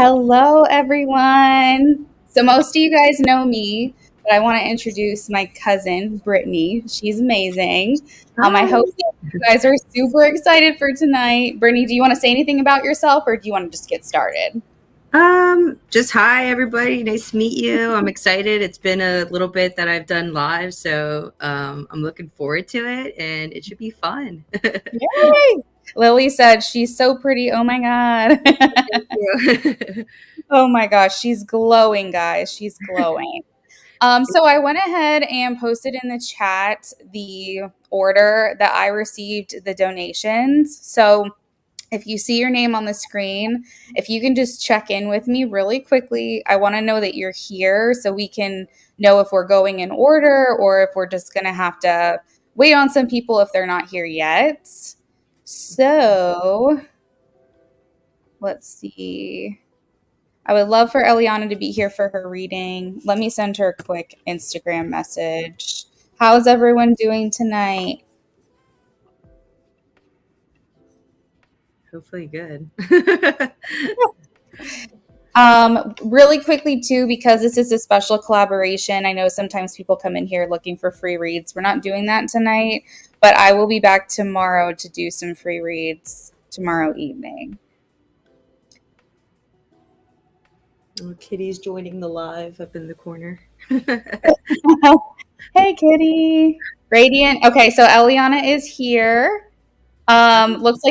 Hello, everyone. So, most of you guys know me, but I want to introduce my cousin, Brittany. She's amazing. I Hi. hope that you guys are super excited for tonight. Brittany, do you want to say anything about yourself or do you want to just get started? Just hi everybody. Nice to meet you. I'm excited. It's been a little bit that I've done live, so I'm looking forward to it, and it should be fun. Thank Yay! Lily said she's so pretty. Oh my God. you. Oh my gosh, she's glowing, guys. She's glowing. So I went ahead and posted in the chat the order that I received the donations. So if you see your name on the screen, if you can just check in with me really quickly, I want to know that you're here so we can know if we're going in order or if we're just going to have to wait on some people if they're not here yet. So let's see. I would love for Eliana to be here for her reading. Let me send her a quick Instagram message. How's everyone doing tonight? Hopefully good. Really quickly too, because this is a special collaboration. I know sometimes people come in here looking for free reads. We're not doing that tonight, but I will be back tomorrow to do some free reads tomorrow evening. Oh, Kitty's joining the live up in the corner. Hey, Kitty. Radiant. Okay, so Eliana is here. Looks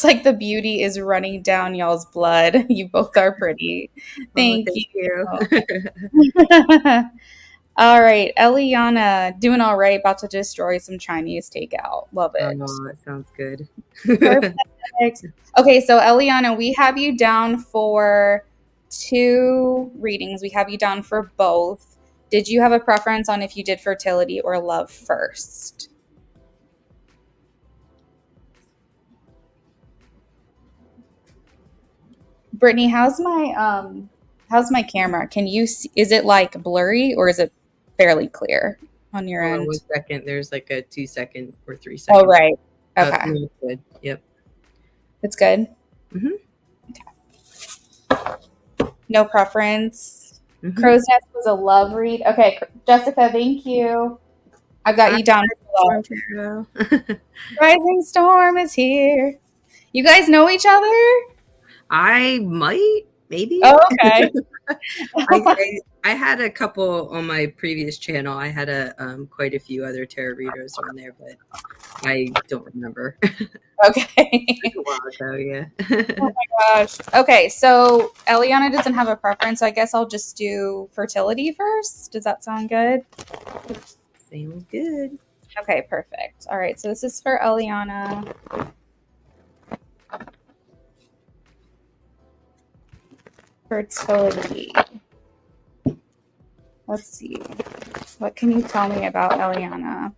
like the beauty is running down y'all's blood. You both are pretty. Oh, Thank thank you. you. All right, Eliana, doing all right. About to destroy some Chinese takeout. Love it. Oh, that sounds good. Perfect. Okay, so Eliana, we have you down for two readings. We have you down for both. Did you have a preference on if you did fertility or love first? Brittany, how's my camera? Can you see, is it like blurry or is it fairly clear on your Hold on end? 1 second. There's like a 2 second or Oh, 3 second. right. Oh, Okay. no, it's good. Yep. It's good. hmm No preference. hmm Crow's Nest was a love read. Okay, Jessica, thank you. I got Hi, you down for love. Storm. Rising Storm is here. You guys know each other? I might, Oh, maybe. okay. I had a couple on my previous channel. I had quite a few other tarot readers on there, but I don't remember. Okay. A while ago, yeah. Oh my gosh. Okay, so Eliana doesn't have a preference. So I guess I'll just do fertility first. Does that sound good? Sounds good. Okay, perfect. All right, so this is for Eliana. Fertility. Let's see. What can you tell me about Eliana?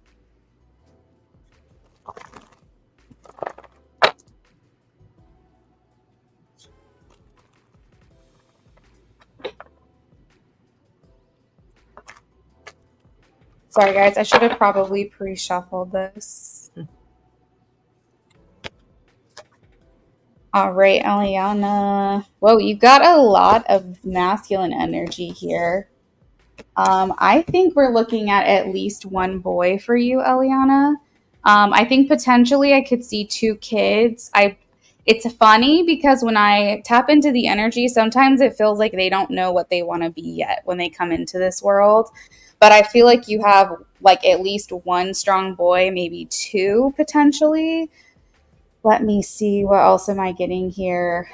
Sorry, guys. I should have probably pre-shuffled this. All right, Eliana. Whoa, you got a lot of masculine energy here. I think we're looking at least one boy for you, Eliana. I think potentially I could see two kids. It's funny because when I tap into the energy, sometimes it feels like they don't know what they want to be yet when they come into this world. But I feel like you have like at least one strong boy, maybe two potentially. Let me see, what else am I getting here?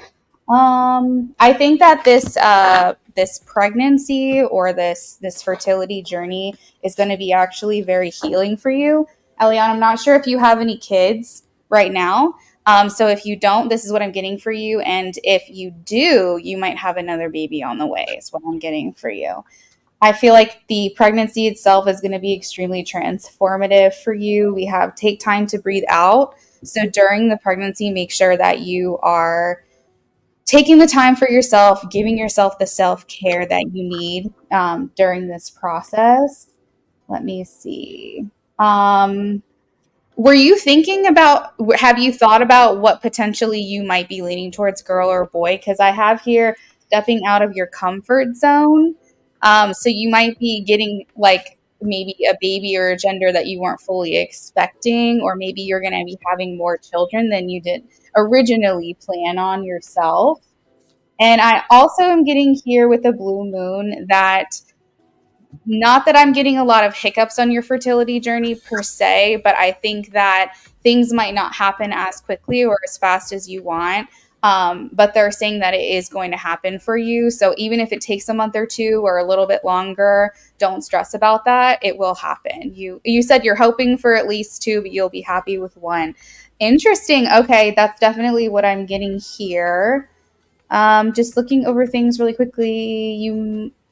I think that this pregnancy or this fertility journey is going to be actually very healing for you, Eliana. I'm not sure if you have any kids right now. So if you don't, this is what I'm getting for you, and if you do, you might have another baby on the way. Is what I'm getting for you. I feel like the pregnancy itself is going to be extremely transformative for you. We have take time to breathe out. So during the pregnancy, make sure that you are taking the time for yourself, giving yourself the self care that you need during this process. Let me see. Um, were you thinking about, have you thought about what potentially you might be leaning towards, girl or boy? Because I have here stepping out of your comfort zone. So you might be getting like maybe a baby or a gender that you weren't fully expecting, or maybe you're going to be having more children than you did originally plan on yourself. And I also am getting here with the blue moon that, not that I'm getting a lot of hiccups on your fertility journey per se, but I think that things might not happen as quickly or as fast as you want. But they're saying that it is going to happen for you. So even if it takes a month or two or a little bit longer, don't stress about that. It will happen. You said you're hoping for at least two, but you'll be happy with one. Interesting. Okay, that's definitely what I'm getting here. Just looking over things really quickly,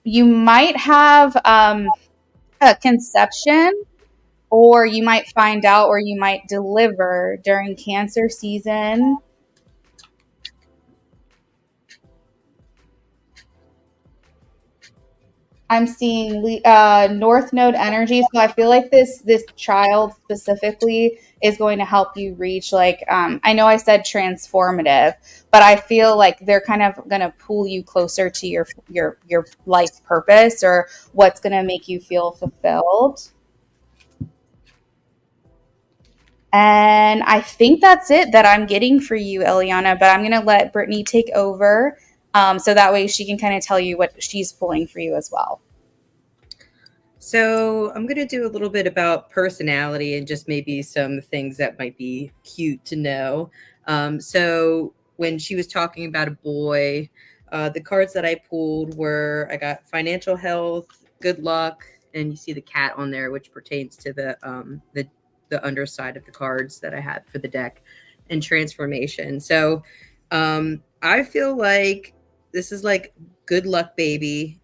you might have a conception, or you might find out, or you might deliver during Cancer season. I'm seeing North Node energy, so I feel like this child specifically is going to help you reach like I know I said transformative, but I feel like they're kind of going to pull you closer to your life purpose, or what's going to make you feel fulfilled. And I think that's it that I'm getting for you, Eliana. But I'm going to let Brittany take over, so that way she can kind of tell you what she's pulling for you as well. So I'm going to do a little bit about personality and just maybe some things that might be cute to know. So when she was talking about a boy, the cards that I pulled were, I got financial health, good luck, and you see the cat on there, which pertains to the underside of the cards that I had for the deck, and transformation. So I feel like this is like good luck, baby.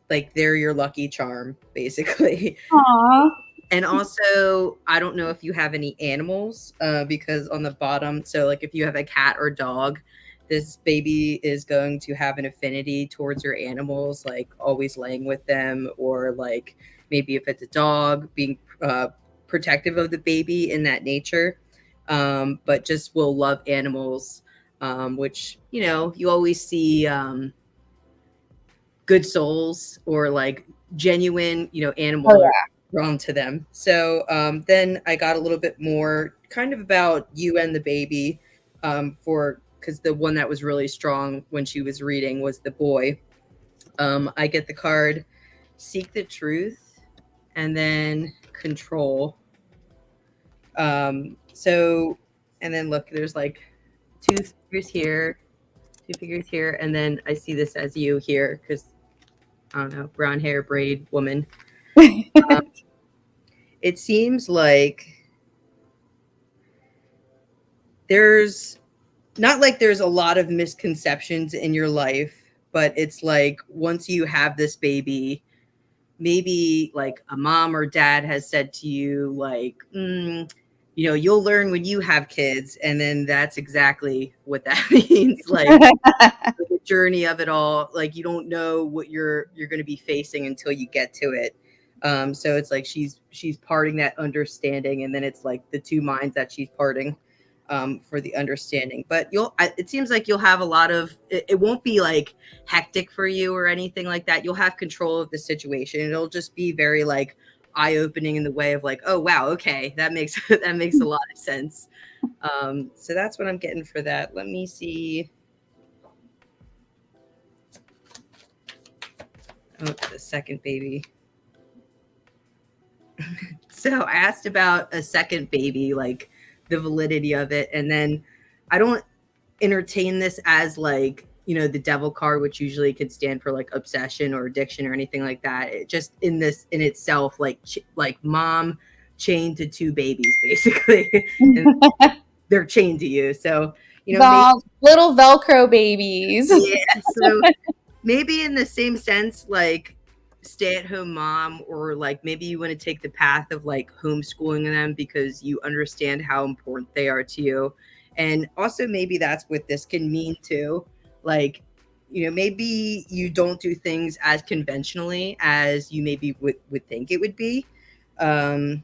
Like they're your lucky charm, basically. Aww. And also, I don't know if you have any animals, because on the bottom, so like if you have a cat or dog, this baby is going to have an affinity towards your animals, like always laying with them, or like maybe if it's a dog, being protective of the baby in that nature. But just will love animals, which, you always see. Good souls, or like genuine, Oh animals are drawn to them. So then I got a little bit more kind of about you and the baby, for because the one that was really strong when she was reading was the boy. I get the card seek the truth, and then control. So, and then look, there's like two figures here, two figures here, and then I see this as you here because I don't know, brown hair, braid woman. Um, yeah. it seems like there's not like there's a lot of misconceptions in your life, but it's like once you have this baby, maybe like a mom or dad has said to you, like, you'll learn when you have kids. And then that's exactly what that means. Like, the journey of it all, like you don't know what you're going to be facing until you get to it. So it's like she's parting that understanding, and then it's like the two minds that she's parting, for the understanding. But it seems like you'll have a lot of it won't be like hectic for you or anything like that. You'll have control of the situation. It'll just be very like eye-opening in the way of like, oh wow, okay, that makes that makes a lot of sense. So that's what I'm getting for that. Let me see. Oh, the second baby. So I asked about a second baby, like the validity of it. And then I don't entertain this as like, the devil card, which usually could stand for like obsession or addiction or anything like that. It just in this in itself, like mom chained to two babies, basically. And they're chained to you. So, maybe, The little Velcro babies. yeah. So maybe in the same sense, like stay-at-home mom, or like maybe you want to take the path of like homeschooling them because you understand how important they are to you. And also maybe that's what this can mean too. Like, maybe you don't do things as conventionally as you maybe would think it would be. Um,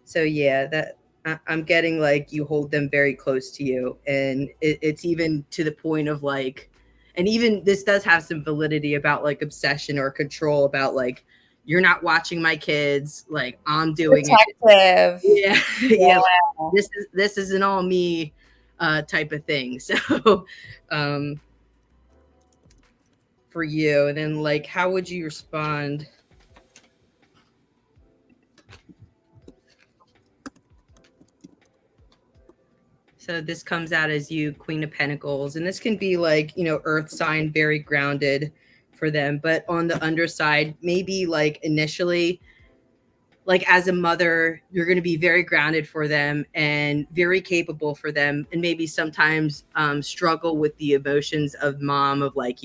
so yeah, that I'm getting like you hold them very close to you, and it's even to the point of like And even this does have some validity about like obsession or control, about like, you're not watching my kids, like I'm doing Protective. it. Yeah. Yeah. Yeah. This isn't all me, type of thing. So for you, and then like, how would you respond? So this comes out as you, Queen of Pentacles, and this can be like, earth sign, very grounded for them. But on the underside, maybe like initially, like as a mother, you're going to be very grounded for them and very capable for them, and maybe sometimes struggle with the emotions of mom, of like,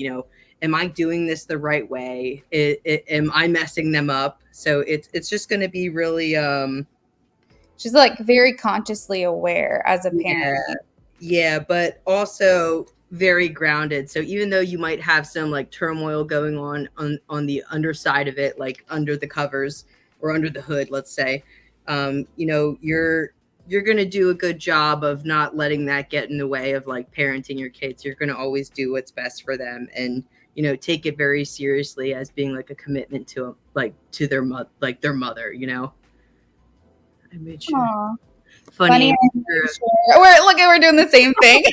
am I doing this the right way? Am I messing them up? So it's just going to be really She's like very consciously aware as a yeah. parent. Yeah, but also very grounded. So even though you might have some like turmoil going on the underside of it, like under the covers or under the hood, let's say, you're going to do a good job of not letting that get in the way of like parenting your kids. You're going to always do what's best for them, and take it very seriously as being like a commitment to their mother. I made sure. Aww. Funny. Funny, I made sure. We're doing the same thing.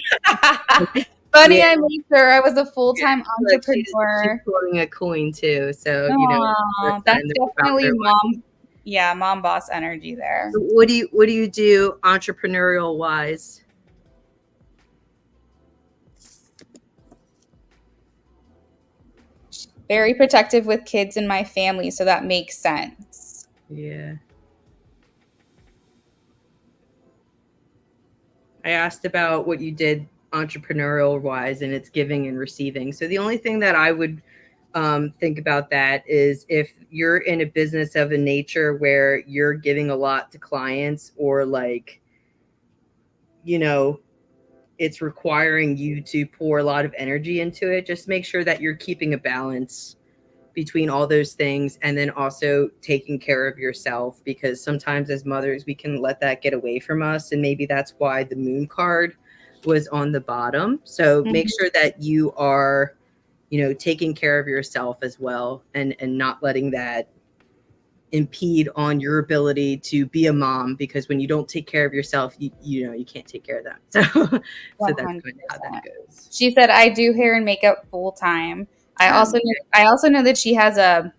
Funny, Yeah. I made sure I was a full-time Like she's entrepreneur. quoting a coin too. So, Aww, that's they're about definitely their life. mom. Yeah, mom boss energy there. So what do you do entrepreneurial wise? Very protective with kids in my family, so that makes sense. Yeah. I asked about what you did entrepreneurial wise, and it's giving and receiving. So the only thing that I would think about that is if you're in a business of a nature where you're giving a lot to clients, or like, it's requiring you to pour a lot of energy into it, just make sure that you're keeping a balance between all those things, and then also taking care of yourself, because sometimes as mothers we can let that get away from us, and maybe that's why the moon card was on the bottom. So make sure that you are taking care of yourself as well, and not letting that impede on your ability to be a mom, because when you don't take care of yourself, you can't take care of them. So so that's kind of how that goes. She said I do hair and makeup full time. I also know that she has a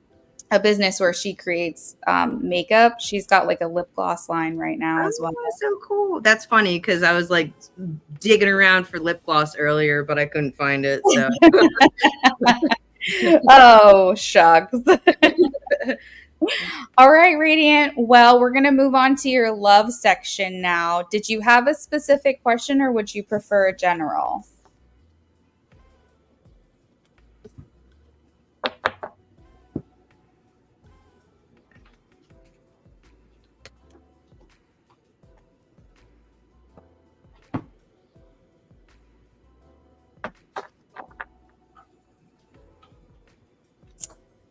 business where she creates makeup. She's got like a lip gloss line right now as well. Oh, so cool. That's funny, because I was like digging around for lip gloss earlier, but I couldn't find it. So Oh, shucks. All right, Radiant. Well, we're going to move on to your love section now. Did you have a specific question, or would you prefer a general?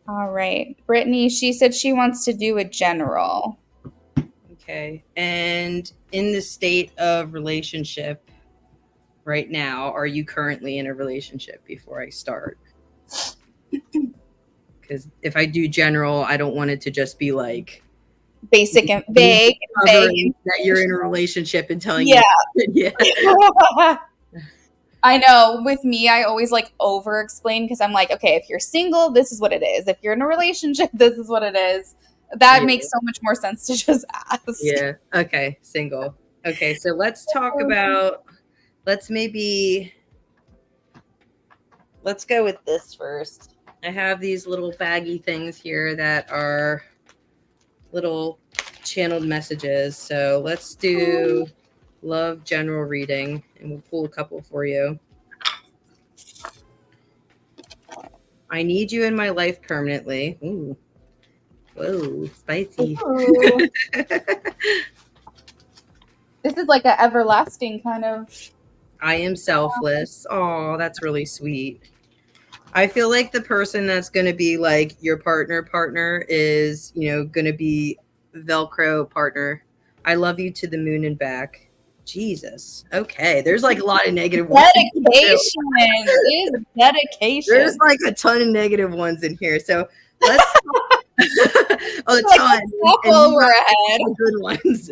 All right. Brittany, she said she wants to do a general. okay. And in the state of relationship right now, are you currently in a relationship before I start? Because if I do general, I don't want it to just be like Basic and vague. that you're in a relationship and telling Yeah. you. Yeah. I know. With me, I always like over explain, because I'm like, okay, if you're single, this is what it is. If you're in a relationship, this is what it is. That makes so much more sense to just ask. Yeah. Okay. Single. Okay. So let's talk about, let's go with this first. I have these little baggy things here that are little channeled messages. So let's do love general reading, and we'll pull a couple for you. I need you in my life permanently. Ooh. Whoa, spicy. This is like an everlasting kind of. I am selfless. Oh, that's really sweet. I feel like the person that's going to be like your partner is, going to be Velcro partner. I love you to the moon and back. Jesus. Okay. There's like a lot of negative ones in here too. Dedication. It is There's dedication. like a ton of negative ones in here. So let's a Like a ton step and over not ahead. the good ones.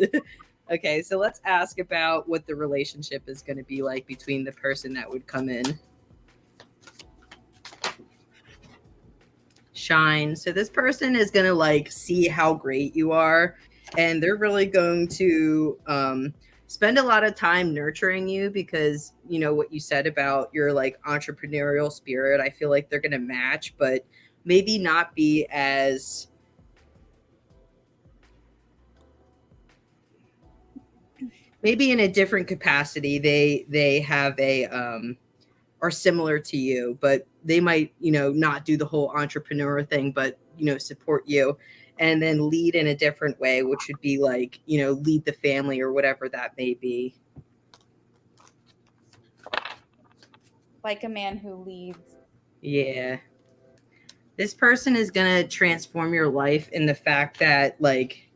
Okay, so let's ask about what the relationship is going to be like between the person that would come in. Shine. So this person is going to like see how great you are, and they're really going to spend a lot of time nurturing you because you know what you said about your like entrepreneurial spirit. I feel like they're going to match, but maybe not be as maybe in a different capacity. They have a are similar to you, but they might, you know, not do the whole entrepreneur thing, but, you know, support you and then lead in a different way, which would be like, you know, lead the family or whatever that may be. Like a man who leads. Yeah. This person is going to transform your life in the fact that, like,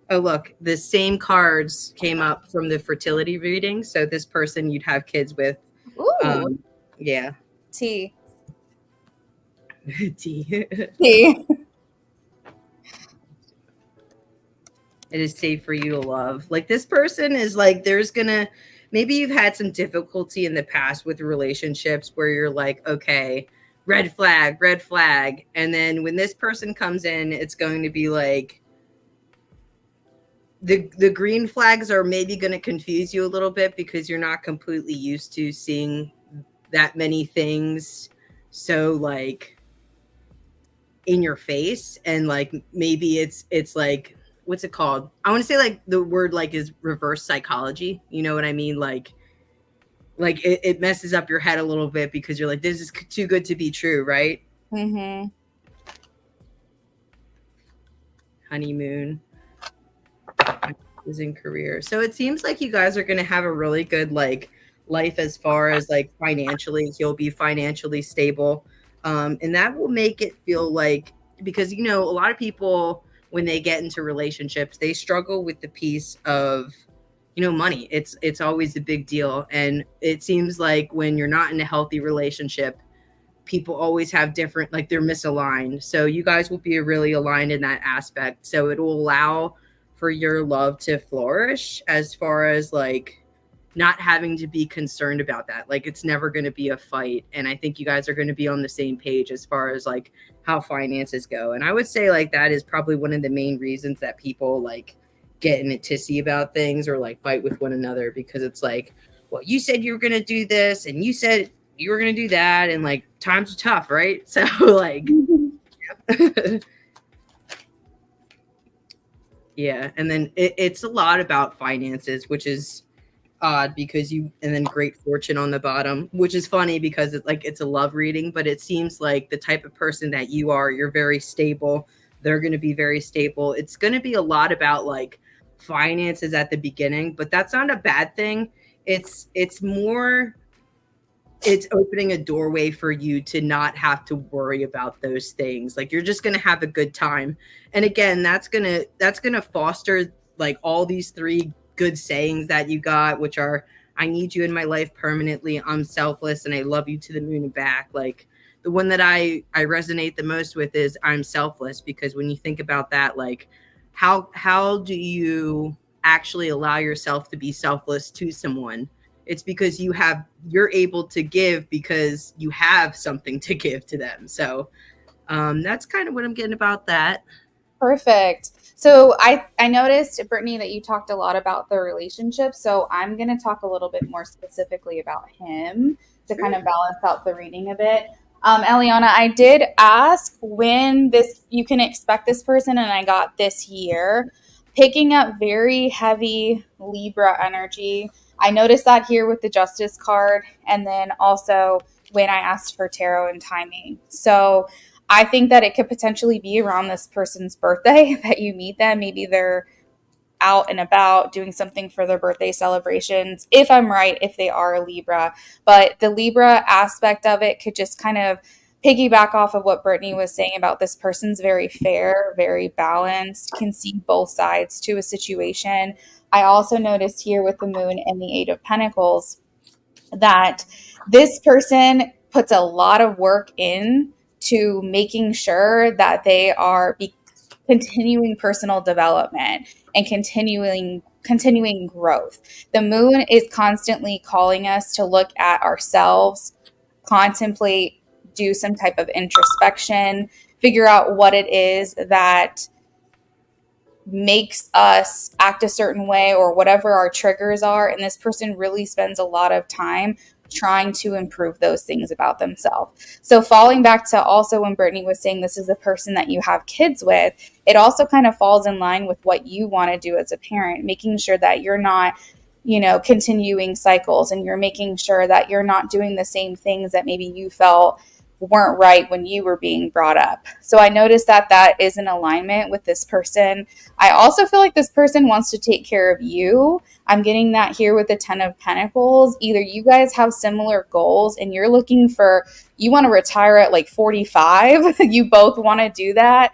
oh, look, the same cards came up from the fertility reading. So this person you'd have kids with. Ooh. Um, yeah. T. T. T. It is safe for you to love. Like this person is like, there's gonna, maybe you've had some difficulty in the past with relationships where you're like, okay, red flag, red flag. And then when this person comes in, it's going to be like, the green flags are maybe going to confuse you a little bit because you're not completely used to seeing that many things so like in your face, and like maybe it's like, what's it called, I want to say like the word like is reverse psychology, you know what I mean, like it messes up your head a little bit because you're like, this is too good to be true, right? Mm-hmm. Honeymoon is in career, so it seems like you guys are going to have a really good like life as far as like financially, he'll be financially stable, and that will make it feel like, because you know a lot of people when they get into relationships they struggle with the piece of, you know, money. It's always a big deal, and it seems like when you're not in a healthy relationship people always have different, like they're misaligned, so you guys will be really aligned in that aspect, so it will allow for your love to flourish as far as like not having to be concerned about that, like it's never going to be a fight, and I think you guys are going to be on the same page as far as like how finances go, and I would say like that is probably one of the main reasons that people like get in a tizzy about things or like fight with one another, because it's like, well, you said you were going to do this and you said you were going to do that, and like times are tough, right? So like yeah, and then it's a lot about finances, which is odd because you, and then great fortune on the bottom, which is funny because it's like it's a love reading, but it seems like the type of person that you are, you're very stable, they're going to be very stable, it's going to be a lot about like finances at the beginning, but that's not a bad thing. It's more, it's opening a doorway for you to not have to worry about those things, like you're just going to have a good time, and again that's going to foster like all these three good sayings that you got, which are, I need you in my life permanently, I'm selfless, and I love you to the moon and back. Like the one that I resonate the most with is I'm selfless, because when you think about that, like how do you actually allow yourself to be selfless to someone? It's because you're able to give because you have something to give to them. So that's kind of what I'm getting about that. Perfect. So I noticed, Brittany, that you talked a lot about the relationship. So I'm going to talk a little bit more specifically about him to kind Sure. of balance out the reading a bit. Eliana, I did ask when this you can expect this person, and I got this year, picking up very heavy Libra energy. I noticed that here with the Justice card, and then also when I asked for tarot and timing. So I think that it could potentially be around this person's birthday that you meet them. Maybe they're out and about doing something for their birthday celebrations, if I'm right, if they are a Libra. But the Libra aspect of it could just kind of piggyback off of what Brittany was saying about this person's very fair, very balanced, can see both sides to a situation. I also noticed here with the moon and the Eight of Pentacles that this person puts a lot of work in to making sure that they are continuing personal development and continuing growth. The moon is constantly calling us to look at ourselves, contemplate, do some type of introspection, figure out what it is that makes us act a certain way or whatever our triggers are. And this person really spends a lot of time trying to improve those things about themselves. So, falling back to also when Brittany was saying this is the person that you have kids with, it also kind of falls in line with what you want to do as a parent, making sure that you're not, continuing cycles, and you're making sure that you're not doing the same things that maybe you felt weren't right when you were being brought up. So I noticed that that is in alignment with this person. I also feel like this person wants to take care of you. I'm getting that here with the 10 of Pentacles. Either you guys have similar goals and you're looking for, you want to retire at like 45. You both want to do that.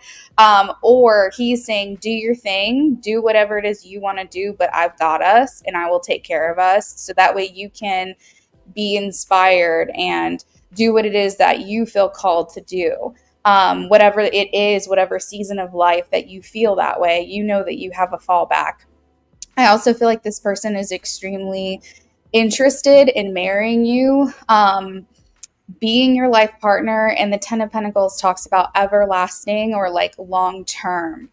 Or he's saying, do your thing, do whatever it is you want to do, but I've got us and I will take care of us. So that way you can be inspired and do what it is that you feel called to do. Whatever it is, whatever season of life that you feel that way, you know that you have a fallback. I also feel like this person is extremely interested in marrying you, being your life partner. And the 10 of Pentacles talks about everlasting or like long term.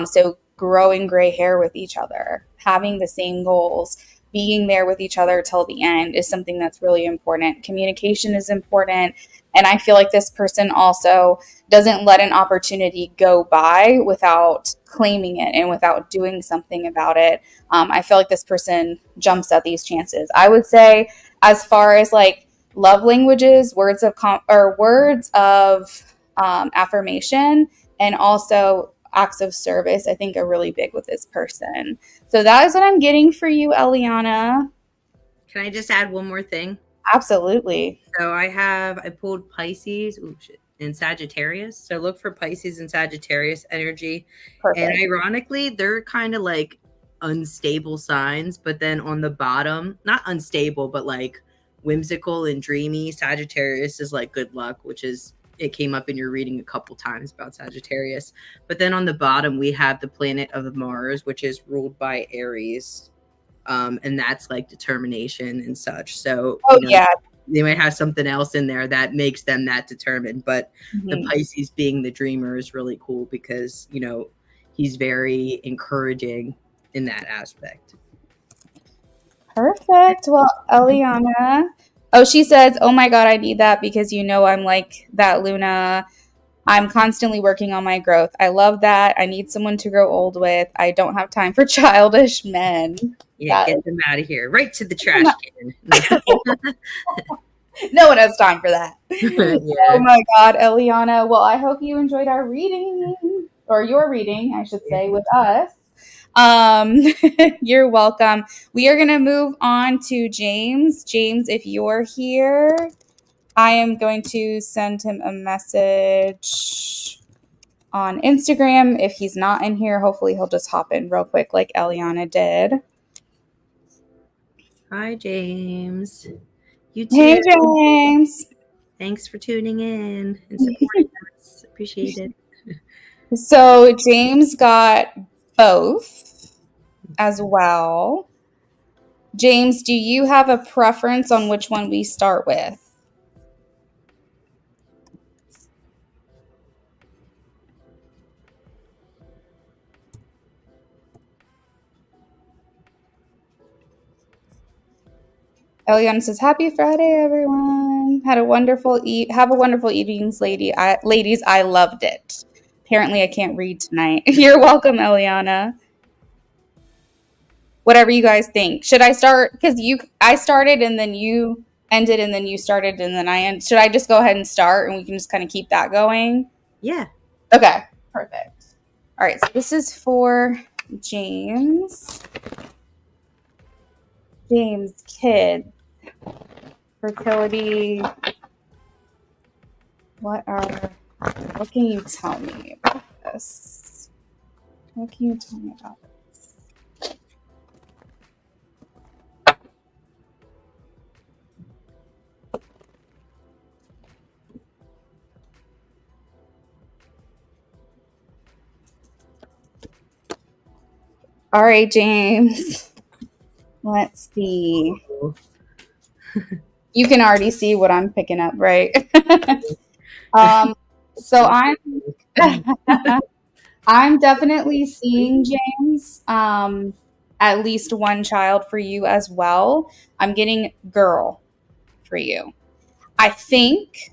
So growing gray hair with each other, having the same goals, being there with each other till the end is something that's really important. Communication is important. And I feel like this person also doesn't let an opportunity go by without claiming it and without doing something about it. I feel like this person jumps at these chances. I would say, as far as like love languages, words of affirmation, and also acts of service, I think are really big with this person. So that is what I'm getting for you, Eliana. Can I just add one more thing? Absolutely. So I pulled Pisces and Sagittarius. So look for Pisces and Sagittarius energy. And Perfect. ironically, they're kind of like unstable signs, but then on the bottom, not unstable, but like whimsical and dreamy. Sagittarius is like good luck, which is, it came up in your reading a couple times about Sagittarius. But then on the bottom, we have the planet of Mars, which is ruled by Aries. And that's like determination and such. So, Oh, yeah. they might have something else in there that makes them that determined. But the Mhm. Pisces being the dreamer is really cool because, he's very encouraging in that aspect. Perfect. Well, Eliana. Oh, she says, oh my God, I need that because I'm like that, Luna. I'm constantly working on my growth. I love that. I need someone to grow old with. I don't have time for childish men. Yeah, That get them out of here. Right to the trash can. no one has time for that. Oh Yeah. my God, Eliana. Well, I hope you enjoyed our reading, or your reading, I should say, with us. Um, you're welcome. We are going to move on to James. James, if you're here, I am going to send him a message on Instagram. If he's not in here, hopefully he'll just hop in real quick like Eliana did. Hi, James. You Hey, too. James. Thanks for tuning in and supporting us. Appreciate it. So James got both as well. James, do you have a preference on which one we start with? Eliana says, "Happy Friday, everyone! Have a wonderful evenings, ladies. I loved it. Apparently, I can't read tonight. You're welcome, Eliana. Whatever you guys think. Should I start? Because I started and then you ended and then you started and then I end. Should I just go ahead and start and we can just kind of keep that going? Yeah. Okay, perfect. All right, so this is for James. James, kid, fertility, What can you tell me about this? What can you tell me about this? All right, James. Let's see. You can already see what I'm picking up, right? um, so I'm definitely seeing James. At least one child for you as well. I'm getting girl for you. I think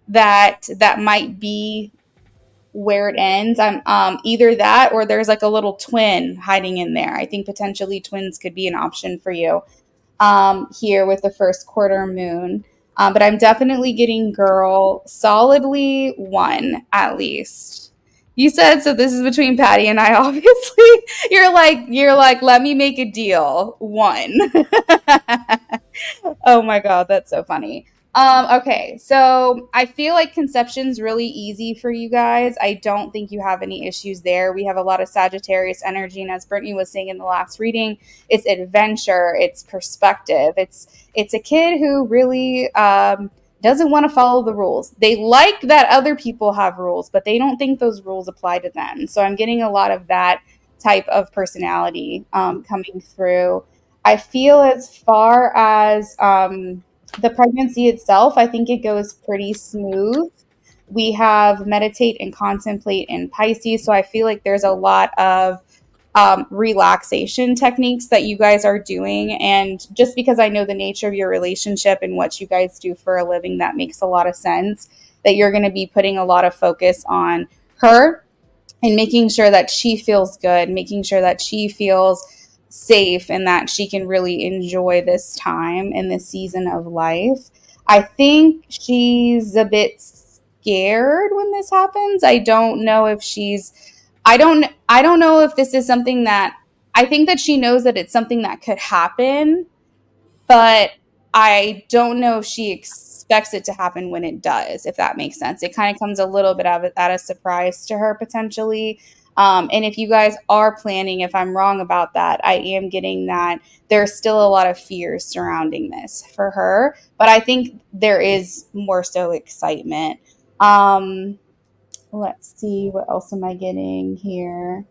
that might be where it ends. I'm either that or there's like a little twin hiding in there. I think potentially twins could be an option for you here with the first quarter moon. But I'm definitely getting girl solidly one at least. You said so. This is between Patty and I. Obviously, you're like, let me make a deal. One. Oh my god, that's so funny. Okay, so I feel like conception's really easy for you guys. I don't think you have any issues there. We have a lot of Sagittarius energy, and as Brittany was saying in the last reading, it's adventure, it's perspective, it's a kid who really doesn't want to follow the rules. They like that other people have rules, but they don't think those rules apply to them. So I'm getting a lot of that type of personality coming through. I feel as far as the pregnancy itself, I think it goes pretty smooth. We have meditate and contemplate in Pisces. So I feel like there's a lot of relaxation techniques that you guys are doing. And just because I know the nature of your relationship and what you guys do for a living, that makes a lot of sense that you're going to be putting a lot of focus on her and making sure that she feels good, making sure that she feels safe and that she can really enjoy this time and this season of life. I think she's a bit scared when this happens. I don't know if this is something that I think that she knows that it's something that could happen, but I don't know if she expects it to happen when it does, if that makes sense. It kind of comes a little bit of at a surprise to her potentially. And if you guys are planning, if I'm wrong about that, I am getting that there's still a lot of fears surrounding this for her, but I think there is more so excitement. Um, let's see, what else am I getting here?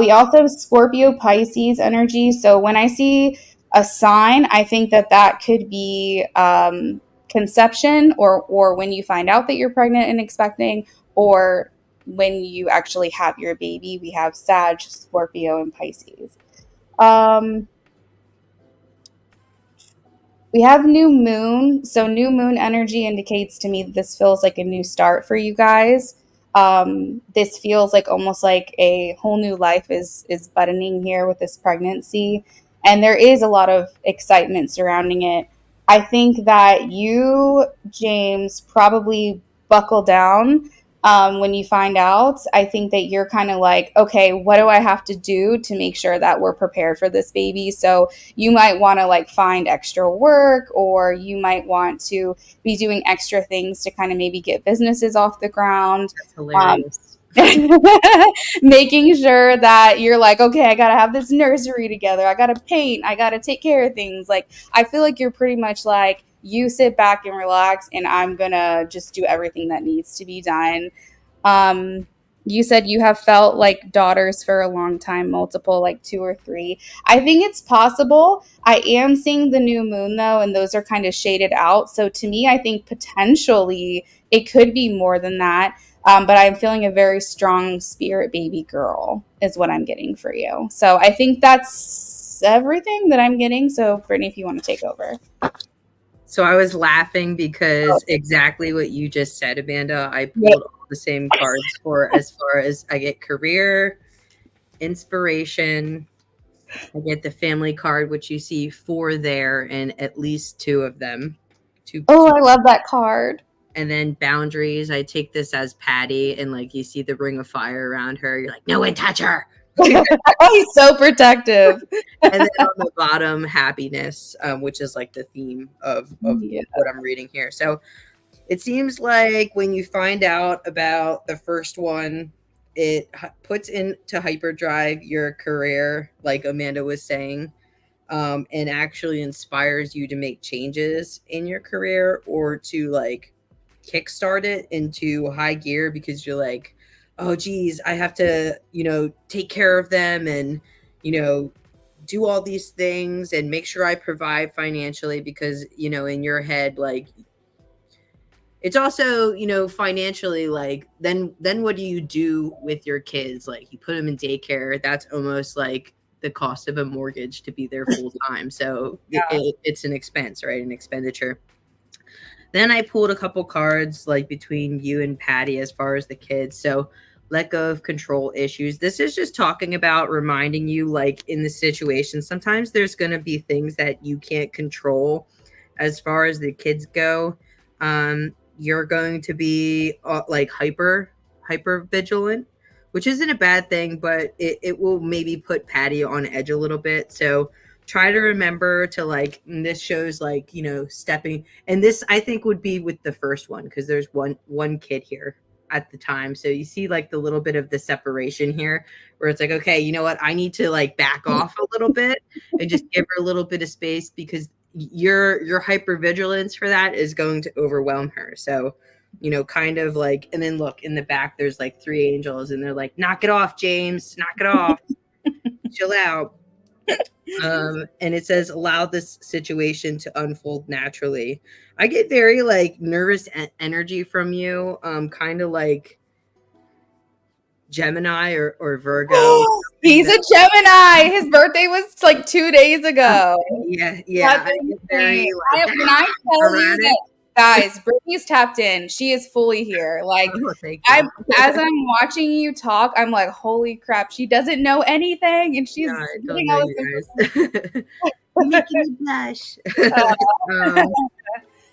We also have Scorpio Pisces energy. So when I see a sign, I think that could be conception or when you find out that you're pregnant and expecting, or when you actually have your baby. We have Sag, Scorpio, and Pisces. Um, we have new moon. So new moon energy indicates to me that this feels like a new start for you guys. This feels like almost like a whole new life is buttoning here with this pregnancy. And there is a lot of excitement surrounding it. I think that you, James, probably buckle down when you find out. I think that you're kind of like, okay, what do I have to do to make sure that we're prepared for this baby? So you might want to like find extra work, or you might want to be doing extra things to kind of maybe get businesses off the ground. That's hilarious. Making sure that you're like, okay, I gotta have this nursery together, I gotta paint, I gotta take care of things. Like, I feel like you're pretty much like, you sit back and relax and I'm gonna just do everything that needs to be done. um, you said you have felt like daughters for a long time, multiple, like two or three. I think it's possible. I am seeing the new moon though, and those are kind of shaded out. So to me, I think potentially it could be more than that. But I'm feeling a very strong spirit baby girl, is what I'm getting for you. So I think that's everything that I'm getting. So, Brittany, if you want to take over. So I was laughing because exactly what you just said, Amanda. I pulled all the same cards for as far as I get career, inspiration. I get the family card, which you see four there, and at least two of them. Oh, I love that card. And then boundaries. I take this as Patty, and like you see the ring of fire around her. You're like, no one touch her. He's so protective. And then on the bottom, happiness, which is like the theme of Yeah. what I'm reading here. So It seems like when you find out about the first one, it puts into hyperdrive your career, like Amanda was saying, and actually inspires you to make changes in your career or to like kickstart it into high gear because you're like, oh, geez, I have to, take care of them and, do all these things and make sure I provide financially because, in your head, like, it's also, financially, like, then what do you do with your kids? Like, you put them in daycare. That's almost like the cost of a mortgage to be there full time. So it's an expense, right? An expenditure. Then I pulled a couple cards like between you and Patty as far as the kids. So let go of control issues. This is just talking about reminding you, like, in the situation, sometimes there's going to be things that you can't control as far as the kids go. You're going to be like hyper vigilant, which isn't a bad thing, but it will maybe put Patty on edge a little bit. So try to remember to, like, this shows, like, stepping, and this I think would be with the first one because there's one kid here at the time, so you see like the little bit of the separation here where it's like, okay, you know what, I need to like back off a little bit and just give her a little bit of space because your hyper vigilance for that is going to overwhelm her. So kind of like, and then look in the back, there's like three angels and they're like, knock it off, James, knock it off, chill out. And it says, allow this situation to unfold naturally. I get very like nervous energy from you, kind of like Gemini or Virgo. He's a Gemini. His birthday was like 2 days ago. Yeah. That's I get insane. very like When I tell you erratic. that, guys, Brittany's tapped in. She is fully here. Like, Oh, thank you. as I'm watching you talk, I'm like, holy crap, she doesn't know anything, and she's No, I don't getting know all you this guys. You're making me blush. um,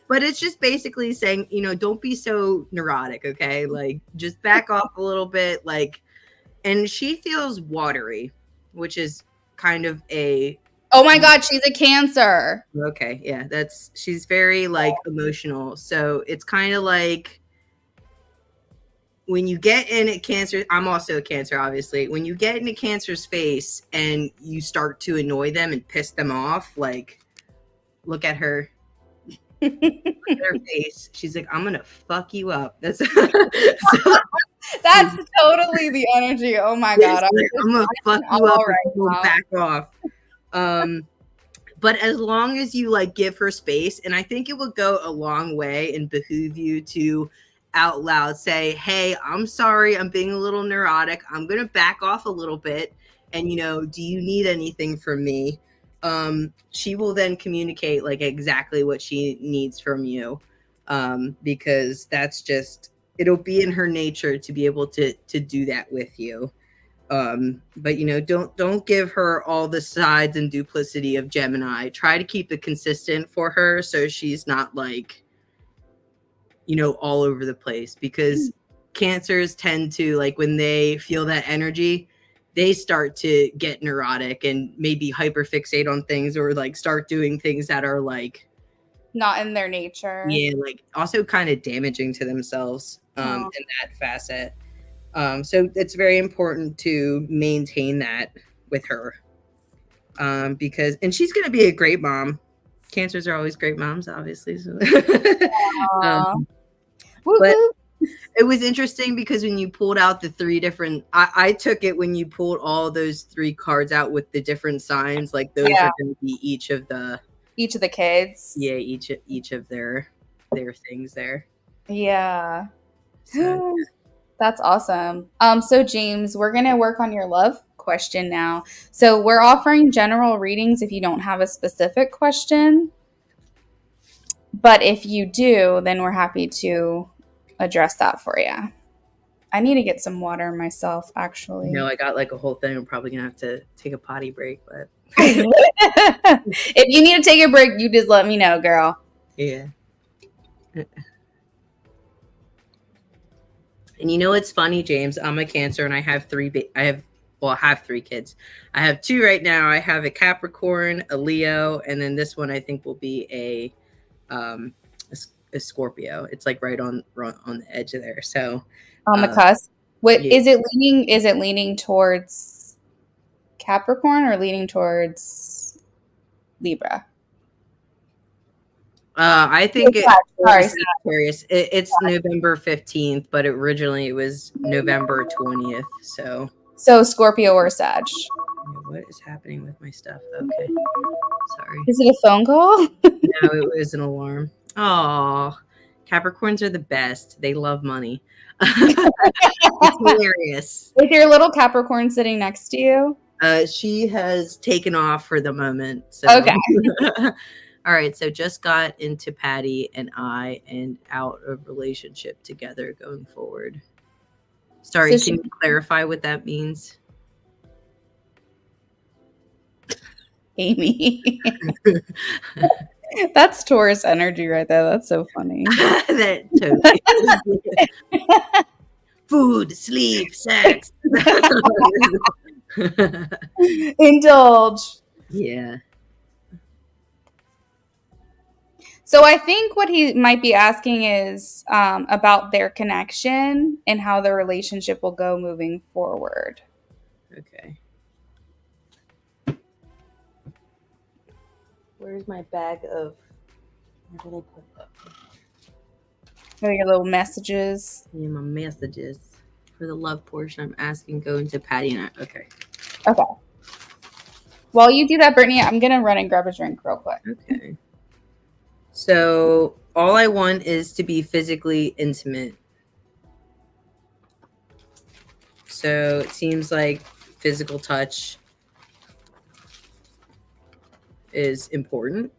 but it's just basically saying, don't be so neurotic, okay? Like, just back off a little bit. Like, and she feels watery, which is kind of a Oh my God, she's a Cancer. okay. Yeah, she's very like emotional. So it's kind of like when you get in a Cancer, I'm also a Cancer, obviously. When you get in a Cancer's face and you start to annoy them and piss them off, like, look at her. Look at her face. She's like, I'm gonna fuck you up. That's That's totally the energy. Oh my God, I'm gonna fuck you up all if right you don't now. back off. But as long as you like give her space, and I think it would go a long way and behoove you to out loud say, hey, I'm sorry, I'm being a little neurotic, I'm gonna back off a little bit, and do you need anything from me? She will then communicate like exactly what she needs from you, because that's just, it'll be in her nature to be able to do that with you. But don't give her all the sides and duplicity of Gemini. Try to keep it consistent for her so she's not like all over the place, because Cancers tend to, like, when they feel that energy, they start to get neurotic and maybe hyperfixate on things or like start doing things that are like Not in their nature. like also kind of damaging to themselves in that facet. So it's very important to maintain that with her, because, and she's going to be a great mom. Cancers are always great moms, obviously. So. But it was interesting because when you pulled out the three different, I took it when you pulled all those three cards out with the different signs, like those are going to be each of the kids. Yeah, each of their things there. Yeah. So, that's awesome. So James, we're gonna work on your love question now. So we're offering general readings if you don't have a specific question. But if you do, then we're happy to address that for you. I need to get some water myself, actually. I got like a whole thing. I'm probably gonna have to take a potty break, but if you need to take a break, you just let me know, girl. Yeah. And it's funny, James. I'm a Cancer, and I have three kids. I have two right now. I have a Capricorn, a Leo, and then this one I think will be a a Scorpio. It's like right on the edge of there. So On the cusp. What yeah. is it leaning? Is it leaning towards Capricorn or leaning towards Libra? I think it Sorry. was Sagittarius. It's November 15th, but originally it was November 20th. So Scorpio or Sag. What is happening with my stuff? Okay. Sorry. Is it a phone call? No, it was an alarm. Oh, Capricorns are the best. They love money. It's hilarious. Is your little Capricorn sitting next to you? She has taken off for the moment. So Okay. all right. So just got into Patty and I and out of relationship together going forward. Sorry, can you clarify what that means? Amy. That's Taurus energy right there. That's so funny. That totally. Food, sleep, sex. Indulge. Yeah. So I think what he might be asking is about their connection and how the relationship will go moving forward. Okay. Where's my bag of? Where did I put that? What are your little messages? Yeah, my messages for the love portion. I'm asking go into Patty and I. Okay. Okay. While you do that, Brittany, I'm gonna run and grab a drink real quick. Okay. So all I want is to be physically intimate. So it seems like physical touch is important.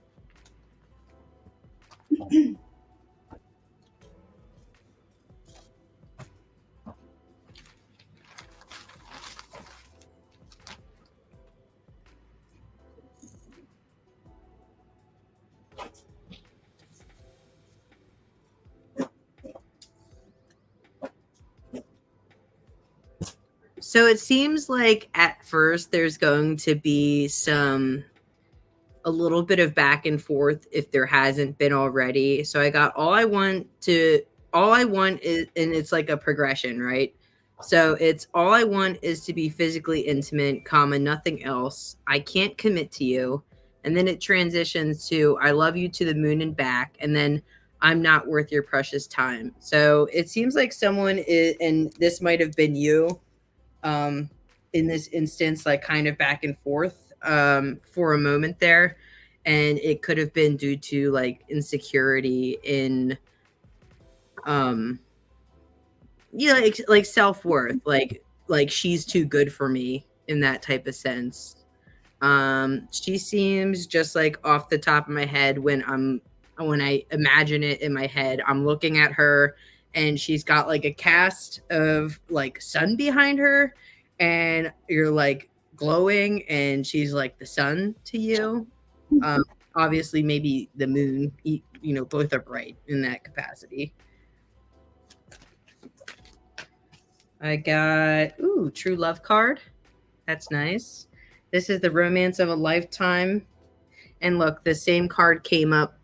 So it seems like at first there's going to be a little bit of back and forth if there hasn't been already. So I got all I want is, and it's like a progression, right? So it's all I want is to be physically intimate, comma, nothing else. I can't commit to you. And then it transitions to I love you to the moon and back. And then I'm not worth your precious time. So it seems like someone is, and this might have been you, in this instance, like kind of back and forth for a moment there. And it could have been due to like insecurity in, like self-worth, like she's too good for me in that type of sense. She seems just like off the top of my head when I imagine it in my head, I'm looking at her and she's got like a cast of like sun behind her and you're like glowing and she's like the sun to you. Obviously maybe the moon, both are bright in that capacity. I got, true love card. That's nice. This is the romance of a lifetime. And look, the same card came up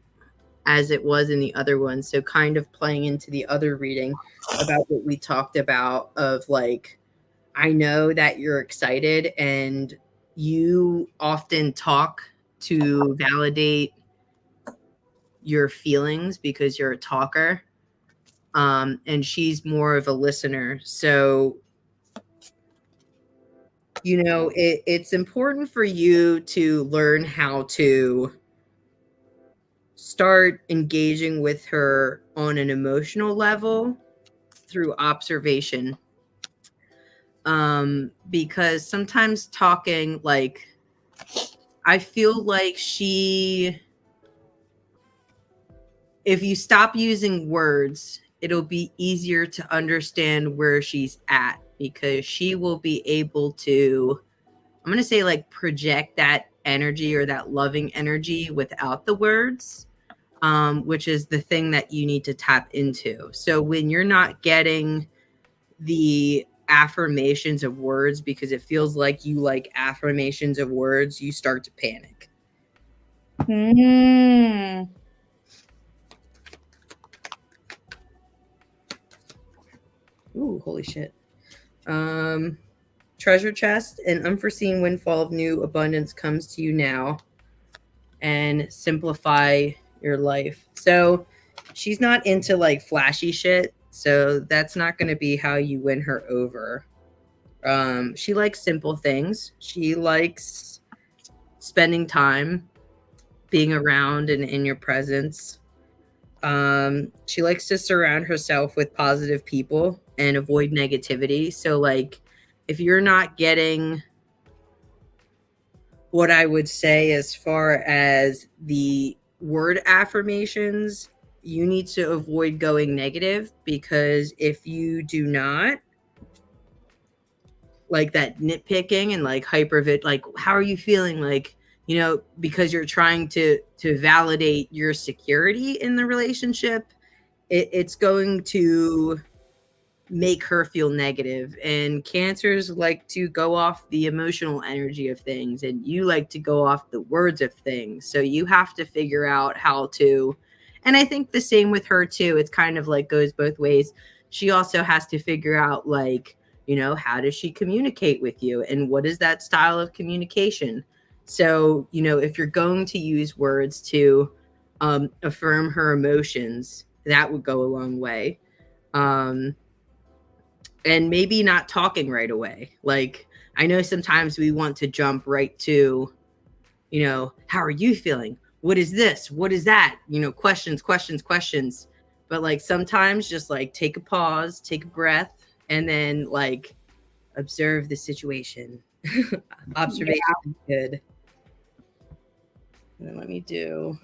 as it was in the other one. So kind of playing into the other reading about what we talked about of like, I know that you're excited and you often talk to validate your feelings because you're a talker. And she's more of a listener. So, it's important for you to learn how to start engaging with her on an emotional level through observation. Because sometimes talking, like, I feel like if you stop using words, it'll be easier to understand where she's at because she will be able to, I'm going to say, like, project that energy or that loving energy without the words, which is the thing that you need to tap into. So when you're not getting the affirmations of words because it feels like you like affirmations of words, you start to panic. Ooh, holy shit. Treasure chest, an unforeseen windfall of new abundance comes to you now, and simplify your life. So she's not into like flashy shit, so that's not going to be how you win her over. She likes simple things. She likes spending time, being around and in your presence. She likes to surround herself with positive people and avoid negativity. So, like, if you're not getting what I would say as far as the word affirmations, you need to avoid going negative, because if you do not, like that nitpicking and like like how are you feeling, like, because you're trying to validate your security in the relationship, it's going to make her feel negative. And cancers like to go off the emotional energy of things, and you like to go off the words of things. So you have to figure out how to, and I think the same with her too. It's kind of like goes both ways. She also has to figure out, like, how does she communicate with you, and what is that style of communication. So, if you're going to use words to affirm her emotions, that would go a long way. um and maybe not talking right away. Like, I know sometimes we want to jump right to, how are you feeling? What is this? What is that? Questions, questions, questions. But like sometimes just like take a pause, take a breath, and then like observe the situation. Observation is good. And then let me do.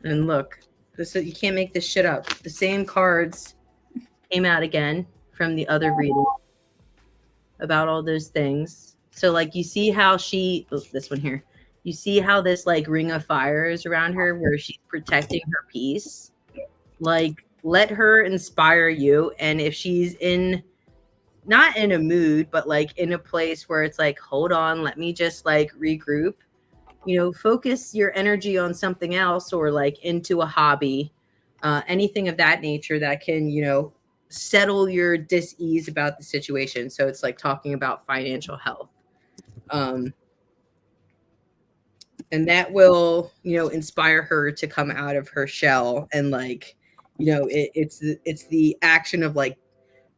And look, you can't make this shit up. The same cards came out again from the other reading about all those things. So like you see how this one here, you see how this like ring of fire is around her where she's protecting her peace. Like, let her inspire you. And if she's not in a mood, but like in a place where it's like, hold on, let me just like regroup, focus your energy on something else, or like into a hobby, anything of that nature that can, settle your dis-ease about the situation. So it's like talking about financial health. Um, and that will, inspire her to come out of her shell. And like, it's the action of like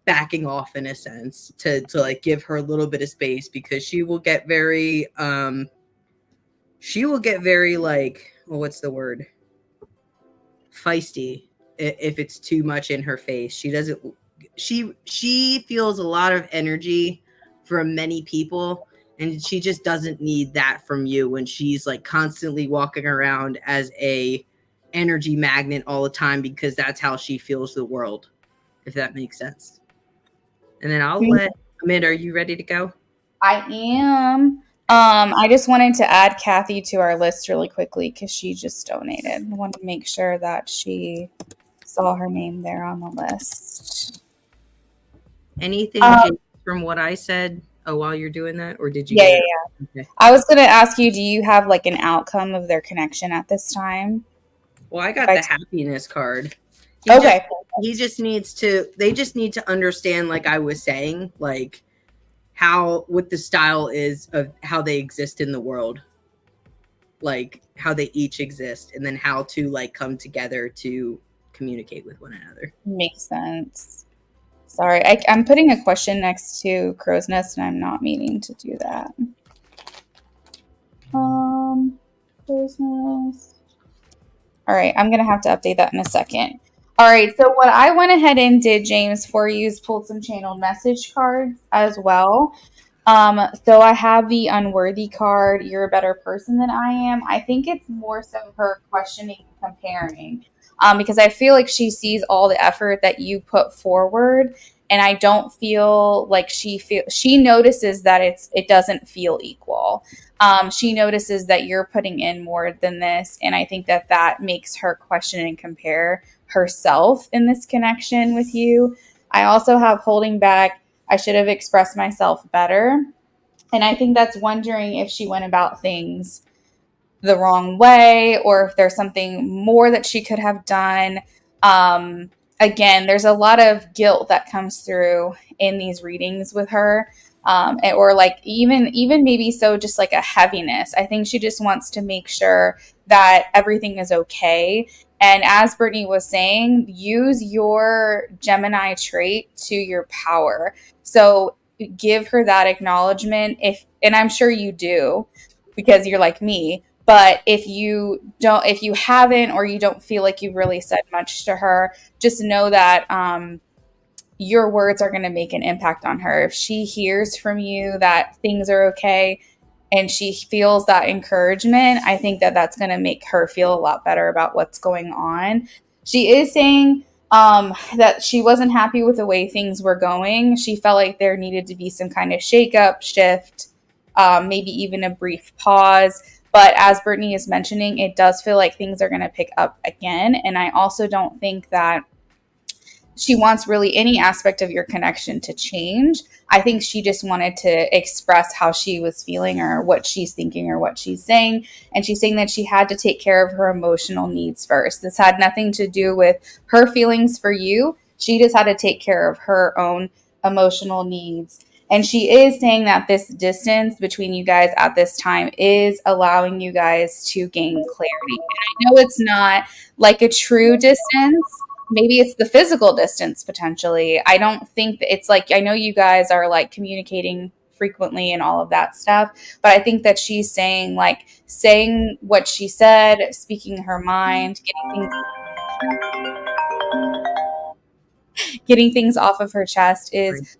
backing off in a sense to like give her a little bit of space, because she will get very like, well, what's the word? Feisty if it's too much in her face. She feels a lot of energy from many people, and she just doesn't need that from you when she's like constantly walking around as a energy magnet all the time, because that's how she feels the world, if that makes sense. And then I'll let Amanda, are you ready to go? I am. I just wanted to add Kathy to our list really quickly because she just donated. I wanted to make sure that she saw her name there on the list. Anything from what I said? Oh, while you're doing that, or did you Yeah, get yeah, it? yeah. Okay. I was going to ask you, do you have like an outcome of their connection at this time? Well, I got the happiness card. Okay. He just needs to, they just need to understand, like I was saying, like what the style is of how they exist in the world, like how they each exist, and then how to like come together to communicate with one another. Makes sense. Sorry, I'm putting a question next to Crow's Nest, and I'm not meaning to do that. Crow's Nest. All right, I'm gonna have to update that in a second. All right, so what I went ahead and did, James, for you is pulled some channeled message cards as well. So I have the unworthy card. You're a better person than I am. I think it's more so her questioning and comparing, because I feel like she sees all the effort that you put forward, and I don't feel like she notices that it doesn't feel equal. She notices that you're putting in more than this, and I think that makes her question and compare herself in this connection with you. I also have holding back. I should have expressed myself better. And I think that's wondering if she went about things the wrong way, or if there's something more that she could have done. Again, there's a lot of guilt that comes through in these readings with her. Or like even maybe so just like a heaviness. I think she just wants to make sure that everything is okay. And as Brittany was saying, use your Gemini trait to your power. So give her that acknowledgement, if and I'm sure you do because you're like me. But if you don't, if you haven't, or you don't feel like you've really said much to her, just know that your words are going to make an impact on her. If she hears from you that things are okay and she feels that encouragement, I think that that's going to make her feel a lot better about what's going on. She is saying that she wasn't happy with the way things were going. She felt like there needed to be some kind of shakeup, shift, maybe even a brief pause. But as Brittany is mentioning, it does feel like things are going to pick up again. And I also don't think that she wants really any aspect of your connection to change. I think she just wanted to express how she was feeling or what she's thinking or what she's saying. And she's saying that she had to take care of her emotional needs first. This had nothing to do with her feelings for you. She just had to take care of her own emotional needs. And she is saying that this distance between you guys at this time is allowing you guys to gain clarity. And I know it's not like a true distance. Maybe it's the physical distance potentially. I don't think that it's like, I know you guys are like communicating frequently and all of that stuff, but I think that she's saying like saying what she said, speaking her mind, getting things off of her chest is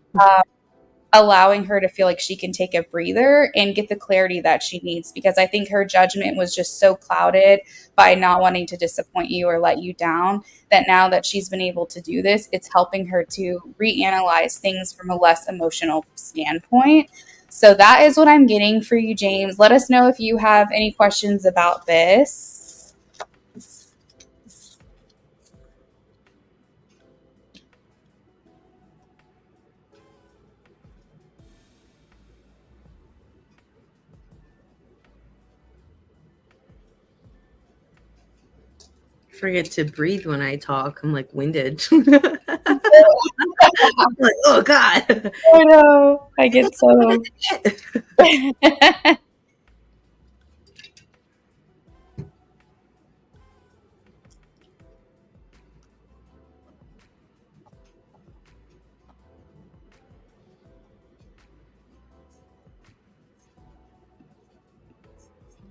allowing her to feel like she can take a breather and get the clarity that she needs, because I think her judgment was just so clouded by not wanting to disappoint you or let you down, that now that she's been able to do this, it's helping her to reanalyze things from a less emotional standpoint. So that is what I'm getting for you, James. Let us know if you have any questions about this. Forget to breathe when I talk. I'm like winded. I'm like, oh God. Oh no, I get so.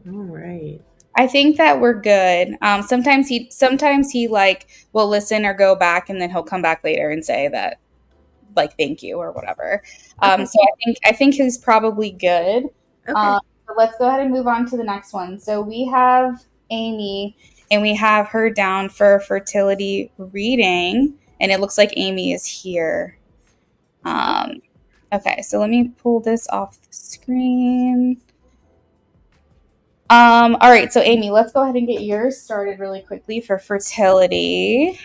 All right. I think that we're good. Sometimes he like will listen or go back, and then he'll come back later and say that like thank you or whatever. Okay. So I think he's probably good. Okay. But let's go ahead and move on to the next one. So we have Amy, and we have her down for fertility reading, and it looks like Amy is here. Okay, so let me pull this off the screen. All right, so Amy, let's go ahead and get yours started really quickly for fertility.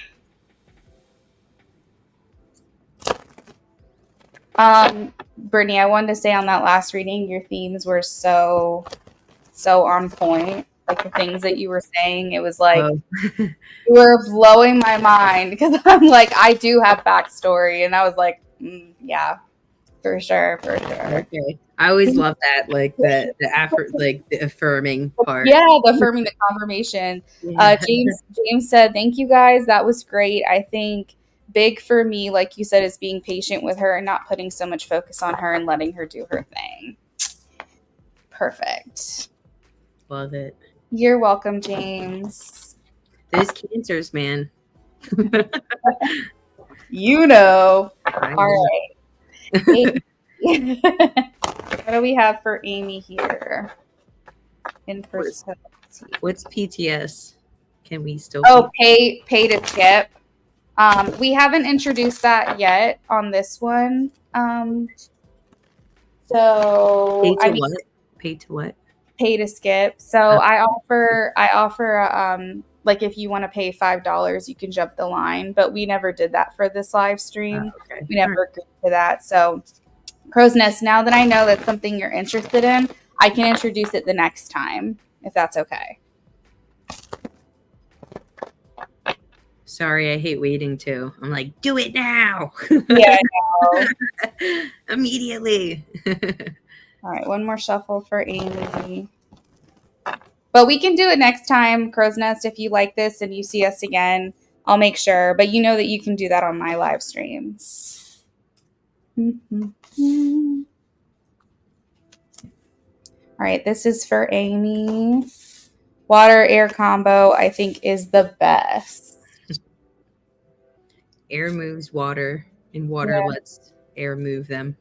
Brittany, I wanted to say on that last reading, your themes were so on point. Like the things that you were saying, it was like you were blowing my mind, because I'm like, I do have backstory, and I was like, yeah, for sure. Okay. I always love that, like the effort, like the affirming part. Yeah, the affirming, the confirmation. Yeah. James said, "Thank you guys. That was great. I think big for me, like you said, is being patient with her and not putting so much focus on her and letting her do her thing." Perfect. Love it. You're welcome, James. Those cancers, man. You know. I All right. What do we have for Amy here? In fertility. What's PTS? Can we still? Oh, pay to skip. We haven't introduced that yet on this one. So Pay to what? Pay to what? Pay to skip. So I offer like if you want to pay $5, you can jump the line, but we never did that for this live stream. Okay. We never agreed to that. So Crow's Nest, now that I know that's something you're interested in, I can introduce it the next time. if that's okay. Sorry, I hate waiting too. I'm like, do it now. Yeah, I know. Immediately. All right, one more shuffle for Amy. But we can do it next time, Crow's Nest. If you like this and you see us again, I'll make sure. But you know that you can do that on my live streams. All right, this is for Amy. Water air combo, I think, is the best. Air moves water, and water Yeah. lets air move them.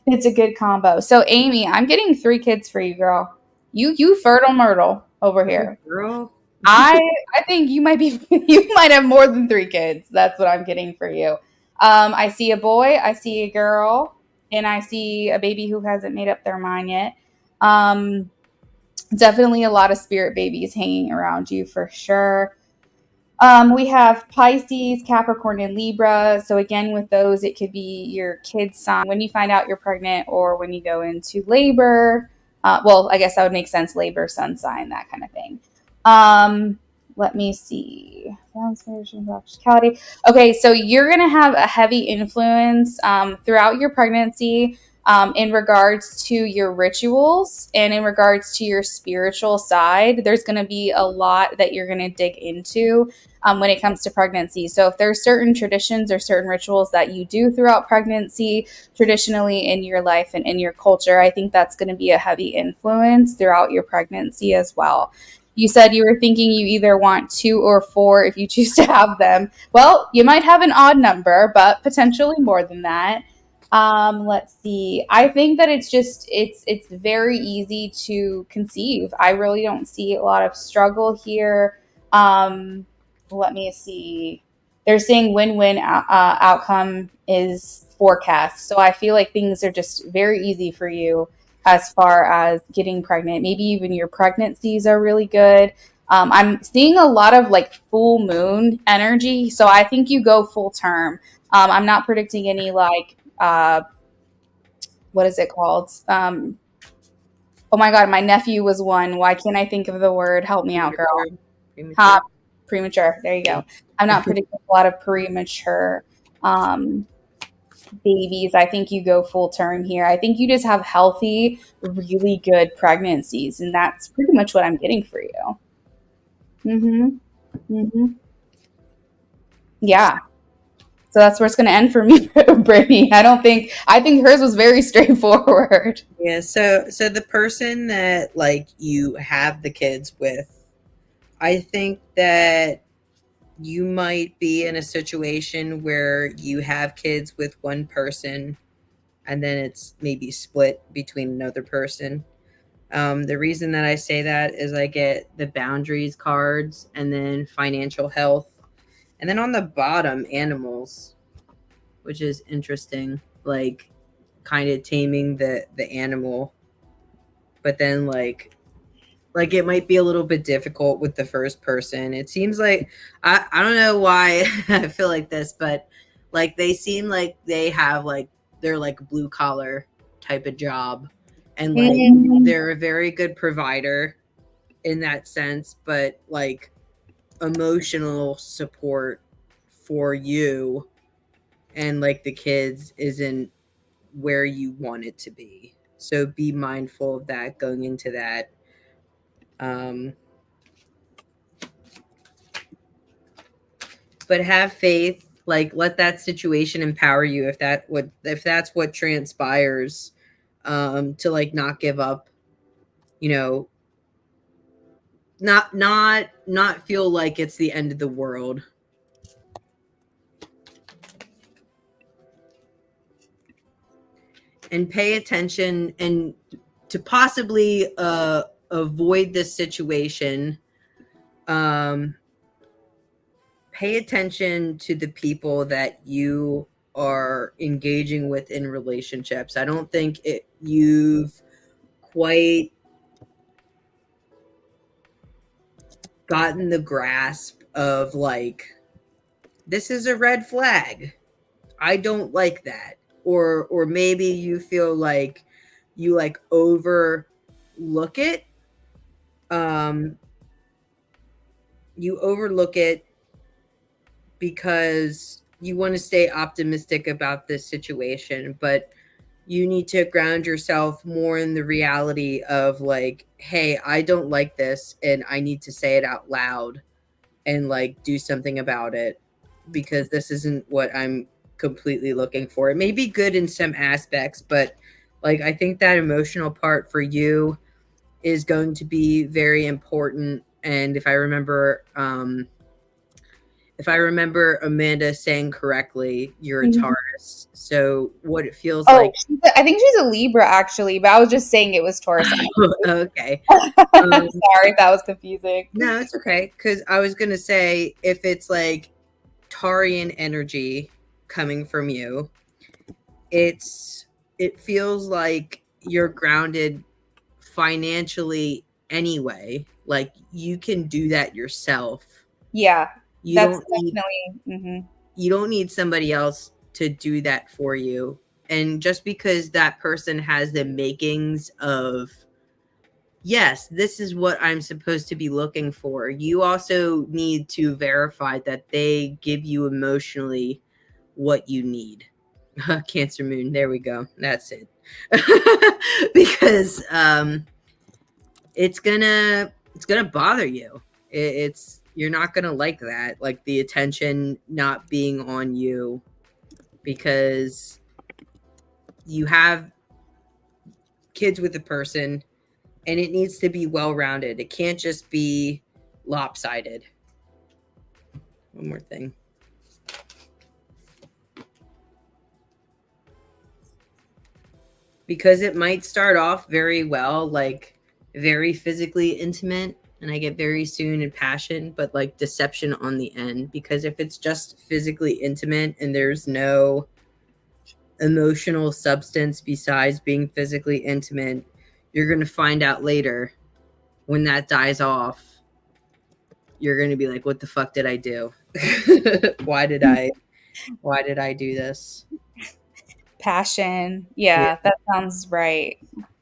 It's a good combo. So, Amy, I'm getting 3 kids for you, girl. You fertile myrtle over here. Girl. I I think you might be you might have more than 3 kids. That's what I'm getting for you. I see a boy, I see a girl, and I see a baby who hasn't made up their mind yet. Definitely a lot of spirit babies hanging around you for sure. We have Pisces, Capricorn, and Libra. So again, with those, it could be your kid's sign when you find out you're pregnant or when you go into labor. Well, I guess that would make sense. Labor, sun sign, that kind of thing. Let me see. Okay, so you're going to have a heavy influence throughout your pregnancy in regards to your rituals and in regards to your spiritual side. There's going to be a lot that you're going to dig into when it comes to pregnancy. So if there's certain traditions or certain rituals that you do throughout pregnancy, traditionally in your life and in your culture, I think that's going to be a heavy influence throughout your pregnancy as well. You said you were thinking you either want 2 or 4 if you choose to have them. Well, you might have an odd number, but potentially more than that. Let's see. I think that it's very easy to conceive. I really don't see a lot of struggle here. Let me see. They're saying win-win outcome is forecast. So I feel like things are just very easy for you as far as getting pregnant. Maybe even your pregnancies are really good. I'm seeing a lot of like full moon energy. So I think you go full term. I'm not predicting any like what is it called? Oh my god, my nephew was 1. Why can't I think of the word? Help me out, girl. Premature. Premature. There you go. I'm not predicting a lot of premature um, babies. I think you go full term here. I think you just have healthy, really good pregnancies, and that's pretty much what I'm getting for you. Mm-hmm. Yeah. So that's where it's going to end for me, Brittany. I think hers was very straightforward. Yeah, so the person that like you have the kids with, I think that you might be in a situation where you have kids with one person and then it's maybe split between another person. The reason that I say that is I get the boundaries cards and then financial health. And then on the bottom, animals, which is interesting, like kind of taming the animal. But then like it might be a little bit difficult with the first person. It seems like I don't know why I feel like this, but like they seem like they have like they're like blue collar type of job and like they're a very good provider in that sense, but like emotional support for you and like the kids isn't where you want it to be. So be mindful of that going into that. Um, but have faith, like let that situation empower you if that's what transpires, to like not give up, you know, not feel like it's the end of the world. And pay attention and to possibly avoid this situation, um pay attention to the people that you are engaging with in relationships. I don't think you've quite gotten the grasp of like, this is a red flag. I don't like that. Or maybe you feel like you like overlook it. Um, you overlook it because you want to stay optimistic about this situation, but you need to ground yourself more in the reality of like, hey, I don't like this and I need to say it out loud and like do something about it because this isn't what I'm completely looking for. It may be good in some aspects, but like I think that emotional part for you is going to be very important. And if I remember Amanda saying correctly, you're a Mhm. Taurus. So what it feels Oh, like. I think she's a Libra actually, but I was just saying it was Taurus energy. Okay. Sorry if that was confusing. No, it's okay. Because I was going to say if it's like Tarian energy coming from you, it feels like you're grounded financially anyway. Like you can do that yourself. Yeah, You that's don't need definitely. you don't need somebody else to do that for you. And just because that person has the makings of, yes, this is what I'm supposed to be looking for, you also need to verify that they give you emotionally what you need. Cancer moon, there we go. That's it. Because it's gonna bother you. It's you're not gonna like that, like the attention not being on you because you have kids with a person and it needs to be well rounded. It can't just be lopsided. One more thing. Because it might start off very well, like very physically intimate, and I get very soon in passion, but like deception on the end. Because if it's just physically intimate and there's no emotional substance besides being physically intimate, you're going to find out later when that dies off. You're going to be like, what the fuck did I do? why did I do this? Passion. Yeah. Yeah, that sounds right.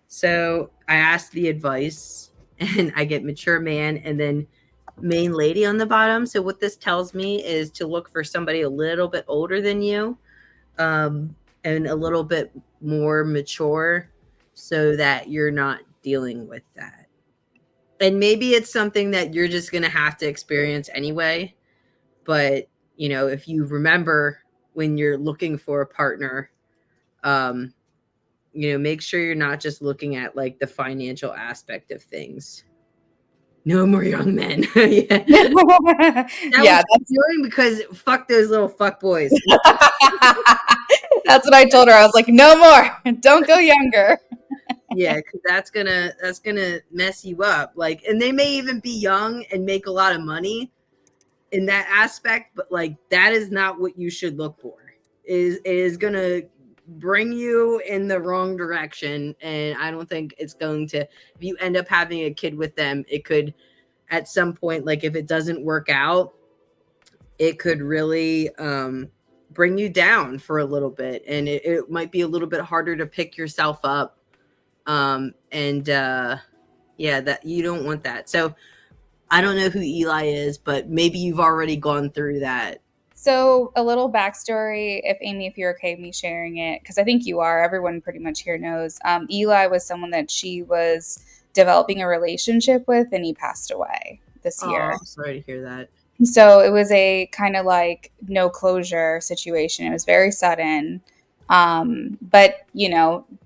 So I asked the advice and I get mature man and then main lady on the bottom. So what this tells me is to look for somebody a little bit older than you, and a little bit more mature so that you're not dealing with that. And maybe it's something that you're just going to have to experience anyway. But, if you remember when you're looking for a partner, um, make sure you're not just looking at like the financial aspect of things. No more young men. Yeah. That was Yeah, doing because fuck those little fuck boys. that's what I told her. I was like, no more. Don't go younger. Yeah, because that's gonna mess you up. Like, and they may even be young and make a lot of money in that aspect, but like that is not what you should look for. Is gonna bring you in the wrong direction, and I don't think it's going to. If you end up having a kid with them, it could at some point, like if it doesn't work out, it could really bring you down for a little bit, and it might be a little bit harder to pick yourself up. And yeah, that you don't want that. So I don't know who Eli is, but maybe you've already gone through that. So, a little backstory, if Amy, if you're okay with me sharing it, because I think you are. Everyone pretty much here knows. Eli was someone that she was developing a relationship with, and he passed away this Oh, year. I'm sorry to hear that. So it was a kind of like no closure situation. It was very sudden. But,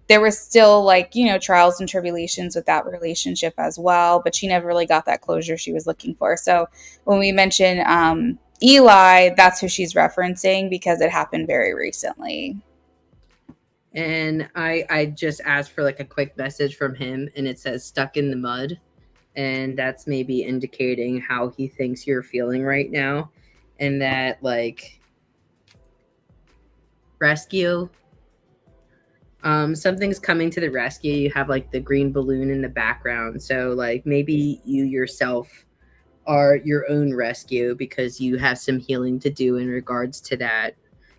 there was still like, trials and tribulations with that relationship as well. But she never really got that closure she was looking for. So when we mention Eli, that's who she's referencing because it happened very recently. And I just asked for like a quick message from him, and it says stuck in the mud, and that's maybe indicating how he thinks you're feeling right now, and that like rescue. Something's coming to the rescue. You have like the green balloon in the background, so like maybe you yourself are your own rescue because you have some healing to do in regards to that,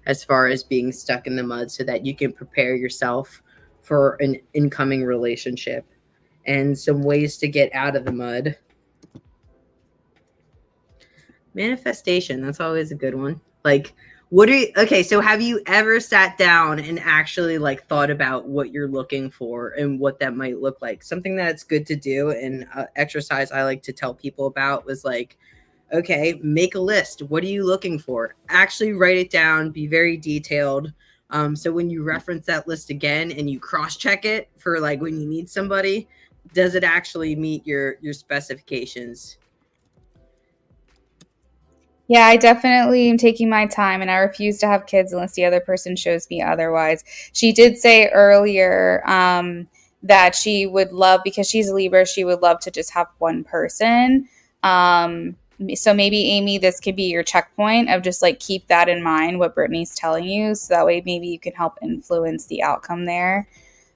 as far as being stuck in the mud, so that you can prepare yourself for an incoming relationship and some ways to get out of the mud. Manifestation, that's always a good one. Like, what are you, okay, so have you ever sat down and actually like thought about what you're looking for and what that might look like? Something that's good to do, and exercise I like to tell people about was like, okay, make a list. What are you looking for? Actually write it down, be very detailed. So when you reference that list again and you cross check it for like when you need somebody, does it actually meet your specifications? Yeah, I definitely am taking my time, and I refuse to have kids unless the other person shows me otherwise. She did say earlier that she would love, because she's a Libra, she would love to just have one person. So maybe, Amy, this could be your checkpoint of just like keep that in mind, what Brittany's telling you. So that way maybe you can help influence the outcome there.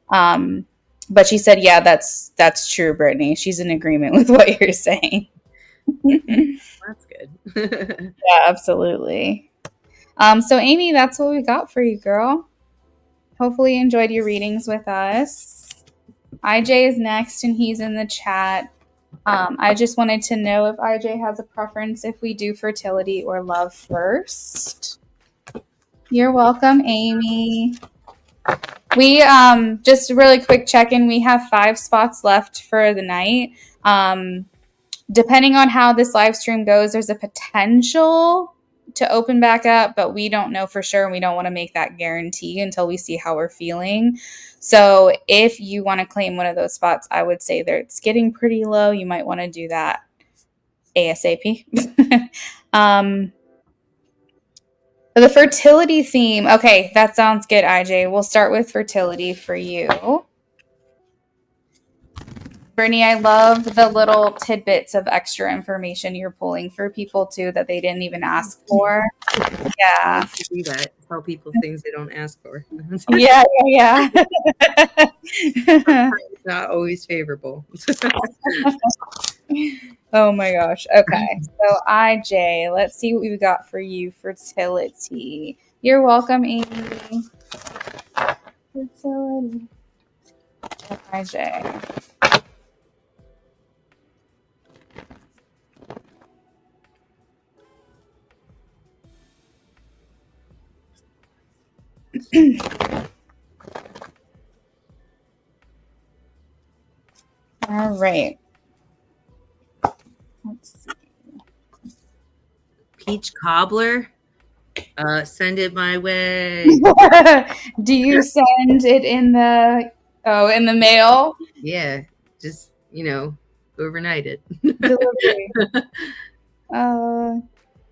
Um, but she said, yeah, that's true, Brittany. She's in agreement with what you're saying. That's good. Yeah, absolutely. So Amy, that's what we got for you, girl. Hopefully you enjoyed your readings with us. IJ is next and he's in the chat. I just wanted to know if IJ has a preference if we do fertility or love first. You're welcome, Amy. We just a really quick check-in. We have 5 spots left for the night. Depending on how this live stream goes, there's a potential to open back up, but we don't know for sure, and we don't want to make that guarantee until we see how we're feeling. So if you want to claim one of those spots, I would say that it's getting pretty low. You might want to do that ASAP. The fertility theme. Okay, that sounds good, IJ. We'll start with fertility for you. Brittany, I love the little tidbits of extra information you're pulling for people too that they didn't even ask for. Yeah. Do that. Tell people things they don't ask for. Yeah. It's not always favorable. Oh my gosh. Okay. So IJ, let's see what we've got for you. Fertility. You're welcome, Amy. Fertility. IJ. All right. Let's see. Peach cobbler. Send it my way. Do you send it in the mail? Yeah, just overnight it. Delivery.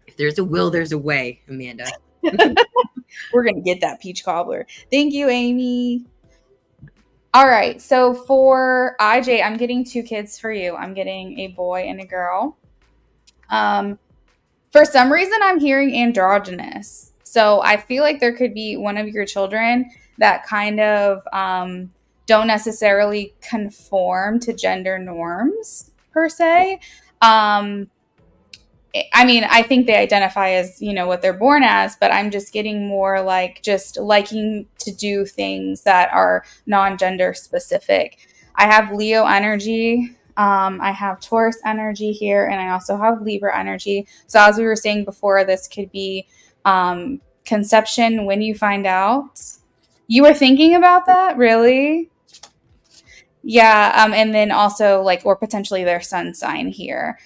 If there's a will, there's a way, Amanda. We're gonna get that peach cobbler. Thank you, Amy. All right, so for IJ, I'm getting 2 kids for you. I'm getting a boy and a girl. For some reason, I'm hearing androgynous. So I feel like there could be one of your children that kind of don't necessarily conform to gender norms per se. I mean, I think they identify as, what they're born as, but I'm just getting more like just liking to do things that are non-gender specific. I have Leo energy. I have Taurus energy here, and I also have Libra energy. So as we were saying before, this could be conception when you find out. You were thinking about that? Really? Yeah. And then also or potentially their sun sign here.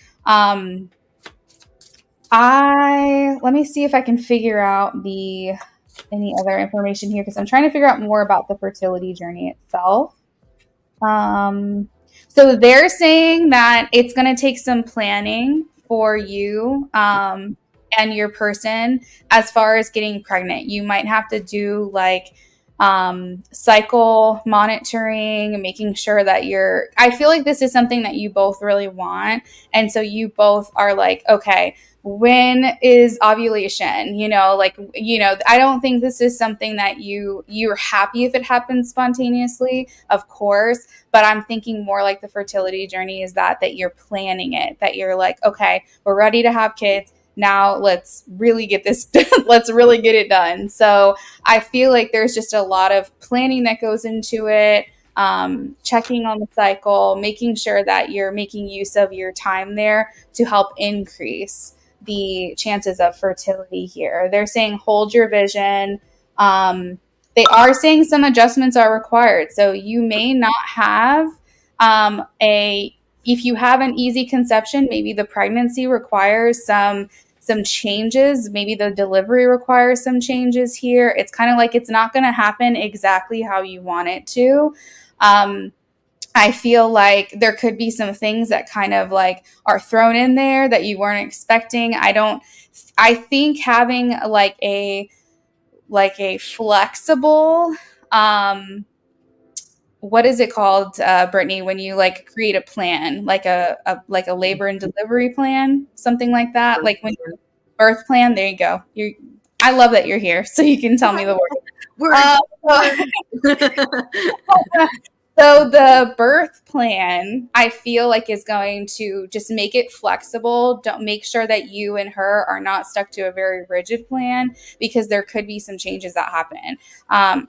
Let me see if I can figure out any other information here, because I'm trying to figure out more about the fertility journey itself. So they're saying that it's going to take some planning for you and your person as far as getting pregnant. You might have to do cycle monitoring, making sure that I feel like this is something that you both really want. And so you both are like, okay, when is ovulation? I don't think this is something that you're happy if it happens spontaneously, of course, but I'm thinking more like the fertility journey is that you're planning it, that you're like, okay, we're ready to have kids. Now let's really get this let's really get it done. So I feel like there's just a lot of planning that goes into it, checking on the cycle, making sure that you're making use of your time there to help increase the chances of fertility here. They're saying hold your vision. They are saying some adjustments are required. So you may not have a if you have an easy conception, maybe the pregnancy requires some changes. Maybe the delivery requires some changes here. It's kind of like it's not going to happen exactly how you want it to. Um, I feel like there could be some things that kind of like are thrown in there that you weren't expecting. I think having like a flexible, what is it called, Brittany, when you like create a plan, like a labor and delivery plan, something like that, like when birth plan. There you go. You, I love that you're here, so you can tell me the word. Word. Uh, so the birth plan, I feel like is going to just make it flexible. Don't make sure that you and her are not stuck to a very rigid plan because there could be some changes that happen.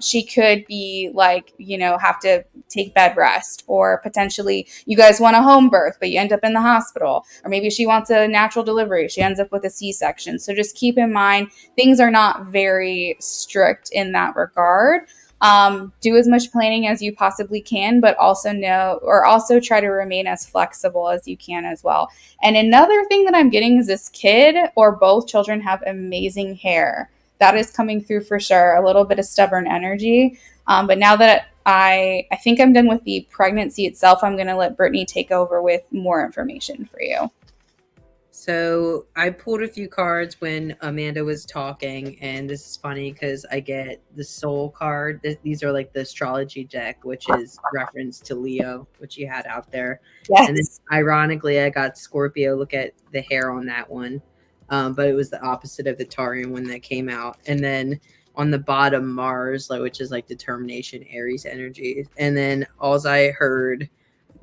She could be like, you know, have to take bed rest, or potentially you guys want a home birth, but you end up in the hospital, or maybe she wants a natural delivery. She ends up with a C-section. So just keep in mind things are not very strict in that regard. Do as much planning as you possibly can, but also know or also try to remain as flexible as you can as well. And another thing that I'm getting is this kid or both children have amazing hair. That is coming through for sure. A little bit of stubborn energy. But now that I think I'm done with the pregnancy itself, I'm going to let Brittany take over with more information for you. So I pulled a few cards when Amanda was talking, and this is funny because I get the soul card. These are like the astrology deck, which is reference to Leo, which you had out there. And then Yes. ironically, I got Scorpio. Look at the hair on that one. But it was the opposite of the Taurean one that came out. And then on the bottom, Mars, like, which is like determination, Aries energy. And then all I heard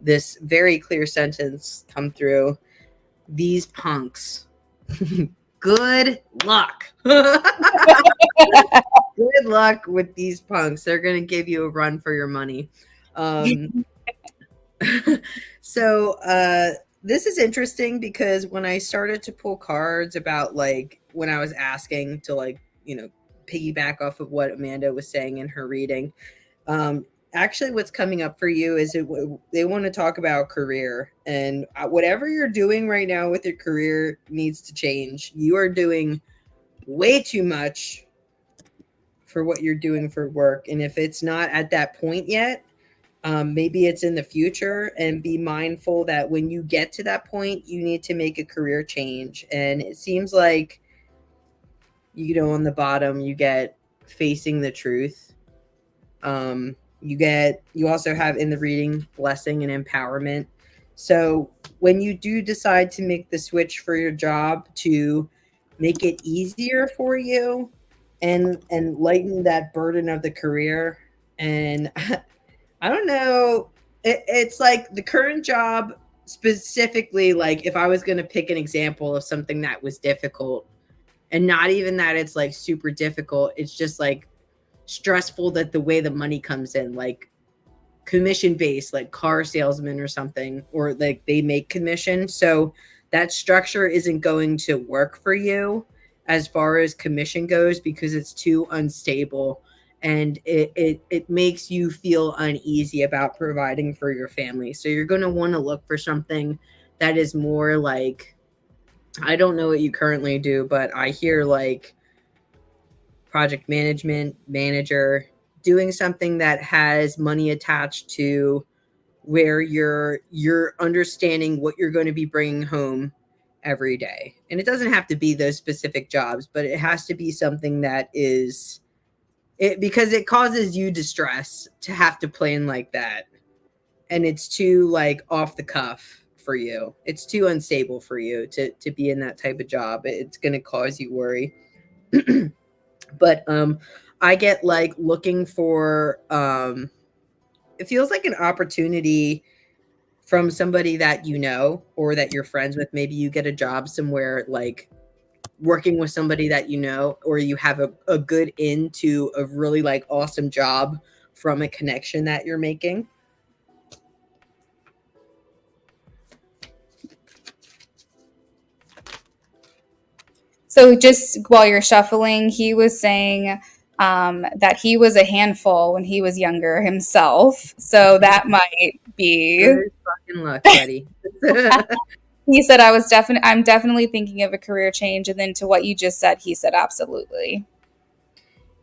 this very clear sentence come through: these punks. Good luck. Good luck with these punks. They're going to give you a run for your money. So this is interesting because when I started to pull cards about like when I was asking to like, you know, piggyback off of what Amanda was saying in her reading, actually what's coming up for you is they want to talk about career, and whatever you're doing right now with your career needs to change. You are doing way too much for what you're doing for work, and if it's not at that point yet, maybe it's in the future. And be mindful that when you get to that point, you need to make a career change. And it seems like, you know, on the bottom you get facing the truth. You also have in the reading blessing and empowerment. So when you do decide to make the switch for your job to make it easier for you and lighten that burden of the career, and I don't know, it's like the current job specifically, like if I was going to pick an example of something that was difficult, and not even that it's like super difficult, it's just like stressful that the way the money comes in, like commission based, like car salesman or something, or like they make commission. So that structure isn't going to work for you as far as commission goes because it's too unstable, and it makes you feel uneasy about providing for your family. So you're going to want to look for something that is more like, I don't know what you currently do, but I hear like project management manager, doing something that has money attached to where you're understanding what you're going to be bringing home every day. And it doesn't have to be those specific jobs, but it has to be something that is it, because it causes you distress to have to plan like that, and it's too like off the cuff for you. It's too unstable for you to be in that type of job. It's going to cause you worry. But I get like looking for it feels like an opportunity from somebody that you know or that you're friends with. Maybe you get a job somewhere like working with somebody that you know, or you have a good into a really like awesome job from a connection that you're making. So just while you're shuffling, he was saying that he was a handful when he was younger himself. So that might be. Good fucking luck, buddy. He said, I'm definitely thinking of a career change. And then to what you just said, he said, absolutely.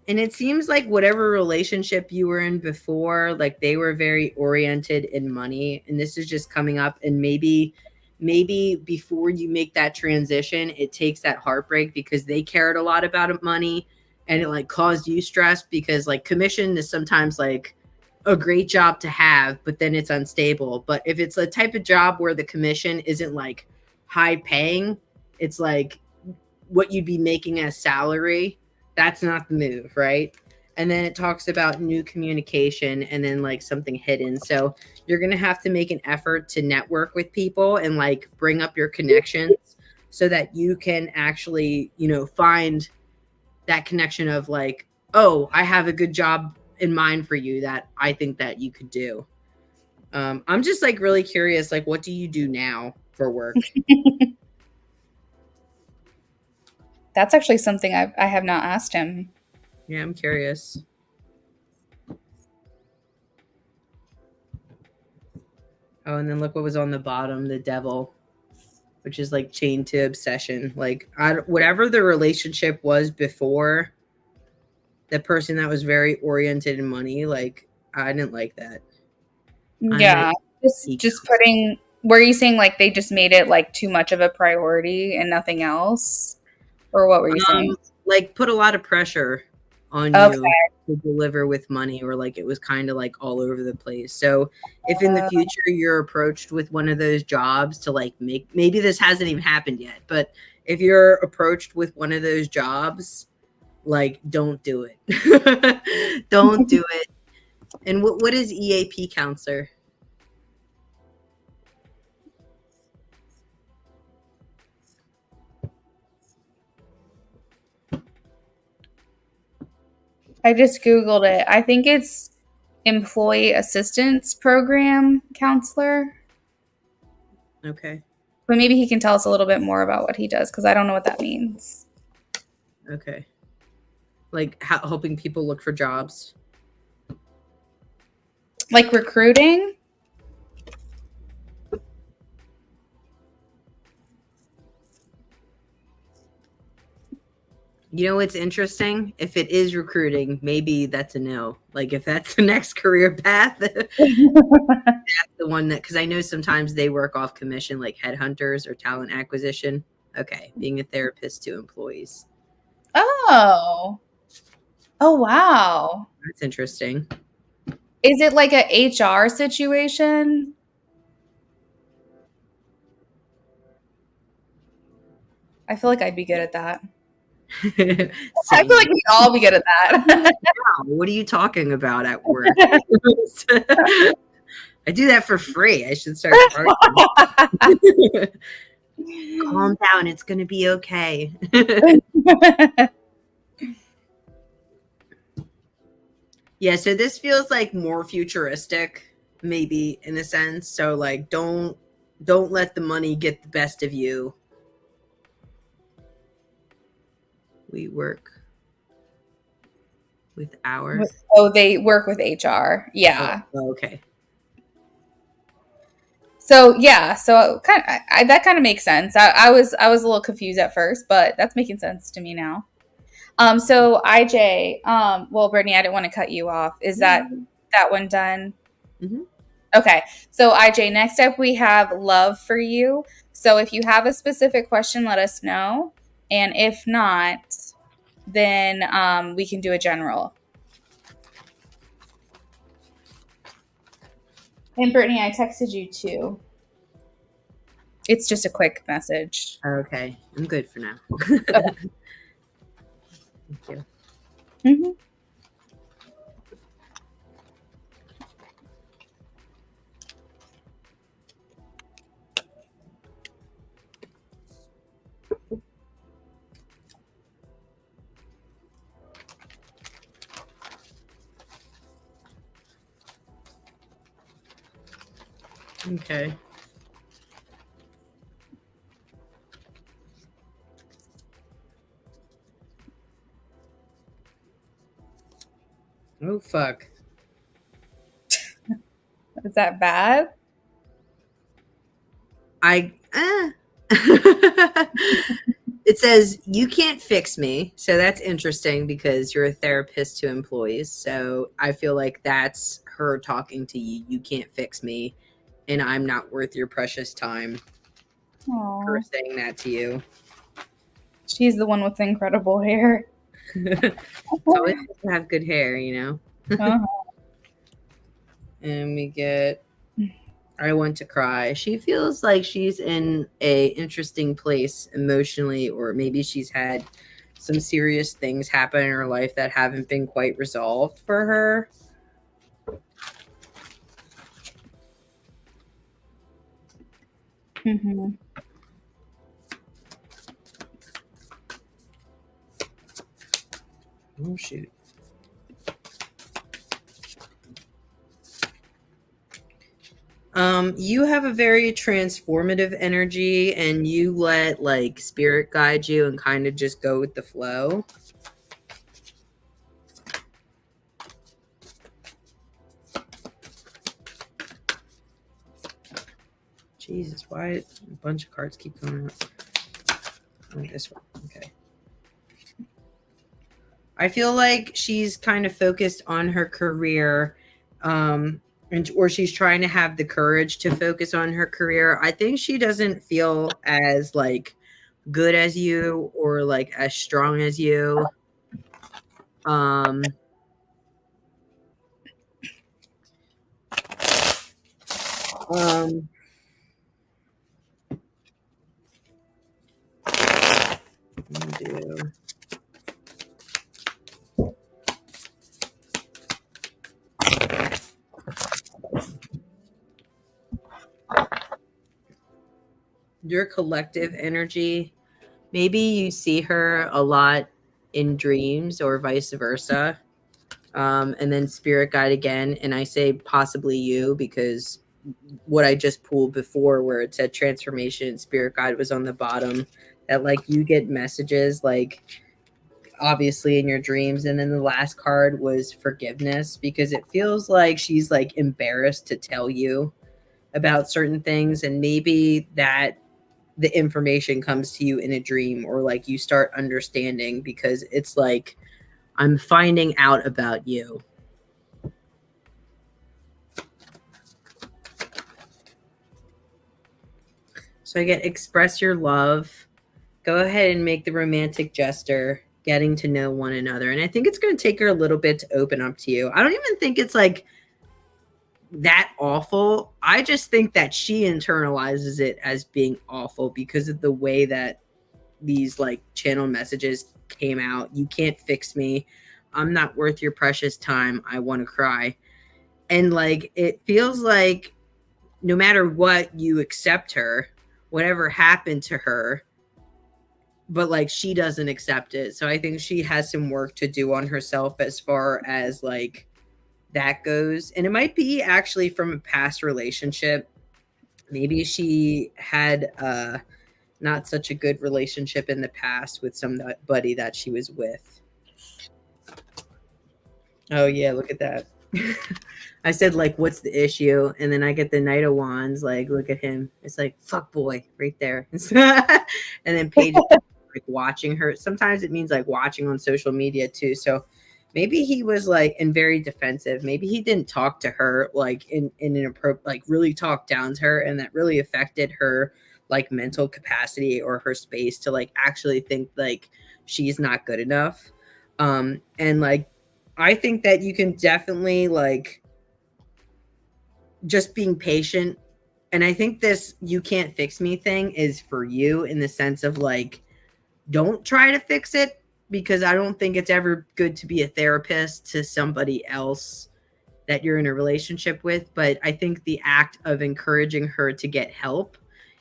And it seems like whatever relationship you were in before, like they were very oriented in money. And this is just coming up. And maybe before you make that transition, it takes that heartbreak because they cared a lot about money and it like caused you stress because like commission is sometimes like a great job to have, but then it's unstable. But if it's a type of job where the commission isn't like high paying, it's like what you'd be making as salary, that's not the move, right? And then it talks about new communication and then like something hidden. So you're going to have to make an effort to network with people and like bring up your connections so that you can actually, you know, find that connection of like, oh, I have a good job in mind for you that I think that you could do. I'm just like really curious, like, what do you do now for work? That's actually something I have not asked him. Yeah, I'm curious. Oh, and then look what was on the bottom, the devil, which is like chained to obsession. Like whatever the relationship was before, the person that was very oriented in money, like I didn't like that. I'm an Yeah. ego. Just putting, were you saying like they just made it like too much of a priority and nothing else? Or what were you saying? Like put a lot of pressure on you Okay. to deliver with money, or like it was kind of like all over the place. So if in the future you're approached with one of those jobs to like make, maybe this hasn't even happened yet, but if you're approached with one of those jobs, like don't do it. Don't do it. And what is EAP counselor? I just Googled it. I think it's employee assistance program counselor. Okay. But maybe he can tell us a little bit more about what he does because I don't know what that means. Okay. Like helping people look for jobs. Like recruiting? You know what's interesting? If it is recruiting, maybe that's a no. Like if that's the next career path, that's the one that, because I know sometimes they work off commission, like headhunters or talent acquisition. Okay, being a therapist to employees. Oh. Oh, wow. That's interesting. Is it like a HR situation? I feel like I'd be good at that. I feel Same. like we'd all be good at that. What are you talking about at work? I do that for free. I should start charging. Calm down. It's going to be okay. Yeah, so this feels like more futuristic, maybe in a sense. So like don't let the money get the best of you. We work with our Oh, they work with HR. Yeah. okay. So yeah, so kind of, that kind of makes sense. I was a little confused at first, but that's making sense to me now. So IJ, well, Brittany, I didn't want to cut you off. Is that one done? Mm-hmm. Okay. So IJ, next up we have love for you. So if you have a specific question, let us know, and if not, then we can do a general. And Brittany, I texted you too. It's just a quick message. Okay, I'm good for now. Okay. Thank you. Mm-hmm. Okay. Oh, fuck. Is that bad? It says you can't fix me. So that's interesting because you're a therapist to employees. So I feel like that's her talking to you. You can't fix me, and I'm not worth your precious time. Her Aw. saying that to you. She's the one with incredible hair. It's always good to have good hair, you know. Uh-huh. And we get I want to cry. She feels like she's in a interesting place emotionally, or maybe she's had some serious things happen in her life that haven't been quite resolved for her. Mm-hmm. Oh shoot. You have a very transformative energy, and you let like spirit guide you and kind of just go with the flow. Jesus, why a bunch of cards keep coming up? Oh, this one. Okay. I feel like she's kind of focused on her career, or she's trying to have the courage to focus on her career. I think she doesn't feel as like good as you or like as strong as you. Um, um, let me do. Your collective energy. Maybe you see her a lot in dreams or vice versa. And then spirit guide again. And I say possibly you because what I just pulled before where it said transformation and spirit guide was on the bottom, that like you get messages like obviously in your dreams. And then the last card was forgiveness because it feels like she's like embarrassed to tell you about certain things, and maybe that the information comes to you in a dream, or like you start understanding because it's like I'm finding out about you. So I get express your love. Go ahead and make the romantic gesture, getting to know one another. And I think it's going to take her a little bit to open up to you. I don't even think it's like that awful. I just think that she internalizes it as being awful because of the way that these like channel messages came out. You can't fix me. I'm not worth your precious time. I want to cry. And like it feels like no matter what, you accept her, whatever happened to her, but like she doesn't accept it. So I think she has some work to do on herself as far as like that goes. And it might be actually from a past relationship. Maybe she had not such a good relationship in the past with somebody that she was with. Oh yeah, look at that. I said like, what's the issue? And then I get the Knight of Wands. Like, look at him. It's like fuck boy right there. And then Paige like watching her. Sometimes it means like watching on social media too. So maybe he was like and very defensive. Maybe he didn't talk to her like in an appropriate, like really talk down to her, and that really affected her like mental capacity or her space to like actually think like she's not good enough. And like I think that you can definitely like just being patient. And I think this you can't fix me thing is for you in the sense of like, don't try to fix it, because I don't think it's ever good to be a therapist to somebody else that you're in a relationship with. But I think the act of encouraging her to get help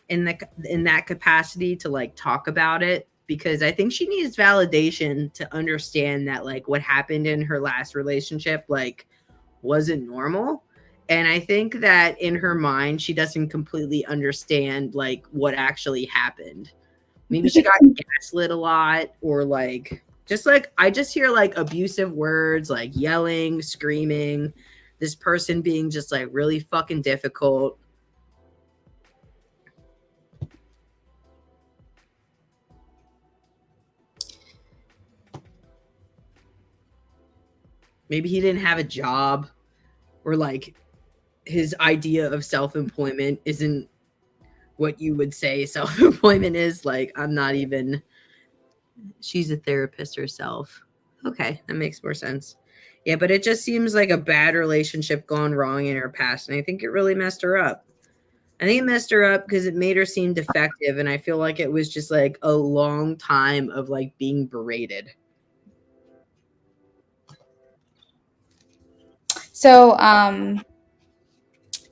in that capacity to like talk about it, because I think she needs validation to understand that like what happened in her last relationship like wasn't normal, And I think that in her mind, she doesn't completely understand like what actually happened. Maybe she got gaslit a lot, or like just like I just hear like abusive words, like yelling, screaming, this person being just like really fucking difficult. Maybe he didn't have a job, or like his idea of self-employment isn't what you would say self-employment is. Like, I'm not even, she's a therapist herself. Okay, that makes more sense. Yeah, but it just seems like a bad relationship gone wrong in her past, and I think it really messed her up. I think it messed her up because it made her seem defective, and I feel like it was just like a long time of like being berated. So,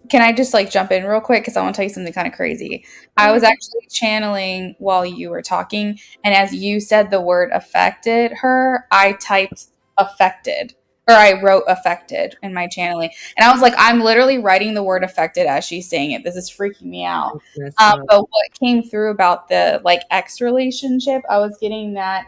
can I just like jump in real quick? Because I want to tell you something kind of crazy. I Yeah. was actually channeling while you were talking, and as you said the word affected her, I typed affected, or I wrote affected in my channeling. And I was like, I'm literally writing the word affected as she's saying it. This is freaking me out. That's messed up. But what came through about the like ex relationship, I was getting that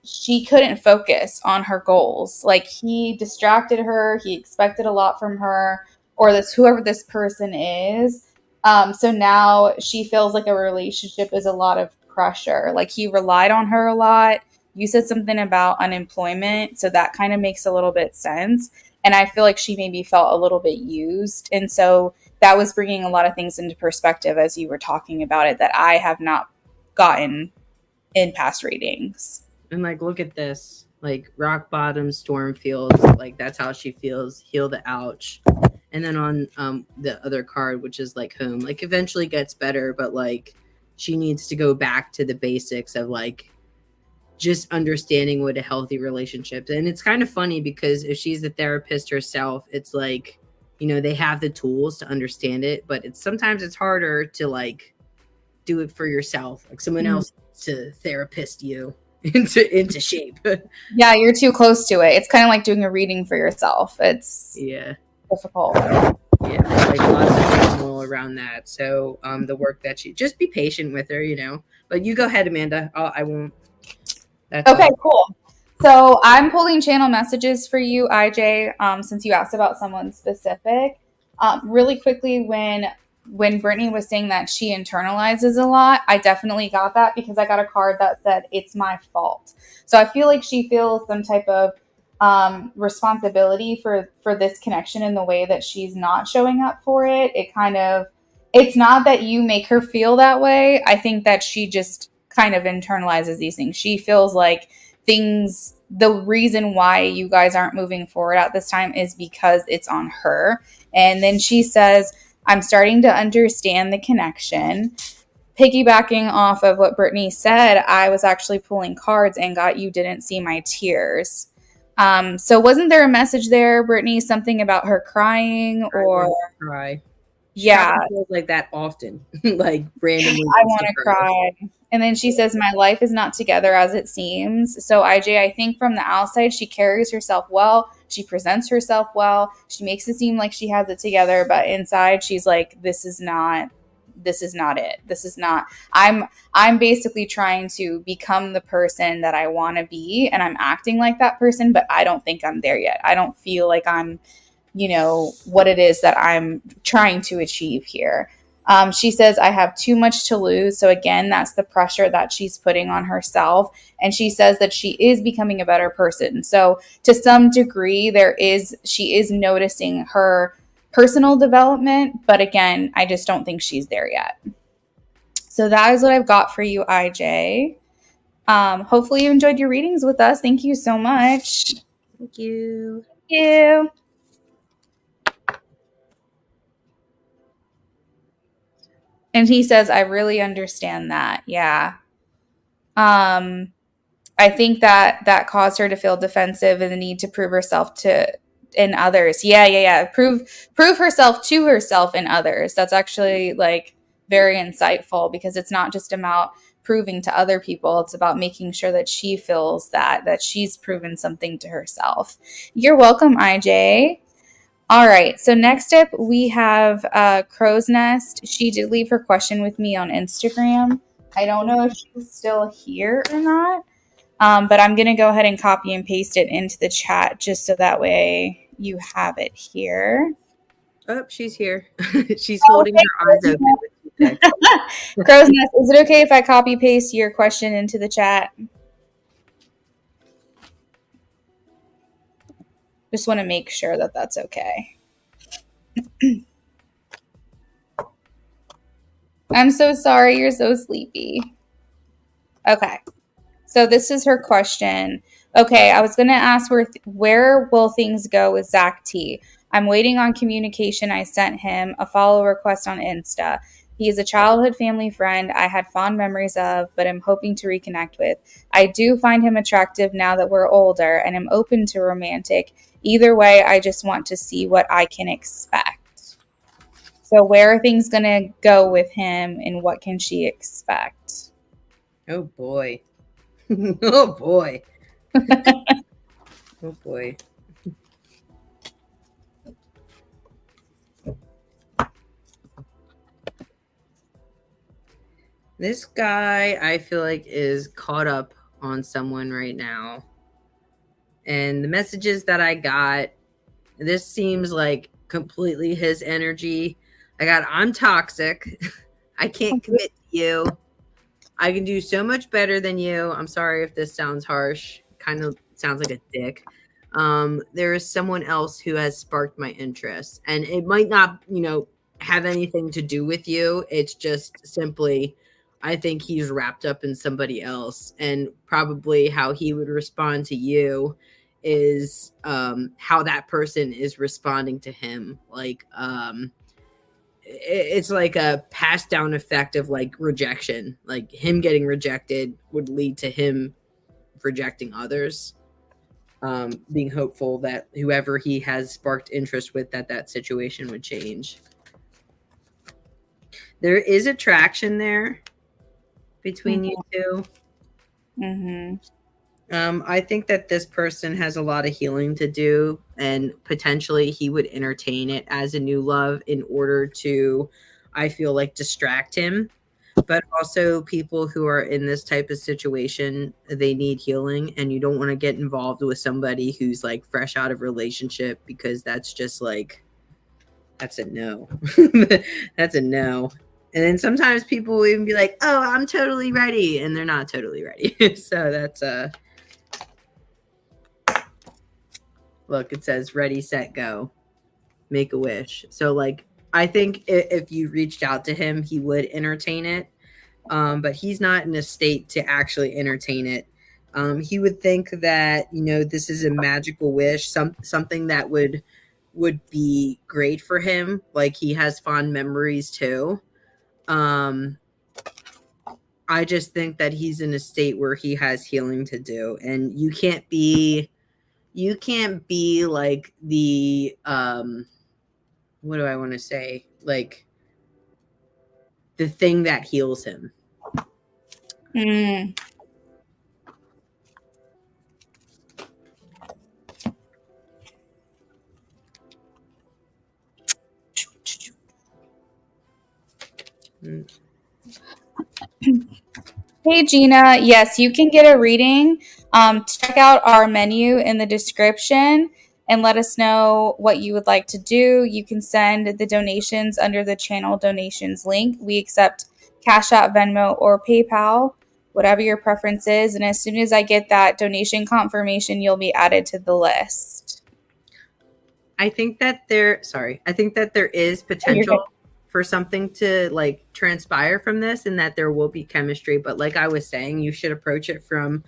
she couldn't focus on her goals. Like he distracted her, he expected a lot from her, or this whoever this person is. So now she feels like a relationship is a lot of pressure. Like he relied on her a lot. You said something about unemployment, so that kind of makes a little bit sense. And I feel like she maybe felt a little bit used. And so that was bringing a lot of things into perspective as you were talking about it that I have not gotten in past readings. And like, look at this, like rock bottom, storm fields. Like that's how she feels. Heal the ouch. And then on the other card, which is like home, like eventually gets better, but like she needs to go back to the basics of like just understanding what a healthy relationship is. And it's kind of funny because if she's the therapist herself, it's like, you know, they have the tools to understand it, but it's sometimes it's harder to like do it for yourself. Like someone Mm. else to therapist you into shape. Yeah, you're too close to it. It's kind of like doing a reading for yourself. It's Yeah. difficult. Yeah. Like a lot of turmoil around that. So the work that she just be patient with her, you know. But you go ahead, Amanda. I won't. That's Okay, all. cool. So I'm pulling channel messages for you, IJ, since you asked about someone specific. Really quickly, when Brittany was saying that she internalizes a lot, I definitely got that because I got a card that said it's my fault. So I feel like she feels some type of responsibility for this connection in the way that she's not showing up for it. It's not that you make her feel that way. I think that she just kind of internalizes these things. She feels like the reason why you guys aren't moving forward at this time is because it's on her. And then she says, I'm starting to understand the connection. Piggybacking off of what Brittany said, I was actually pulling cards and got you didn't see my tears. So wasn't there a message there, Brittany, something about her crying I or want to cry. She yeah, probably feels like that often, like randomly I wants want to to cry. cry. And then she says, my life is not together as it seems. So, IJ, I think from the outside, she carries herself well. She presents herself well. She makes it seem like she has it together. But inside, she's like, this is not it. This is not, I'm basically trying to become the person that I want to be. And I'm acting like that person, but I don't think I'm there yet. I don't feel like I'm, what it is that I'm trying to achieve here. She says, I have too much to lose. So, again, that's the pressure that she's putting on herself. And she says that she is becoming a better person. So, to some degree, she is noticing her personal development. But again, I just don't think she's there yet. So, that is what I've got for you, IJ. Hopefully, you enjoyed your readings with us. Thank you so much. Thank you. Thank you. And he says, I really understand that. Yeah. Um, I think that caused her to feel defensive and the need to prove herself to in others. Yeah. Prove herself to herself in others. That's actually like very insightful because it's not just about proving to other people. It's about making sure that she feels that she's proven something to herself. You're welcome, IJ. All right. So next up, we have Crow's Nest. She did leave her question with me on Instagram. I don't know if she's still here or not, but I'm going to go ahead and copy and paste it into the chat just so that way you have it here. Oh, she's here. She's holding her eyes open with toothpicks. Crow's Nest, is it okay if I copy paste your question into the chat? Just want to make sure that that's okay. I'm so sorry. You're so sleepy. Okay. So this is her question. Okay, I was going to ask where will things go with Zach T? I'm waiting on communication. I sent him a follow request on Insta. He is a childhood family friend I had fond memories of, but am hoping to reconnect with. I do find him attractive now that we're older and am open to romantic. Either way, I just want to see what I can expect. So where are things going to go with him and what can she expect? Oh boy. Oh boy. Oh boy. This guy, I feel like, is caught up on someone right now. And the messages that I got, this seems like completely his energy. I'm toxic. I can't commit to you. I can do so much better than you. I'm sorry if this sounds harsh. Kind of sounds like a dick. There is someone else who has sparked my interest, and it might not, have anything to do with you. It's just simply, I think he's wrapped up in somebody else, and probably how he would respond to you is how that person is responding to him. Like, it's like a passed down effect of like rejection. Like him getting rejected would lead to him rejecting others. Being hopeful that whoever he has sparked interest with, that situation would change. There is attraction there between you two. Mm-hmm. I think that this person has a lot of healing to do, and potentially he would entertain it as a new love in order to, I feel like, distract him. But also, people who are in this type of situation, they need healing, and you don't want to get involved with somebody who's like fresh out of relationship, because that's just like, that's a no. That's a no. And then sometimes people will even be like, "Oh, I'm totally ready," and they're not totally ready. So that's look, it says ready, set, go, make a wish. So like, I think if you reached out to him, he would entertain it. But he's not in a state to actually entertain it. He would think that, this is a magical wish, something that would be great for him. Like he has fond memories too. I just think that he's in a state where he has healing to do, and you can't be like the what do I want to say? Like the thing that heals him. Mm. Mm. Hey Gina, yes, you can get a reading. Check out our menu in the description and let us know what you would like to do. You can send the donations under the channel donations link. We accept Cash App, Venmo, or PayPal, whatever your preference is. And as soon as I get that donation confirmation, you'll be added to the list. I think that there is potential for something to like transpire from this, and that there will be chemistry. But like I was saying, you should approach it from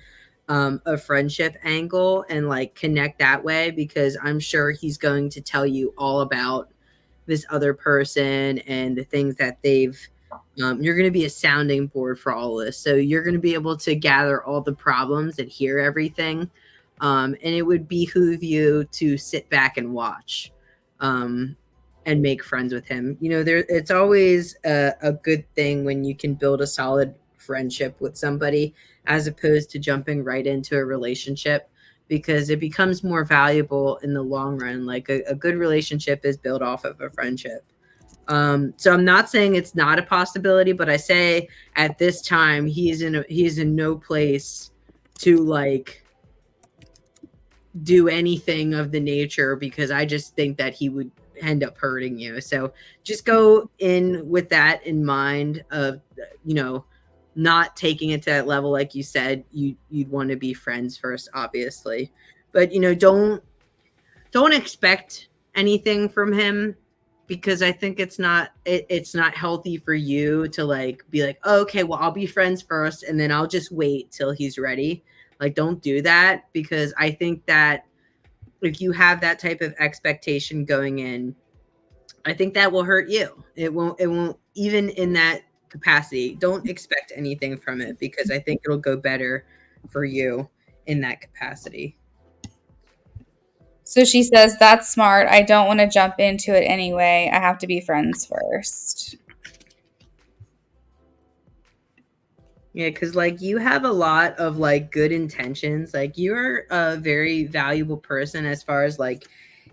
a friendship angle and like connect that way, because I'm sure he's going to tell you all about this other person and the things that they've you're going to be a sounding board for all of this. So you're going to be able to gather all the problems and hear everything. And it would behoove you to sit back and watch and make friends with him. It's always a good thing when you can build a solid friendship with somebody, as opposed to jumping right into a relationship, because it becomes more valuable in the long run. Like a good relationship is built off of a friendship. So I'm not saying it's not a possibility, but I say at this time he's in no place to like do anything of the nature, because I just think that he would end up hurting you. So just go in with that in mind of, you know, not taking it to that level. Like you said, you'd want to be friends first, obviously, but you know, don't expect anything from him, because I think it's not healthy for you to like be like, oh, okay, well, I'll be friends first and then I'll just wait till he's ready. Like, don't do that, because I think that if you have that type of expectation going in, I think that will hurt you. It won't even in that capacity. Don't expect anything from it, because I think it'll go better for you in that capacity. So she says, that's smart. I don't want to jump into it anyway. I have to be friends first. Yeah, because like you have a lot of like good intentions. Like you're a very valuable person as far as like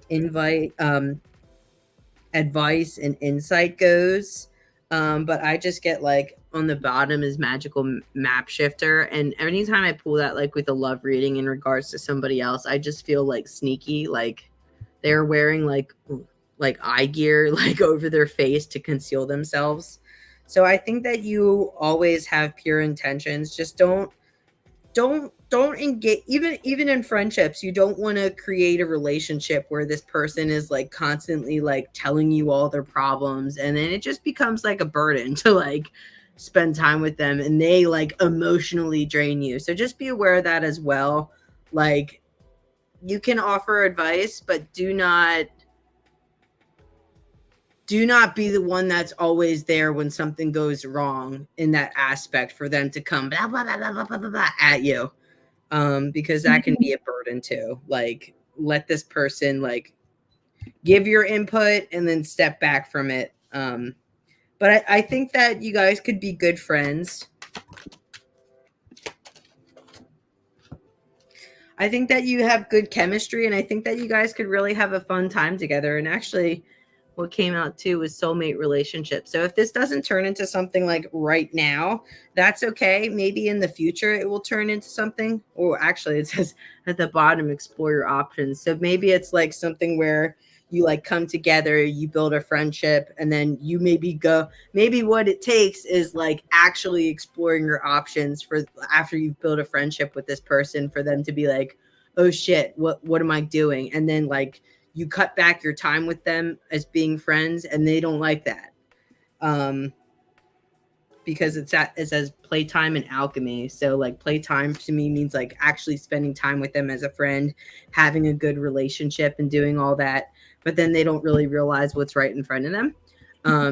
invite advice and insight goes. But I just get like on the bottom is magical map shifter, and anytime I pull that like with a love reading in regards to somebody else, I just feel like sneaky, like they're wearing like eye gear like over their face to conceal themselves. So I think that you always have pure intentions. Just don't engage, even in friendships. You don't want to create a relationship where this person is like constantly like telling you all their problems, and then it just becomes like a burden to like spend time with them, and they like emotionally drain you. So just be aware of that as well. Like you can offer advice, but do not be the one that's always there when something goes wrong in that aspect, for them to come blah blah blah blah blah blah, blah at you, because that can be a burden too. Like let this person like give your input and then step back from it. But I think that you guys could be good friends. I think that you have good chemistry, and I think that you guys could really have a fun time together. And actually, what came out too was soulmate relationship. So if this doesn't turn into something like right now, that's okay. Maybe in the future it will turn into something. Or actually, it says at the bottom, explore your options. So maybe it's like something where you like come together, you build a friendship, and then you maybe go. Maybe what it takes is like actually exploring your options for after you've built a friendship with this person, for them to be like, oh shit, what am I doing? And then like you cut back your time with them as being friends, and they don't like that, because it says playtime and alchemy. So like playtime to me means like actually spending time with them as a friend, having a good relationship and doing all that, but then they don't really realize what's right in front of them.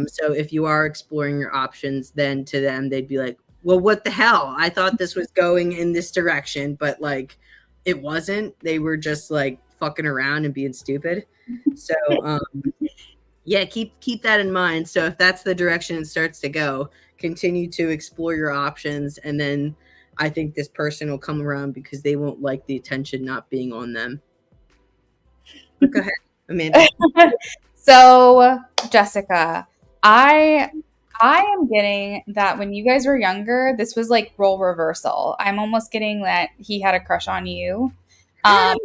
So if you are exploring your options, then to them they'd be like, well, what the hell, I thought this was going in this direction, but like it wasn't. They were just like fucking around and being stupid. So yeah, keep that in mind. So if that's the direction it starts to go, continue to explore your options, and then I think this person will come around, because they won't like the attention not being on them. But go ahead, Amanda. So, Jessica, I I am getting that when you guys were younger, this was like role reversal. I'm almost getting that he had a crush on you at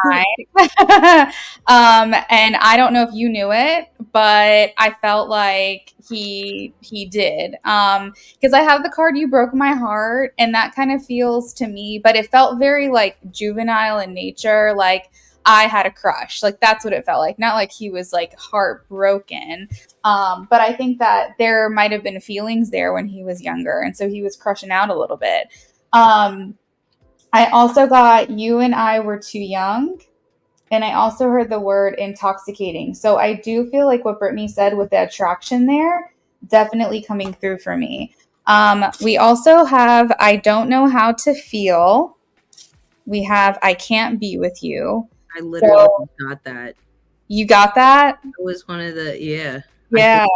that time. And I don't know if you knew it, but I felt like he did. Because I have the card "You Broke My Heart," and that kind of feels to me, but it felt very like juvenile in nature, like I had a crush. Like that's what it felt like. Not like he was like heartbroken. But I think that there might have been feelings there when he was younger, and so he was crushing out a little bit. Um, I also got "You and I were too young," and I also heard the word "intoxicating." So I do feel like what Brittany said with the attraction there definitely coming through for me. We also have "I don't know how to feel." We have "I can't be with you." I literally So got that. you got that? It was one of the, yeah. I think, Yeah.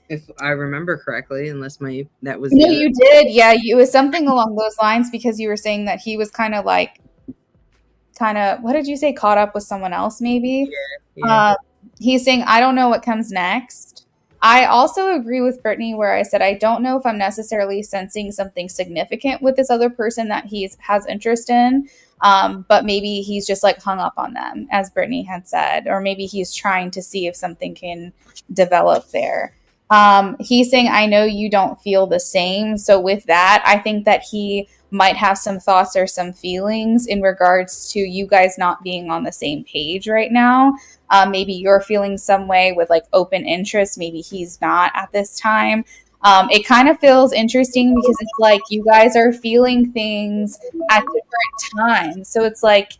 if I remember correctly, unless my that was the No, other. you did. Yeah, it was something along those lines because you were saying that he was kind of like kind of, what did you say, caught up with someone else maybe. Yeah. Uh, he's saying, I don't know what comes next. I also agree with Brittany where I said, I don't know if I'm necessarily sensing something significant with this other person that he has interest in. But maybe he's just like hung up on them, as Brittany had said, or maybe he's trying to see if something can develop there. He's saying, I know you don't feel the same. So, with that, I think that he might have some thoughts or some feelings in regards to you guys not being on the same page right now. Maybe you're feeling some way with like open interest. Maybe he's not at this time. It kind of feels interesting because it's like you guys are feeling things at different times. So it's like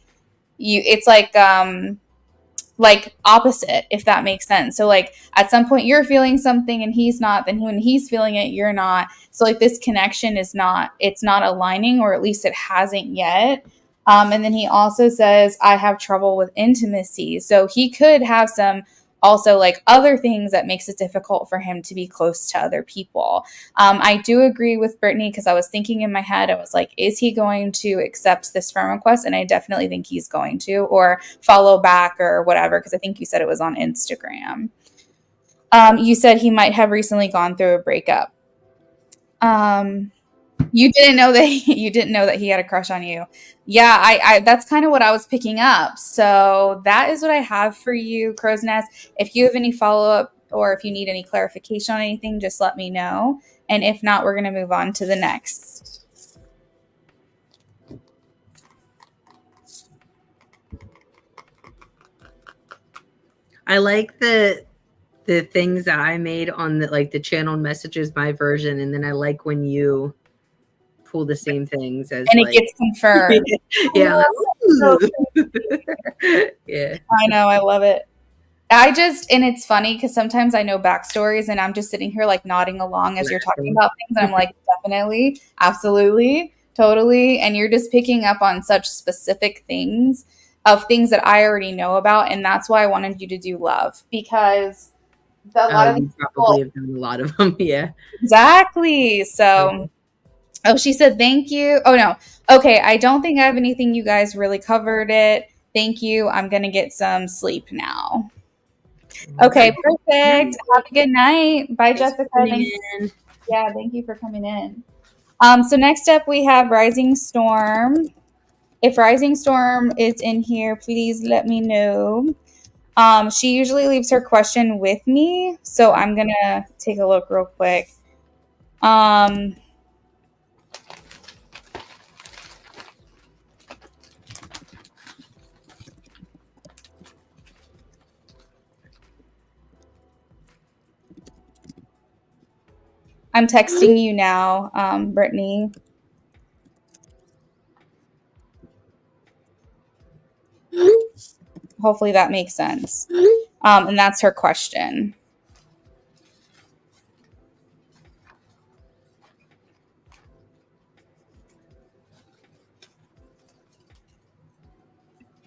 opposite, if that makes sense. So like at some point you're feeling something and he's not, then when he's feeling it, you're not. So like this connection is not, it's not aligning, or at least it hasn't yet. And then he also says, I have trouble with intimacy. So he could have some also like other things that makes it difficult for him to be close to other people. I do agree with Brittany because I was thinking in my head, I was like, is he going to accept this friend request? And I definitely think he's going to, or follow back or whatever, because I think you said it was on Instagram. You said he might have recently gone through a breakup. You didn't know that he had a crush on you. Yeah, I that's kind of what I was picking up. So that is what I have for you, Crow's Nest. If you have any follow up or if you need any clarification on anything, just let me know. And if not, we're gonna move on to the next. I like the things that I made on the like the channeled messages, my version, and then I like when you pull the same things as And it like gets confirmed. yeah, So yeah. I know, I love it. And it's funny because sometimes I know backstories and I'm just sitting here like nodding along as you're talking about things. And I'm like, definitely, absolutely, totally. And you're just picking up on such specific things of things that I already know about. And that's why I wanted you to do love, because a lot of these You people, probably have done a lot of them, yeah. exactly. So, oh, she said, thank you. Oh, no. Okay. I don't think I have anything. You guys really covered it. Thank you. I'm going to get some sleep now. Okay, perfect. Have a good night. Bye, Thanks for Jessica. tuning in. Yeah, thank you for coming in. So next up we have Rising Storm. If Rising Storm is in here, please let me know. She usually leaves her question with me, so I'm gonna take a look real quick. Um, I'm texting you now, Brittany. Hopefully that makes sense. And that's her question.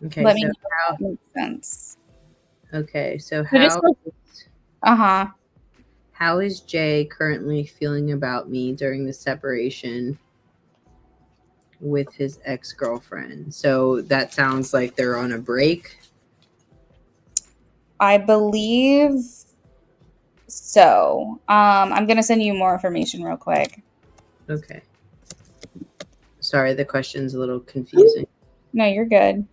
Okay, Let me so know if that makes sense. so Uh-huh. how is Jay currently feeling about me during the separation with his ex-girlfriend? So that sounds like they're on a break. I believe so. I'm gonna send you more information real quick. Okay. Sorry, the question's a little confusing. No, you're good.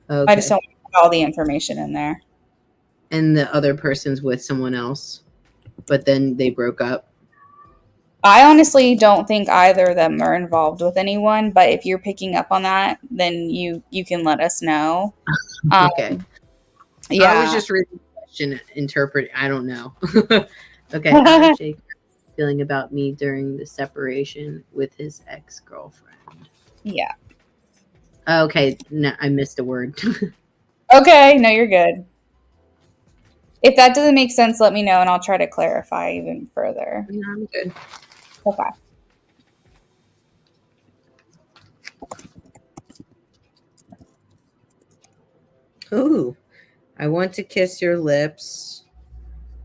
Okay. I just don't put all the information in there. And the other person's with someone else, but then they broke up. I honestly don't think either of them are involved with anyone, but if you're picking up on that, then you can let us know. Okay. Yeah. I was just reading the question, interpreting. I don't know. Okay. How is Jake feeling about me during the separation with his ex-girlfriend? Yeah. Okay. No, I missed a word. Okay. No, you're good. If that doesn't make sense, let me know and I'll try to clarify even further. No, I'm good. Okay. Ooh, I want to kiss your lips.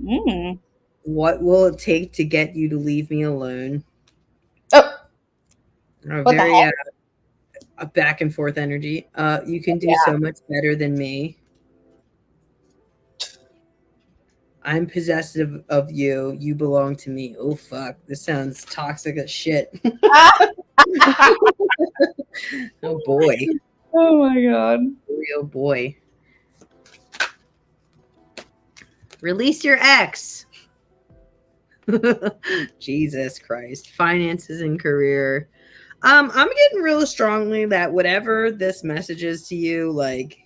Mm. What will it take to get you to leave me alone? Oh, Oh, what the very heck? a back and forth energy. You can do Yeah. so much better than me. I'm possessive of you. You belong to me. Oh fuck, this sounds toxic as shit. Oh boy, Oh my god. oh boy. Release your ex. Jesus Christ. Finances and career. I'm getting real strongly that whatever this message is to you, like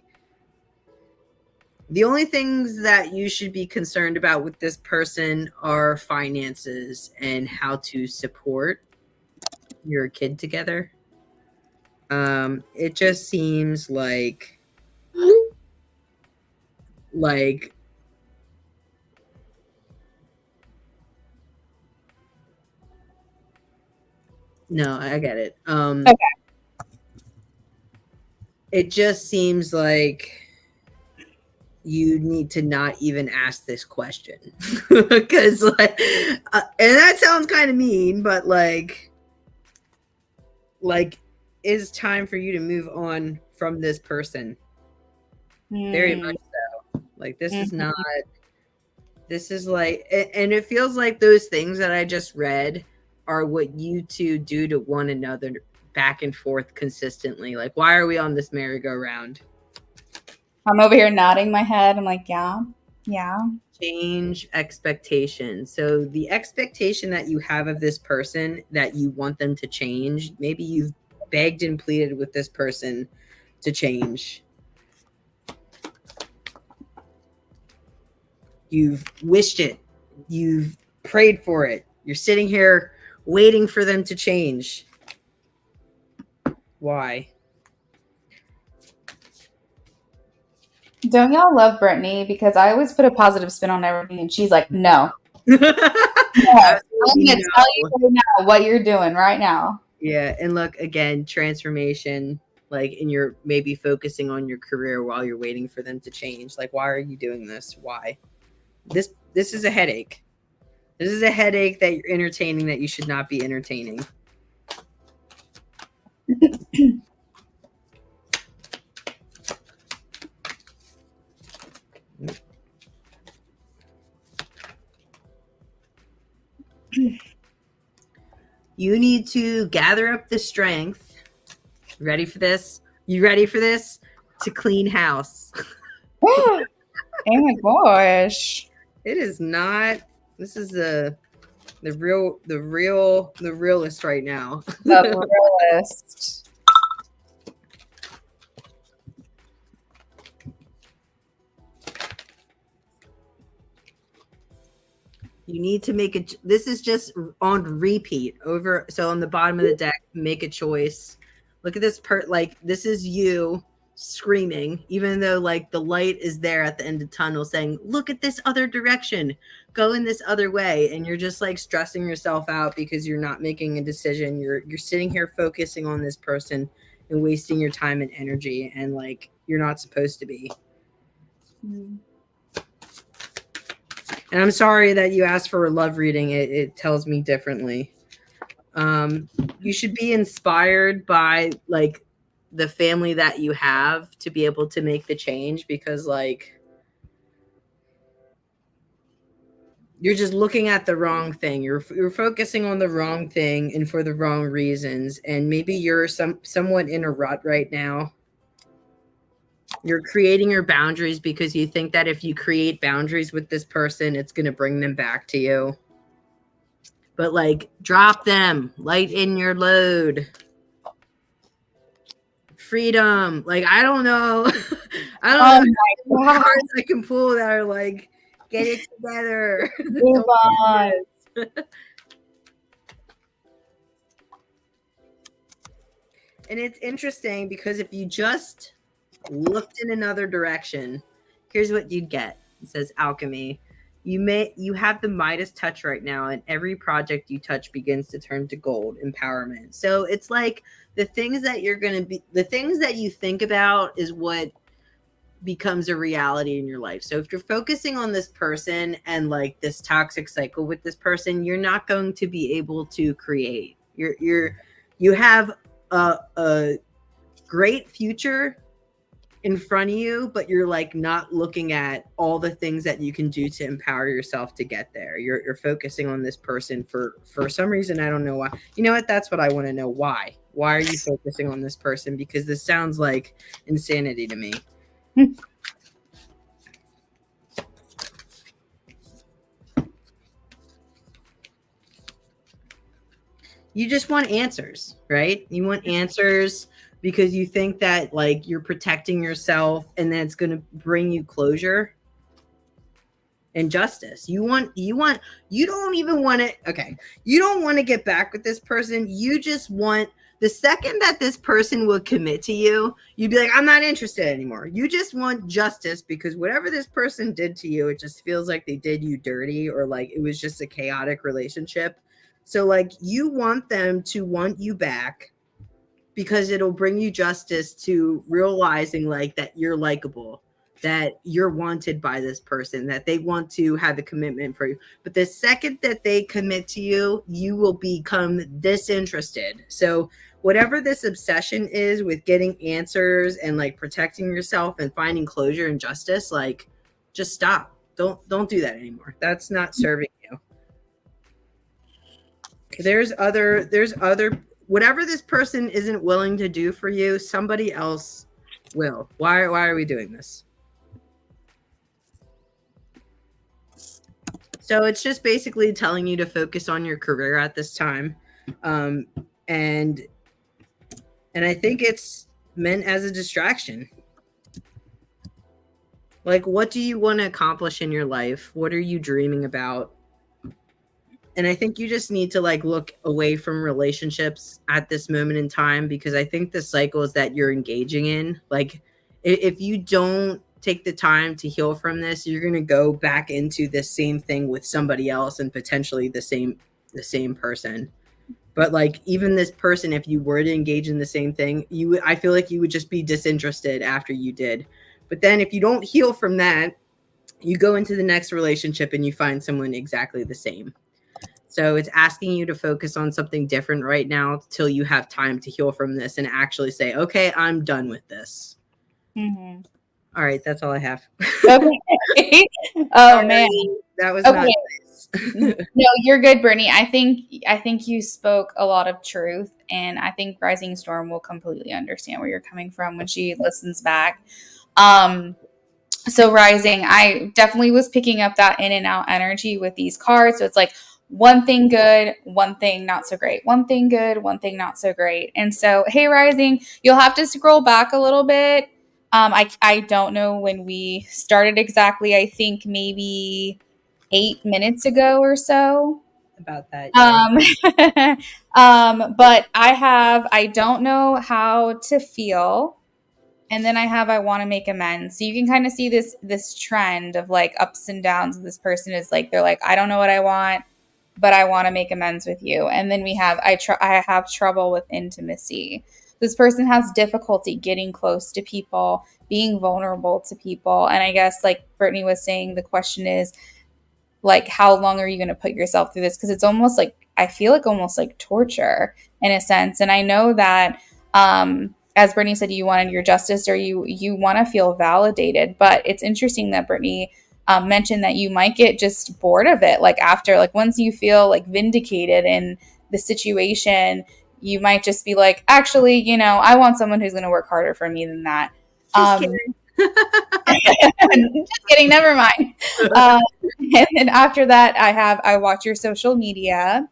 the only things that you should be concerned about with this person are finances and how to support your kid together. It just seems like no, I get it. Okay. It just seems like you need to not even ask this question because and that sounds kind of mean, but it's time for you to move on from this person. Very Mm, much so. Like this is not, mhm. this is like, and it feels like those things that I just read are what you two do to one another back and forth consistently. Like, why are we on this merry-go-round? I'm over here nodding my head. I'm like, yeah, yeah. Change expectations. So the expectation that you have of this person that you want them to change, maybe you've begged and pleaded with this person to change. You've wished it. You've prayed for it. You're sitting here waiting for them to change. Why? Don't y'all love Brittany? Because I always put a positive spin on everything, and she's like, no, no. I'm Absolutely gonna tell you no. right now what you're doing right now. Yeah, and look again, transformation. Like, and you're maybe focusing on your career while you're waiting for them to change. Like, why are you doing this? Why? This is a headache. This is a headache that you're entertaining that you should not be entertaining. You need to gather up the strength. Ready for this? You ready for this? To clean house. Oh my gosh. It is not. This is the realist right now. The realist. You need to make it. This is just on repeat over. So on the bottom of the deck, make a choice. Look at this like this is you screaming, even though like the light is there at the end of the tunnel saying, look at this other direction, go in this other way. And you're just like stressing yourself out because you're not making a decision. You're sitting here focusing on this person and wasting your time and energy, and like you're not supposed to be. Mm. And I'm sorry that you asked for a love reading. It tells me differently. You should be inspired by like the family that you have to be able to make the change, because like you're just looking at the wrong thing. You're focusing on the wrong thing and for the wrong reasons. And maybe you're somewhat in a rut right now. You're creating your boundaries because you think that if you create boundaries with this person, it's going to bring them back to you. But like, drop them, lighten your load. Freedom. Like, I don't know. I don't Oh know my what god. cards I can pull that are like, get it together. Move Don't on. do this. And it's interesting because if you just looked in another direction, here's what you'd get. It says alchemy. You have the Midas touch right now, and every project you touch begins to turn to gold. Empowerment. So it's like the things that the things that you think about is what becomes a reality in your life. So if you're focusing on this person and like this toxic cycle with this person, you're not going to be able to create. You have a great future in front of you, but you're like not looking at all the things that you can do to empower yourself to get there. You're focusing on this person for some reason. I don't know why. You know what? That's what I want to know. Why? Why are you focusing on this person? Because this sounds like insanity to me. You just want answers, right? You want answers because you think that like you're protecting yourself and that's going to bring you closure and justice. You don't even want to, okay. You don't want to get back with this person. You just want the second that this person will commit to you, you'd be like, I'm not interested anymore. You just want justice because whatever this person did to you, it just feels like they did you dirty or like it was just a chaotic relationship. So like you want them to want you back because it'll bring you justice to realizing like that you're likable, that you're wanted by this person, that they want to have a commitment for you. But the second that they commit to you, you will become disinterested. So whatever this obsession is with getting answers and like protecting yourself and finding closure and justice, like just stop. Don't do that anymore. That's not serving you. There's other whatever this person isn't willing to do for you, somebody else will. Why are we doing this? So it's just basically telling you to focus on your career at this time. And I think it's meant as a distraction. Like, what do you want to accomplish in your life? What are you dreaming about? And I think you just need to like look away from relationships at this moment in time, because I think the cycles that you're engaging in, like if you don't take the time to heal from this, you're going to go back into the same thing with somebody else and potentially the same person. But like even this person, if you were to engage in the same thing, I feel like you would just be disinterested after you did. But then if you don't heal from that, you go into the next relationship and you find someone exactly the same. So it's asking you to focus on something different right now till you have time to heal from this and actually say, okay, I'm done with this. Mm-hmm. All right, that's all I have. Okay. Oh man. That was Okay. not nice. No, you're good, Brittany. I think you spoke a lot of truth, and I think Rising Storm will completely understand where you're coming from when she listens back. So Rising, I definitely was picking up that in and out energy with these cards. So it's like one thing good, one thing not so great, one thing good, one thing not so great. And so, hey, Rising, you'll have to scroll back a little bit. I don't know when we started exactly. I think maybe 8 minutes ago or so. About that, yeah. But I don't know how to feel. And then I want to make amends. So you can kind of see this trend of like ups and downs. This person is like, they're like, I don't know what I want, but I want to make amends with you. And then we have, I have trouble with intimacy. This person has difficulty getting close to people, being vulnerable to people. And I guess like Brittany was saying, the question is like, how long are you going to put yourself through this? Because it's almost like, I feel like almost like torture in a sense. And I know that, as Brittany said, you wanted your justice, or you want to feel validated. But it's interesting that Brittany mentioned that you might get just bored of it. Like after, like once you feel like vindicated in the situation, you might just be like, actually, I want someone who's going to work harder for me than that. Just kidding. Just kidding. Never mind. And then after that, I watch your social media.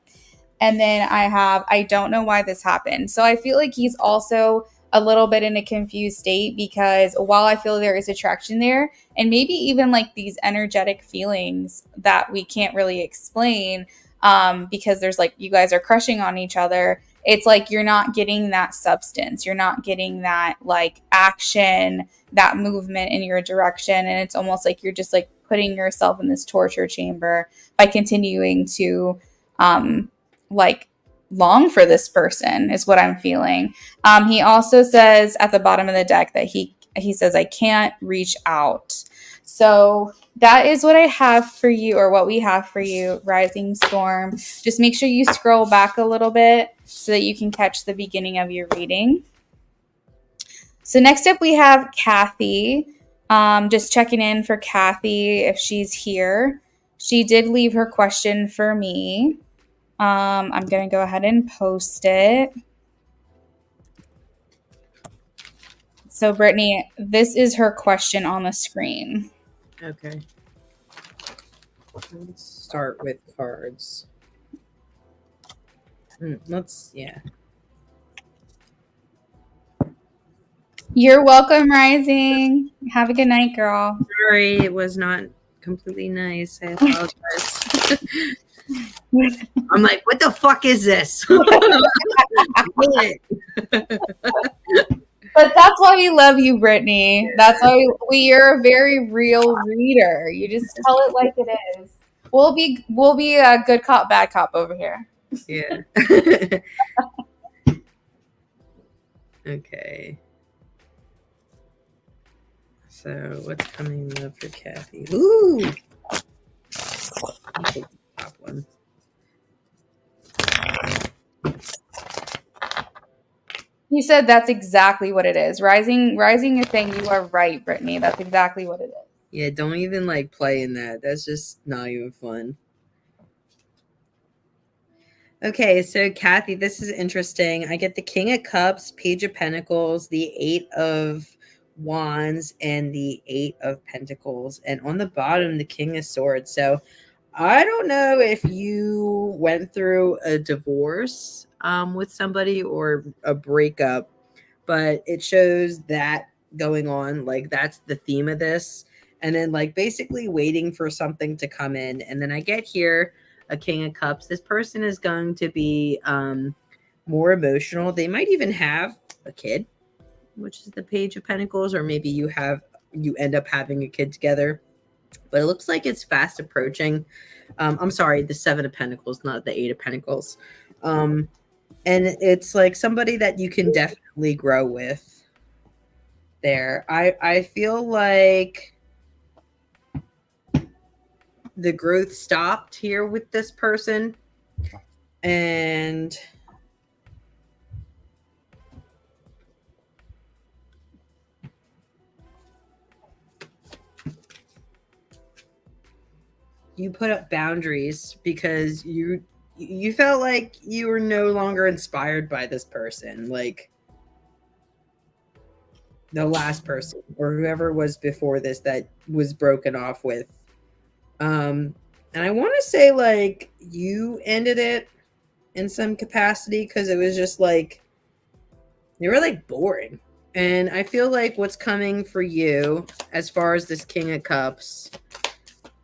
And then I don't know why this happened. So I feel like he's also a little bit in a confused state, because while I feel there is attraction there, and maybe even like these energetic feelings that we can't really explain, because there's like, you guys are crushing on each other. It's like, you're not getting that substance. You're not getting that like action, that movement in your direction. And it's almost like you're just like putting yourself in this torture chamber by continuing to, like long for this person, is what I'm feeling. He also says at the bottom of the deck that he says, I can't reach out. So that is what I have for you, or what we have for you, Rising Storm. Just make sure you scroll back a little bit so that you can catch the beginning of your reading. So next up we have Kathy. Just checking in for Kathy if she's here. She did leave her question for me. I'm going to go ahead and post it. So, Brittany, this is her question on the screen. Okay. Let's start with cards. Yeah. You're welcome, Rising. Have a good night, girl. Sorry, it was not completely nice. I apologize. I'm like, what the fuck is this? But that's why we love you, Brittany. That's why you're a very real reader. You just tell it like it is. We'll be a good cop, bad cop over here. Yeah. Okay. So what's coming up for Kathy? Ooh. I'll take the top one. You said that's exactly what it is. Rising is saying you are right, Brittany. That's exactly what it is. Yeah, don't even like play in that. That's just not even fun. Okay, so Kathy, this is interesting. I get the King of Cups, Page of Pentacles, the Eight of Wands, and the Eight of Pentacles. And on the bottom, the King of Swords. So I don't know if you went through a divorce with somebody or a breakup, but it shows that going on. Like, that's the theme of this. And then, like, basically waiting for something to come in. And then I get here a King of Cups. This person is going to be more emotional. They might even have a kid, which is the Page of Pentacles, or maybe you end up having a kid together. But it looks like it's fast approaching. I'm sorry, the Seven of Pentacles, not the Eight of Pentacles. And it's like somebody that you can definitely grow with there. I feel like the growth stopped here with this person, and you put up boundaries because you felt like you were no longer inspired by this person, like the last person or whoever was before this that was broken off with. And I want to say like you ended it in some capacity because it was just like they were like boring. And I feel like what's coming for you as far as this King of Cups,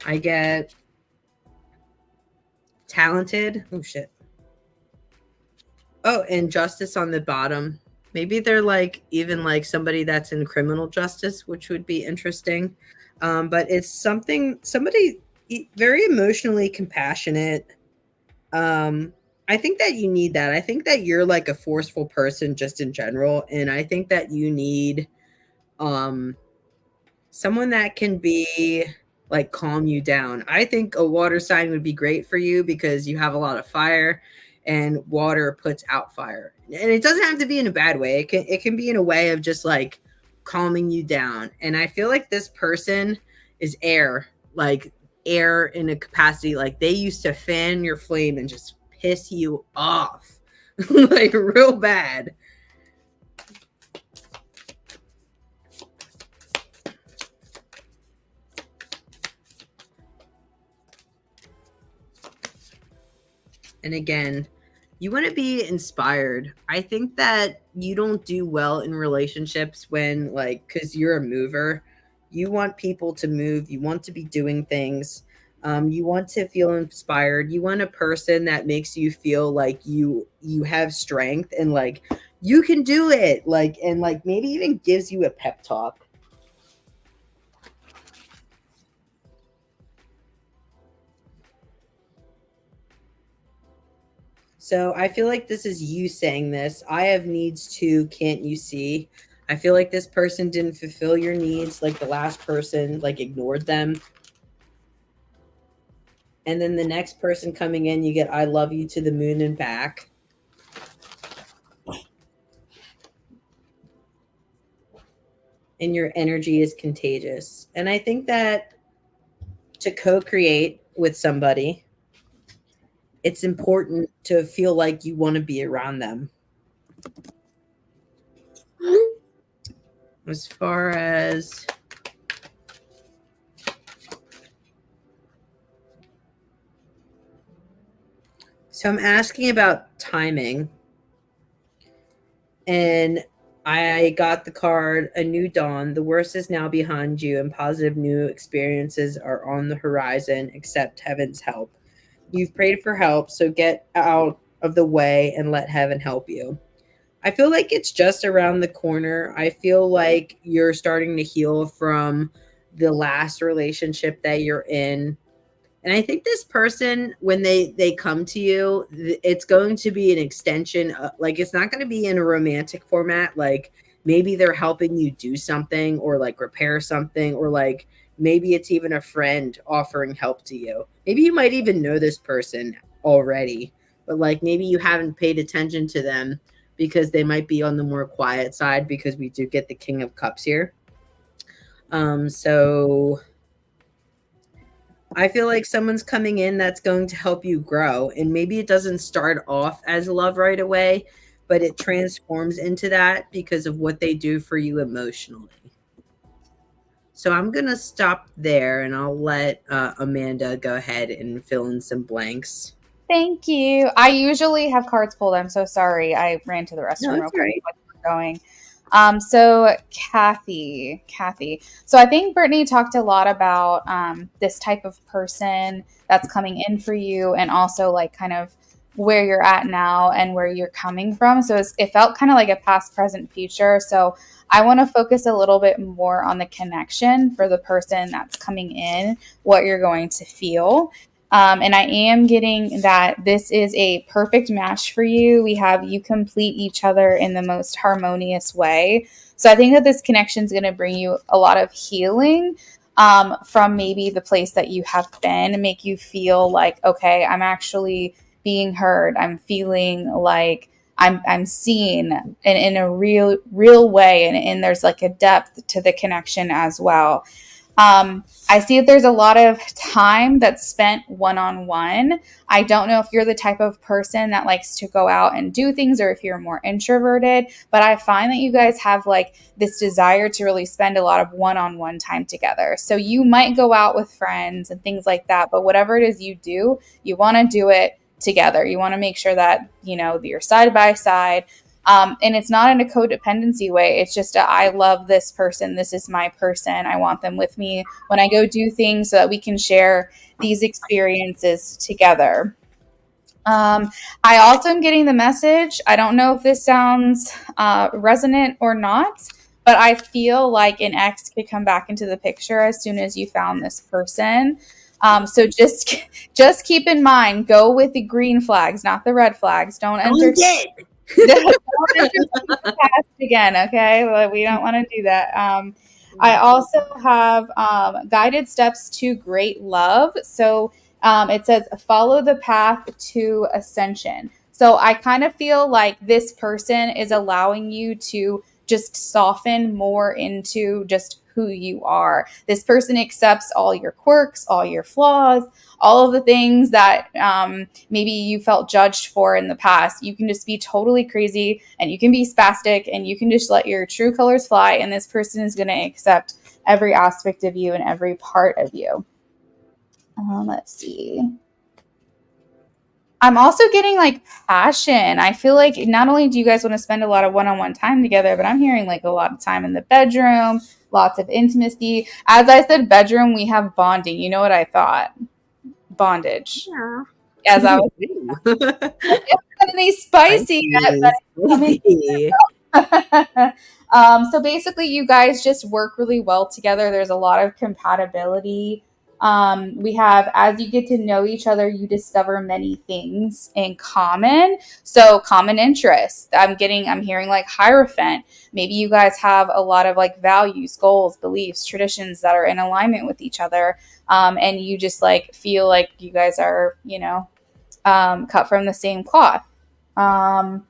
I get talented. Oh shit. Oh, and justice on the bottom. Maybe they're like even like somebody that's in criminal justice, which would be interesting. But it's somebody very emotionally compassionate. I think that you need that. I think that you're like a forceful person just in general, and I think that you need um someone that can be like calm you down. I think a water sign would be great for you because you have a lot of fire and water puts out fire. And it doesn't have to be in a bad way. It can be in a way of just like calming you down. And I feel like this person is air, like air in a capacity like they used to fan your flame and just piss you off like real bad. And again, you want to be inspired. I think that you don't do well in relationships when, like, because you're a mover, you want people to move, you want to be doing things, you want to feel inspired, you want a person that makes you feel like you have strength and like you can do it, like, and like maybe even gives you a pep talk. So I feel like this is you saying this. I have needs too, can't you see? I feel like this person didn't fulfill your needs like the last person, like ignored them. And then the next person coming in, you get I love you to the moon and back. and your energy is contagious. And I think that to co-create with somebody, it's important to feel like you want to be around them. As far as so I'm asking about timing, and I got the card A New Dawn. The worst is now behind you, and positive new experiences are on the horizon. Accept heaven's help. You've prayed for help, so get out of the way and let heaven help you. I feel like it's just around the corner. I feel like you're starting to heal from the last relationship that you're in. And I think this person, when they come to you, it's going to be an extension like it's not going to be in a romantic format. Like maybe they're helping you do something or like repair something, or like maybe it's even a friend offering help to you. Maybe you might even know this person already, but like maybe you haven't paid attention to them because they might be on the more quiet side, because we do get the King of Cups here. So I feel like someone's coming in that's going to help you grow. And maybe it doesn't start off as love right away, but it transforms into that because of what they do for you emotionally. So I'm going to stop there, and I'll let Amanda go ahead and fill in some blanks. Thank you. I usually have cards pulled. I'm so sorry. I ran to the No, restroom real that's all quick. right. Going. So Kathy. So I think Brittany talked a lot about this type of person that's coming in for you, and also like kind of where you're at now and where you're coming from. So it felt kind of like a past, present, future. So I want to focus a little bit more on the connection for the person that's coming in, what you're going to feel. And I am getting that this is a perfect match for you. We have you complete each other in the most harmonious way. So I think that this connection is going to bring you a lot of healing from maybe the place that you have been, and make you feel like, okay, I'm actually being heard. I'm feeling like I'm seen in a real way, and there's like a depth to the connection as well. I see that there's a lot of time that's spent one on one. I don't know if you're the type of person that likes to go out and do things, or if you're more introverted, but I find that you guys have like this desire to really spend a lot of one on one time together. So you might go out with friends and things like that, but whatever it is you do, you want to do it together. You want to make sure that, you know, you're side by side. And it's not in a codependency way. It's just I love this person. This is my person. I want them with me when I go do things, so that we can share these experiences together. Um, I also am getting the message. I don't know if this sounds resonant or not, but I feel like an ex could come back into the picture as soon as you found this person. So just keep in mind, go with the green flags, not the red flags. Don't I'm enter dead. don't entertain the past again, okay? Well, we don't want to do that. I also have guided steps to great love. So it says follow the path to ascension. So I kind of feel like this person is allowing you to just soften more into just who you are. This person accepts all your quirks, all your flaws, all of the things that maybe you felt judged for in the past. You can just be totally crazy, and you can be spastic, and you can just let your true colors fly. And this person is going to accept every aspect of you and every part of you. Let's see. I'm also getting like passion. I feel like not only do you guys want to spend a lot of one on one time together, but I'm hearing like a lot of time in the bedroom, lots of intimacy. As I said, bedroom, we have bonding. You know what I thought? Bondage. Yeah. As I was Ooh. any spicy yet, Spicy, but it's coming. spicy. So basically, you guys just work really well together. There's a lot of compatibility. We have, as you get to know each other, you discover many things in common. So common interests. I'm hearing like Hierophant. Maybe you guys have a lot of like values, goals, beliefs, traditions that are in alignment with each other. And you just like feel like you guys are, cut from the same cloth. Um,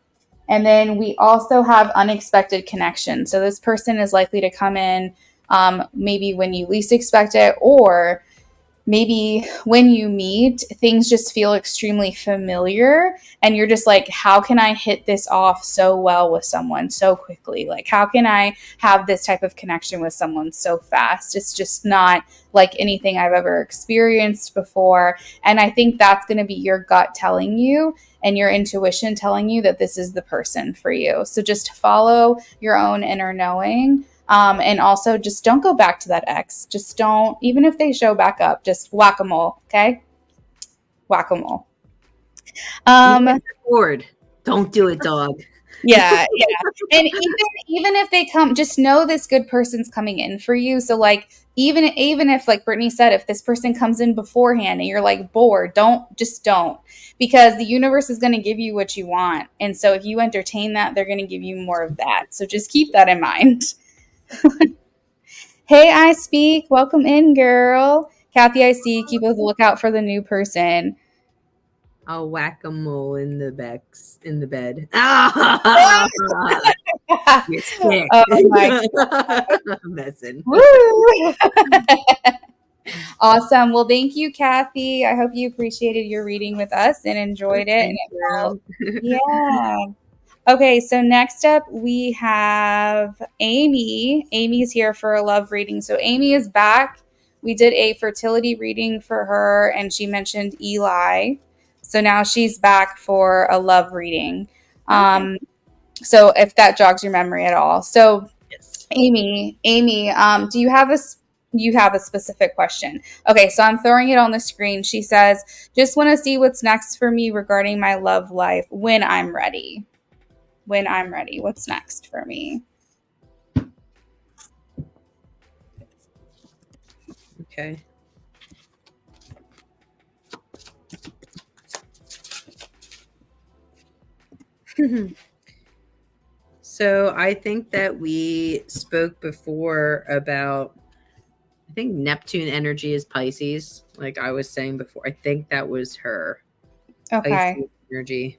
And then we also have unexpected connection. So this person is likely to come in maybe when you least expect it, or maybe when you meet, things just feel extremely familiar. And you're just like, how can I hit this off so well with someone so quickly? Like, how can I have this type of connection with someone so fast? It's just not like anything I've ever experienced before. And I think that's going to be your gut telling you and your intuition telling you that this is the person for you. So just follow your own inner knowing. And also just don't go back to that ex. Just don't, even if they show back up, just whack a mole. Okay. Whack a mole. Even if Um, you're bored, don't do it, dog. yeah. Yeah. And even if they come, just know this good person's coming in for you. So like, even if like Brittany said, if this person comes in beforehand and you're like bored, don't, because the universe is going to give you what you want. And so if you entertain that, they're going to give you more of that. So just keep that in mind. Hey, I speak. Welcome in, girl. Kathy, I see. Keep a lookout for the new person. I'll whack a mole in the bed. Ah, you're sick. Oh my I'm messing. Woo! Awesome. Well, thank you, Kathy. I hope you appreciated your reading with us and enjoyed it. And Thank it felt, you. yeah. Okay, so next up we have Amy. Amy's here for a love reading. So Amy is back. We did a fertility reading for her, and she mentioned Eli. So now she's back for a love reading. Okay. So if that jogs your memory at all. So Yes. Amy, do you have a specific question? Okay, so I'm throwing it on the screen. She says, "Just want to see what's next for me regarding my love life when I'm ready." When I'm ready. What's next for me? Okay. So I think that we spoke before about, I think Neptune energy is Pisces, like I was saying before. I think that was her. Okay. Pisces energy.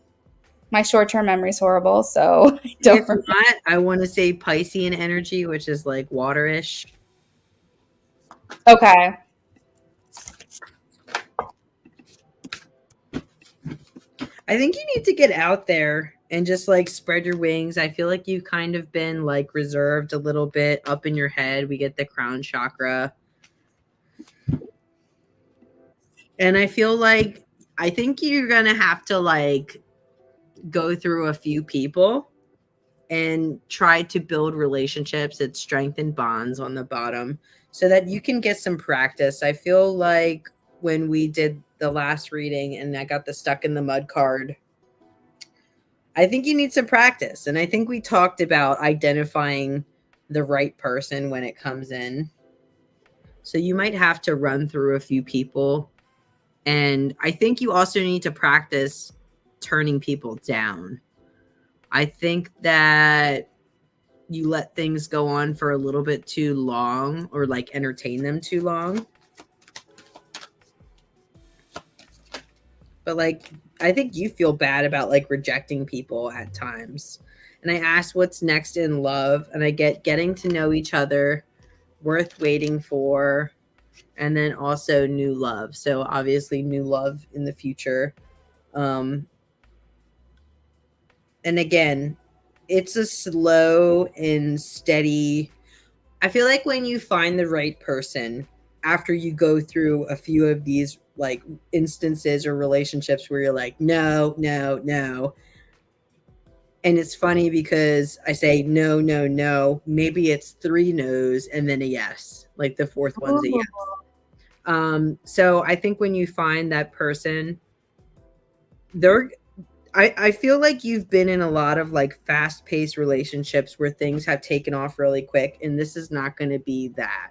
My short term memory is horrible, so I don't If remember. not, I want to say Piscean energy, which is like waterish. Okay. I think you need to get out there and just like spread your wings. I feel like you've kind of been like reserved a little bit up in your head. We get the crown chakra. And I feel like I think you're going to have to like go through a few people and try to build relationships that strengthen bonds on the bottom so that you can get some practice. I feel like when we did the last reading and I got the stuck in the mud card, I think you need some practice. And I think we talked about identifying the right person when it comes in. So you might have to run through a few people. And I think you also need to practice turning people down. I think that you let things go on for a little bit too long or like entertain them too long. But like, I think you feel bad about like rejecting people at times. And I asked what's next in love, and I get getting to know each other, worth waiting for, and then also new love. So obviously new love in the future. Um, and again, it's a slow and steady. I feel like when you find the right person after you go through a few of these like instances or relationships where you're like, no, no, no. And it's funny because I say no, no, no. Maybe it's three no's and then a yes. Like the fourth one's a yes. Ooh. So I think when you find that person, they're I feel like you've been in a lot of like fast paced relationships where things have taken off really quick, and this is not going to be that.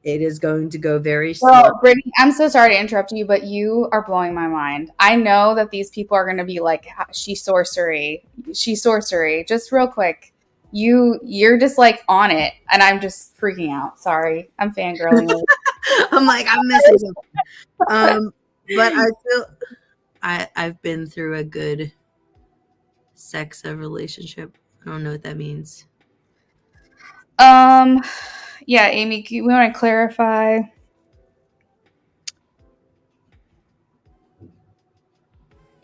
It is going to go very slow. Well, Brittany, I'm so sorry to interrupt you, but you are blowing my mind. I know that these people are going to be like, she sorcery, she sorcery. Just real quick, you're just like on it, and I'm just freaking out. Sorry, I'm fangirling. I'm like, I'm missing something. But I feel I've been through a good Sex of relationship. I don't know what that means. Yeah, Amy, we want to clarify.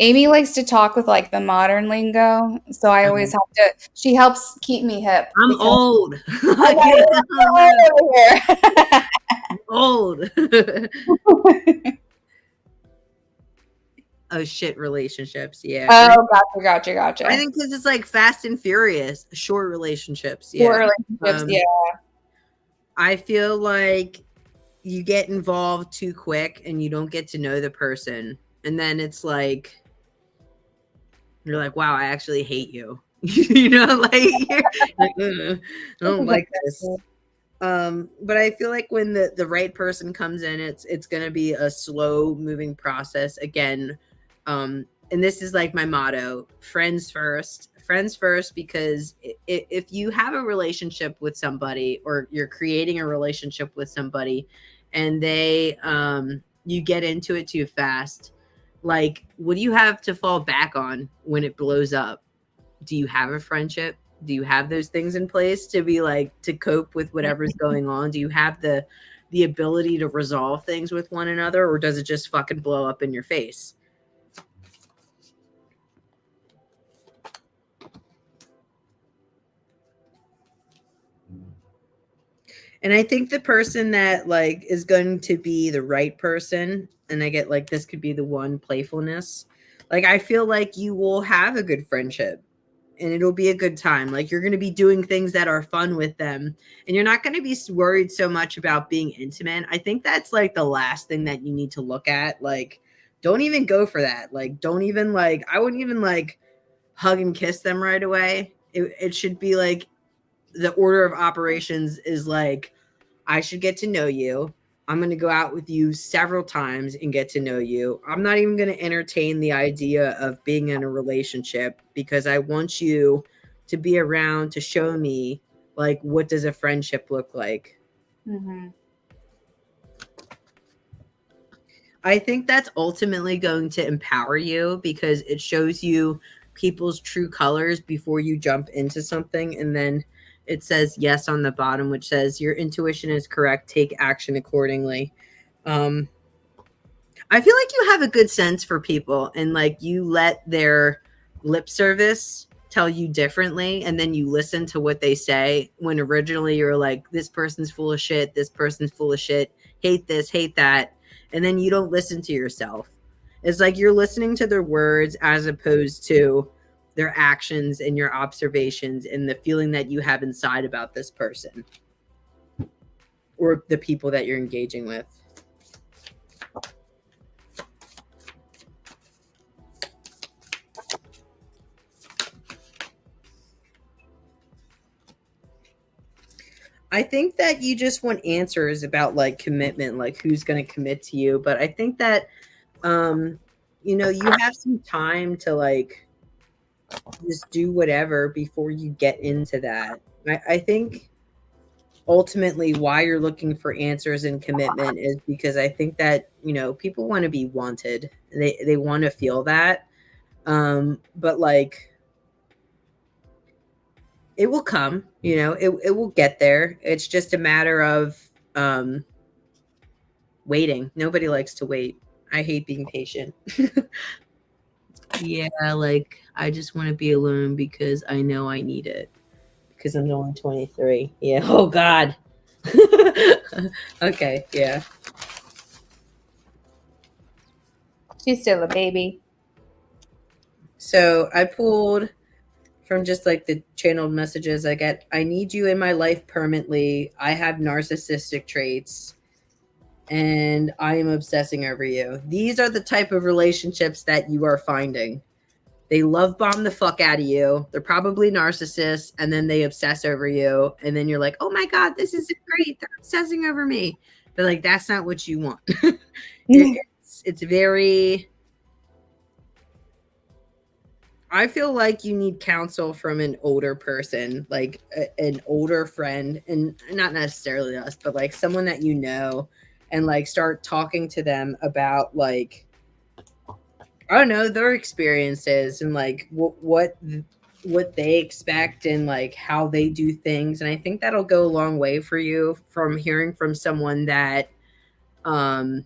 Amy likes to talk with like the modern lingo, so I always have to. She helps keep me hip I'm because old. I I got can't. it Old. over here. Oh shit, relationships. Yeah, and Oh, gotcha. I think because it's like Fast and Furious, short relationships. Short Yeah. relationships, Um, yeah. I feel like you get involved too quick and you don't get to know the person, and then it's like you're like, wow, I actually hate you. You know, like you're like, "Ugh, I don't like this. But I feel like when the right person comes in, it's gonna be a slow moving process again. And this is like my motto: friends first, because if you have a relationship with somebody or you're creating a relationship with somebody, and they you get into it too fast, like what do you have to fall back on when it blows up? Do you have a friendship? Do you have those things in place to be like to cope with whatever's going on? Do you have the ability to resolve things with one another, or does it just fucking blow up in your face? And I think the person that like is going to be the right person, and I get like this could be the one, playfulness. Like I feel like you will have a good friendship and it'll be a good time. Like you're going to be doing things that are fun with them and you're not going to be worried so much about being intimate. I think that's like the last thing that you need to look at. Like don't even go for that. Like don't even like I wouldn't even like hug and kiss them right away. It should be like the order of operations is like I should get to know you. I'm going to go out with you several times and get to know you. I'm not even going to entertain the idea of being in a relationship because I want you to be around to show me like what does a friendship look like. Mm-hmm. I think that's ultimately going to empower you because it shows you people's true colors before you jump into something. And then it says yes on the bottom, which says your intuition is correct. Take action accordingly. Um, I feel like you have a good sense for people and like you let their lip service tell you differently and then you listen to what they say when originally you're like this person's full of shit, this person's full of shit, hate this, hate that, and then you don't listen to yourself. It's like you're listening to their words as opposed to their actions and your observations and the feeling that you have inside about this person or the people that you're engaging with. I think that you just want answers about like commitment, like who's going to commit to you. But I think that, um, you have some time to like just do whatever before you get into that. I think ultimately why you're looking for answers and commitment is because I think that, people want to be wanted. They want to feel that. But like, it will come, it will get there. It's just a matter of, waiting. Nobody likes to wait. I hate being patient. Yeah, like I just want to be alone because I know I need it because I'm only 23. Yeah. Oh God. Okay. Yeah. She's still a baby. So I pulled from just like the channeled messages I get. I need you in my life permanently. I have narcissistic traits and I am obsessing over you. These are the type of relationships that you are finding. They love bomb the fuck out of you. They're probably narcissists, and then they obsess over you. And then you're like, oh my God, this is great. They're obsessing over me. But like, that's not what you want. It's very, I feel like you need counsel from an older person, like an older friend, and not necessarily us, but like someone that you know, and like start talking to them about like I don't know, their experiences and like what they expect and like how they do things. And I think that'll go a long way for you from hearing from someone that um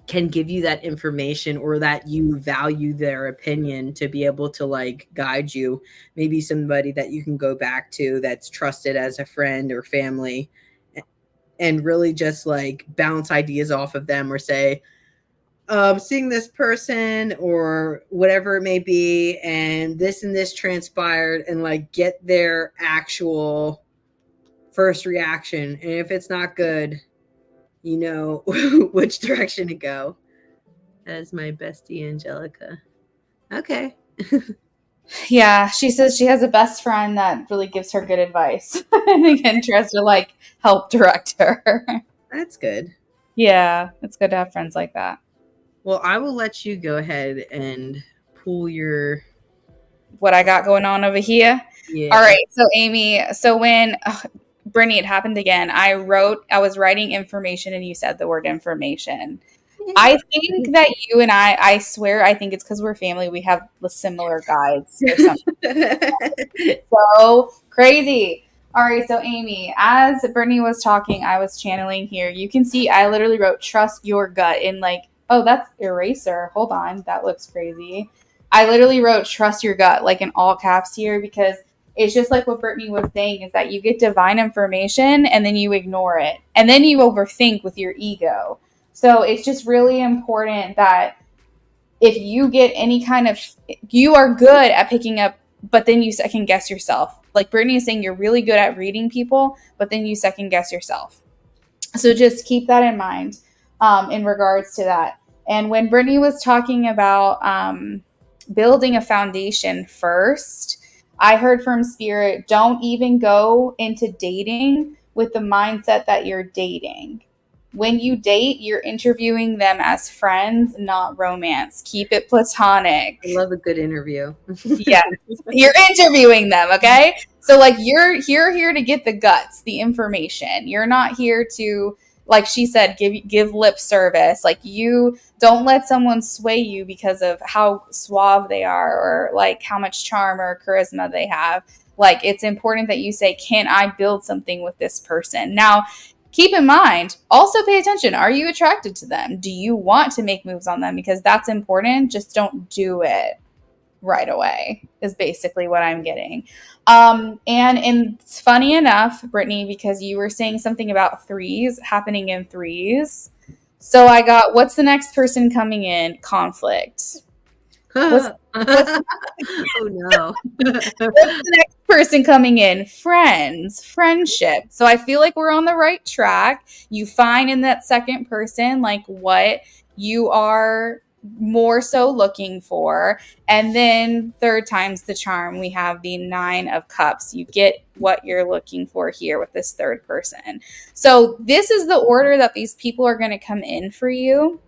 can give you that information or that you value their opinion to be able to like guide you. Maybe somebody that you can go back to that's trusted as a friend or family and really just like bounce ideas off of them or say, seeing this person or whatever it may be, and this transpired, and like get their actual first reaction. And if it's not good, you know which direction to go. That is my bestie, Angelica. Okay. Yeah, she says she has a best friend that really gives her good advice. I think and tries to like help direct her. That's good. Yeah, it's good to have friends like that. Well, I will let you go ahead and pull your. What I got going on over here. All Yeah. right, so Amy, so when Brittany, it happened again. I was writing information and you said the word information. I think that you and I swear, I think it's because we're family. We have the similar guides or something. So crazy. All right, so Amy, as Brittany was talking, I was channeling here. You can see I literally wrote trust your gut in like, oh, that's eraser. Hold on, that looks crazy. I literally wrote trust your gut like in all caps here because it's just like what Brittany was saying is that you get divine information and then you ignore it. And then you overthink with your ego. So it's just really important that if you get any kind of, you are good at picking up, but then you second guess yourself. Like Brittany is saying, you're really good at reading people, but then you second guess yourself. So just keep that in mind in regards to that. And when Brittany was talking about building a foundation first, I heard from Spirit, don't even go into dating with the mindset that you're dating. When you date, you're interviewing them as friends, not romance. Keep it I platonic. love a good interview. Yes. You're interviewing them, okay? So like you're here to get the guts, the information. You're not here to, like she said, give lip service. Like you don't let someone sway you because of how suave they are or like how much charm or charisma they have. Like it's important that you say, "Can I build something with this person?" Now, keep in mind, also pay attention. Are you attracted to them? Do you want to make moves on them? Because that's important. Just don't do it right away is basically what I'm getting. And it's funny enough, Brittany, because you were saying something about threes happening in threes. So I got what's the next person coming in? Conflict. What's what's Oh no. What's the next person coming in? Friends, friendship. So I feel like we're on the right track. You find in that second person like what you are more so looking for. And then third time's the charm. We have the 9 of Cups. You get what you're looking for here with this third person. So this is the order that these people are going to come in for you.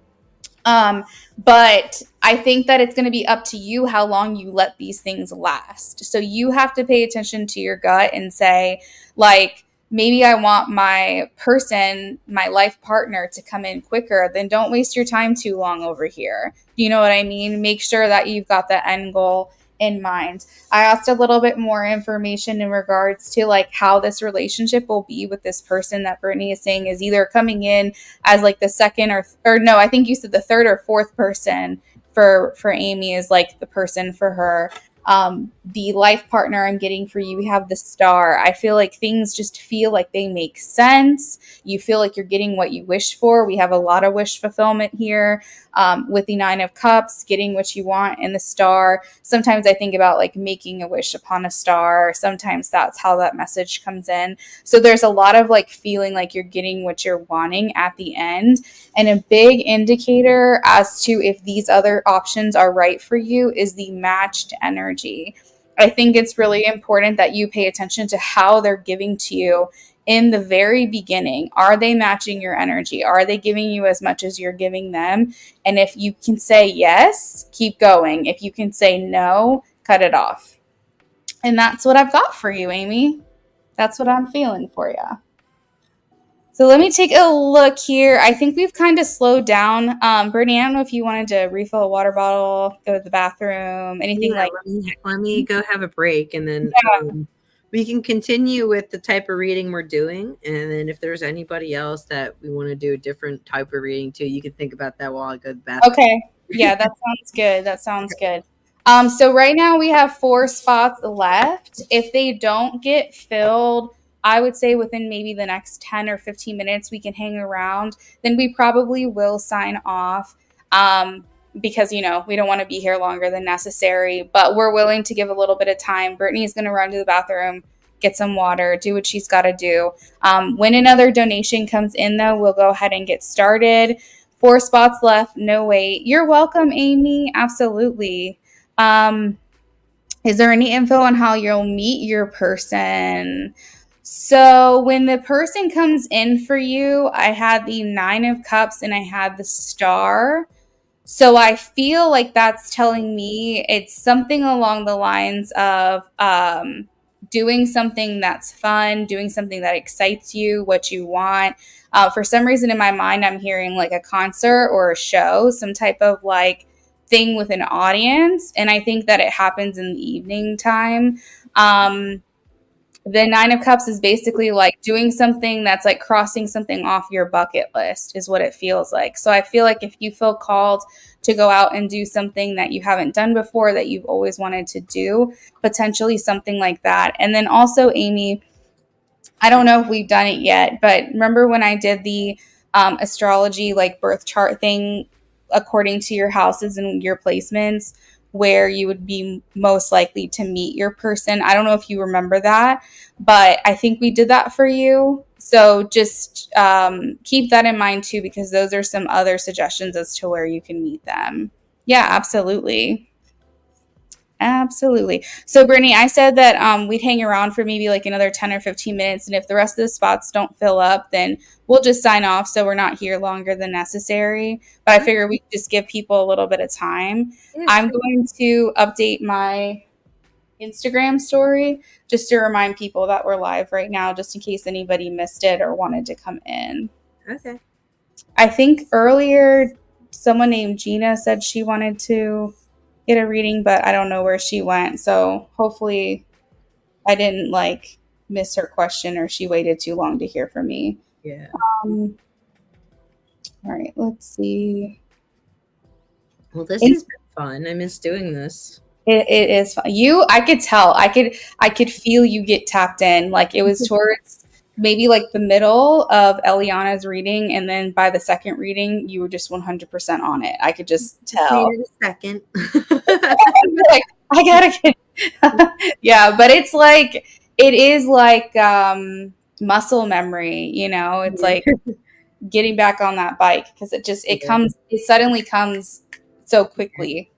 But I think that it's going to be up to you how long you let these things last. So you have to pay attention to your gut and say, like, maybe I want my person, my life partner to come in quicker. Then don't waste your time too long over here. You know what I mean? Make sure that you've got the end goal in mind. I asked a little bit more information in regards to like how this relationship will be with this person that Brittany is saying is either coming in as like the second or no, I think you said the third or fourth person for Amy is like the person for her. The life partner I'm getting for you, we have the Star. I feel like things just feel like they make sense. You feel like you're getting what you wish for. We have a lot of wish fulfillment here with the 9 of Cups, getting what you want, and the Star. Sometimes I think about like making a wish upon a star. Sometimes that's how that message comes in. So there's a lot of like feeling like you're getting what you're wanting at the end. And a big indicator as to if these other options are right for you is the matched energy. I think it's really important that you pay attention to how they're giving to you in the very beginning. Are they matching your energy? Are they giving you as much as you're giving them? And if you can say yes, keep going. If you can say no, cut it off. And that's what I've got for you, Amy. That's what I'm feeling for you. So let me take a look here. I think we've kind of slowed down. Brittany, I don't know if you wanted to refill a water bottle, go to the bathroom, anything Yeah, like let me go have a break, and then that. we can continue with the type of reading we're doing. And then if there's anybody else that we want to do a different type of reading to, you can think about that while I go to the bathroom. Okay. Yeah, that sounds good. That sounds good. So right now we have 4 spots left. If they don't get filled, I would say within maybe the next 10 or 15 minutes, we can hang around. Then we probably will sign off because, we don't want to be here longer than necessary, but we're willing to give a little bit of time. Brittany's going to run to the bathroom, get some water, do what she's got to do. When another donation comes in, though, we'll go ahead and get started. 4 spots left, no wait. You're welcome, Amy. Absolutely. Um, is there any info on how you'll meet your person? So when the person comes in for you, I had the 9 of Cups and I had the Star. So I feel like that's telling me it's something along the lines of doing something that's fun, doing something that excites you, what you want. For some reason in my mind, I'm hearing like a concert or a show, some type of like thing with an audience. And I think that it happens in the evening time. The 9 of Cups is basically like doing something that's like crossing something off your bucket list, is what it feels like. So I feel like if you feel called to go out and do something that you haven't done before, that you've always wanted to do, potentially something like that. And then also, Amy, I don't know if we've done it yet, but remember when I did the astrology, like birth chart thing, according to your houses and your placements, where you would be most likely to meet your person? I don't know if you remember that, but I think we did that for you. So just keep that in mind too, because those are some other suggestions as to where you can meet them. Yeah, absolutely. Absolutely. So, Brittany, I said that we'd hang around for maybe like another 10 or 15 minutes. And if the rest of the spots don't fill up, then we'll just sign off. So we're not here longer than necessary. But I figure we just give people a little bit of time. Yeah, I'm sure. going to update my Instagram story just to remind people that we're live right now, just in case anybody missed it or wanted to come in. Okay. I think earlier someone named Gina said she wanted to get a reading, but I don't know where she went. So hopefully I didn't like miss her question or she waited too long to hear from me. Yeah. Um, all right, let's see. Well, this It, has been fun. I miss doing this. it is fun. I could tell. I could feel you get tapped in. Like it was towards maybe like the middle of Eliana's reading, and then by the second reading, you were just 100% on it. I could just Just tell. needed a second. Like, I gotta get yeah, but it is like muscle memory, it's like Yeah. getting back on that bike because Yeah. it suddenly comes so quickly.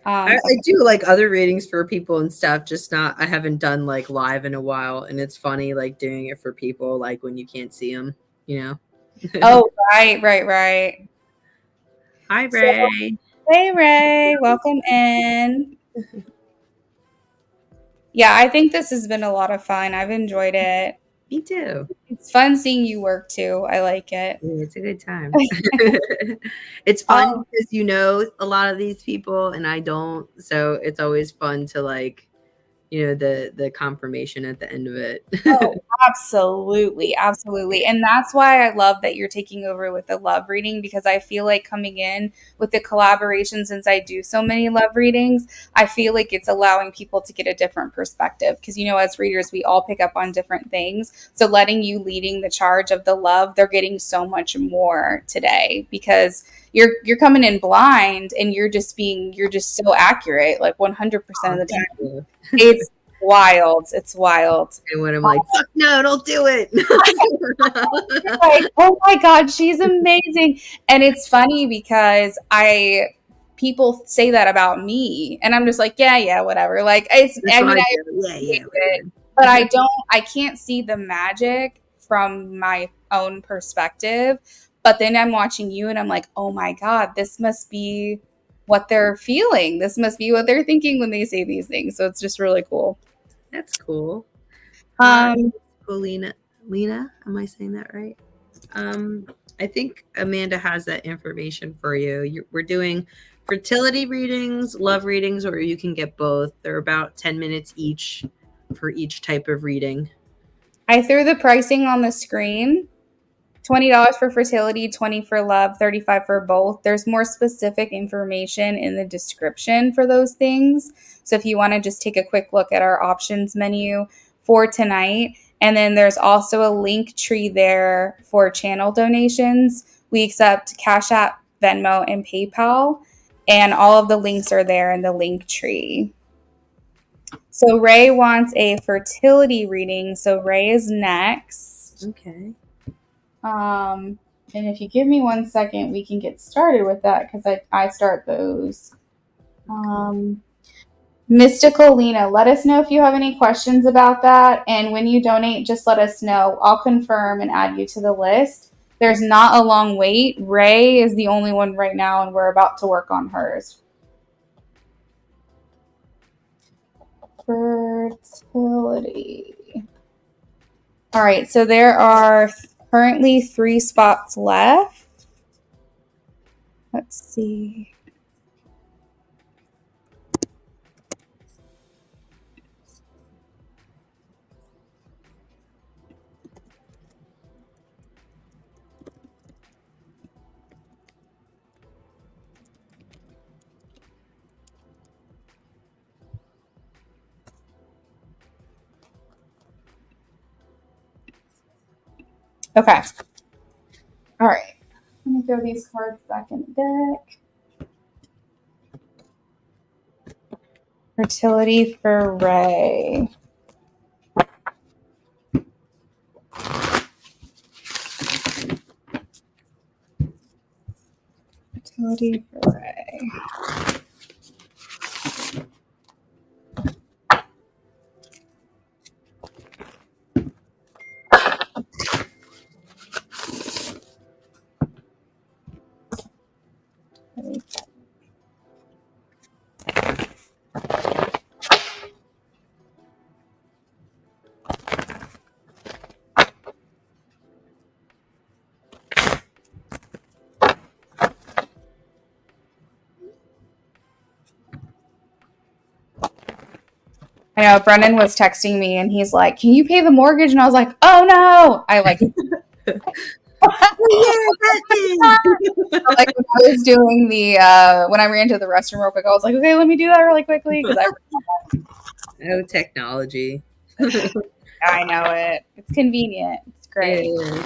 I Okay. do like other readings for people and stuff, just not, I haven't done like live in a while. And it's funny like doing it for people like when you can't see them, you know? Oh, right. Hi, So Ray. hey Ray, welcome in. Yeah, I think this has been a lot of fun. I've enjoyed it. Me too. It's fun seeing you work too. I like it. Yeah, it's a good time. It's fun Um, because you know a lot of these people and I don't. So it's always fun to like, the confirmation at the end of it. Oh, absolutely. And that's why I love that you're taking over with the love reading because I feel like coming in with the collaboration, since I do so many love readings, I feel like it's allowing people to get a different perspective. Because, as readers, we all pick up on different things. So letting you leading the charge of the love, they're getting so much more today because you're coming in blind and you're just so accurate, like 100% of Oh, the thank time. you. It's wild. It's wild. And when I'm like, fuck no, don't do it. Like, oh my God, she's amazing. And it's funny because people say that about me, and I'm just like, yeah, whatever. Like, That's I what mean, I I do. Yeah, yeah, appreciate it, but whatever. I can't see the magic from my own perspective. But then I'm watching you, and I'm like, oh my God, this must be what they're feeling. This must be what they're thinking when they say these things. So it's just really cool. That's cool. Hi, Um, Lena. Lena, am I saying that right? I think Amanda has that information for you. We're doing fertility readings, love readings, or you can get both. They're about 10 minutes each for each type of reading. I threw the pricing on the screen. $20 for fertility, 20 for love, 35 for both. There's more specific information in the description for those things. So if you want to just take a quick look at our options menu for tonight, and then there's also a link tree there for channel donations. We accept Cash App, Venmo, and PayPal, and all of the links are there in the link tree. So Ray wants a fertility reading. So Ray is next. Okay. And if you give me 1 second, we can get started with that because I start those. Mystical Lena, let us know if you have any questions about that. And when you donate, just let us know. I'll confirm and add you to the list. There's not a long wait. Ray is the only one right now, and we're about to work on hers. Fertility. All right, so there are currently 3 spots left. Let's see. Okay. All right. Let me throw these cards back in the deck. Fertility for Ray. Fertility for Ray. I know Brennan was texting me and he's like, "Can you pay the mortgage?" And I was like, "Oh no!" I like, Yeah, that thing. like when I was doing the when I ran to the restroom real quick, I was like, "Okay, let me do that really quickly," because Oh, technology. I know it. It's convenient. It's great. It is.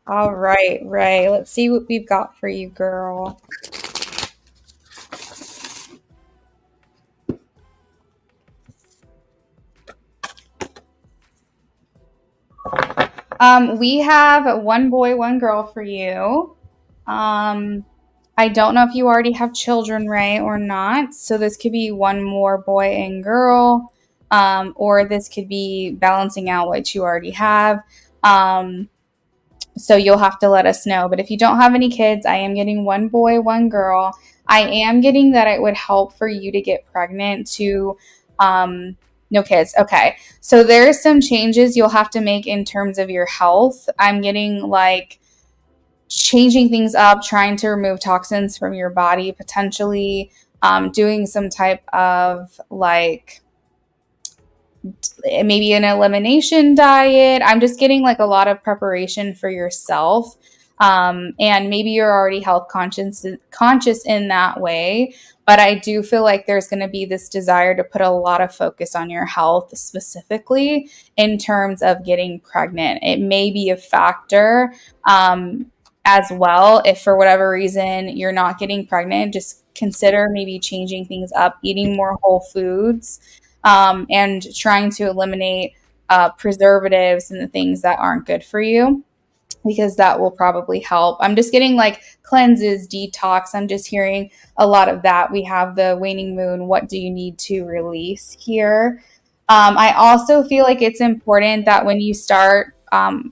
All right, Ray. Let's see what we've got for you, girl. We have 1 boy, 1 girl for you. I don't know if you already have children, Ray, or not. So this could be 1 more boy and girl, or this could be balancing out what you already have. So you'll have to let us know. But if you don't have any kids, I am getting 1 boy, 1 girl. I am getting that it would help for you to get pregnant to no kids. Okay. So there's some changes you'll have to make in terms of your health. I'm getting like changing things up, trying to remove toxins from your body, potentially doing some type of like maybe an elimination diet. I'm just getting like a lot of preparation for yourself. And maybe you're already health conscious in that way. But I do feel like there's going to be this desire to put a lot of focus on your health, specifically in terms of getting pregnant. It may be a factor as well. If for whatever reason you're not getting pregnant, just consider maybe changing things up, eating more whole foods, and trying to eliminate preservatives and the things that aren't good for you, because that will probably help. I'm just getting like cleanses, detox. I'm just hearing a lot of that. We have the waning moon. What do you need to release here? I also feel like it's important that when you start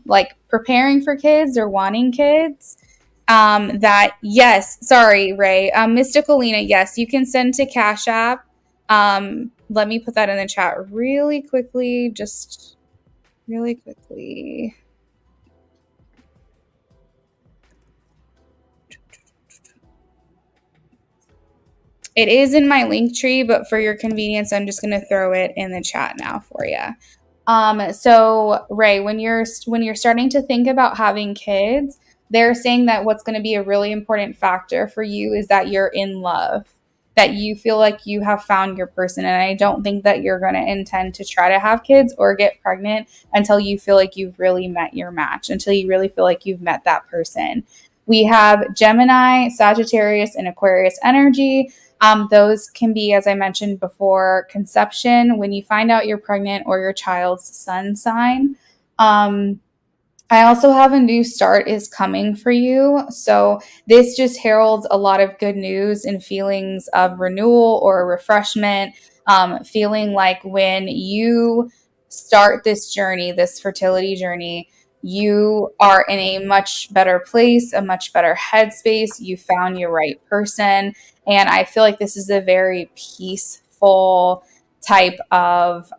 like preparing for kids or wanting kids, that yes, sorry, Ray, Mystical Lena, yes, you can send to Cash App. Let me put that in the chat really quickly, just really quickly. It is in my link tree, but for your convenience, I'm just going to throw it in the chat now for you. So Ray, when you're starting to think about having kids, they're saying that what's going to be a really important factor for you is that you're in love, that you feel like you have found your person. And I don't think that you're going to intend to try to have kids or get pregnant until you feel like you've really met your match, until you really feel like you've met that person. We have Gemini, Sagittarius, and Aquarius energy. Those can be, as I mentioned before, conception, when you find out you're pregnant, or your child's sun sign. Um, I also have a new start is coming for you. So this just heralds a lot of good news and feelings of renewal or refreshment. Feeling like when you start this journey, this fertility journey, you are in a much better place, a much better headspace. You found your right person. And I feel like this is a very peaceful type of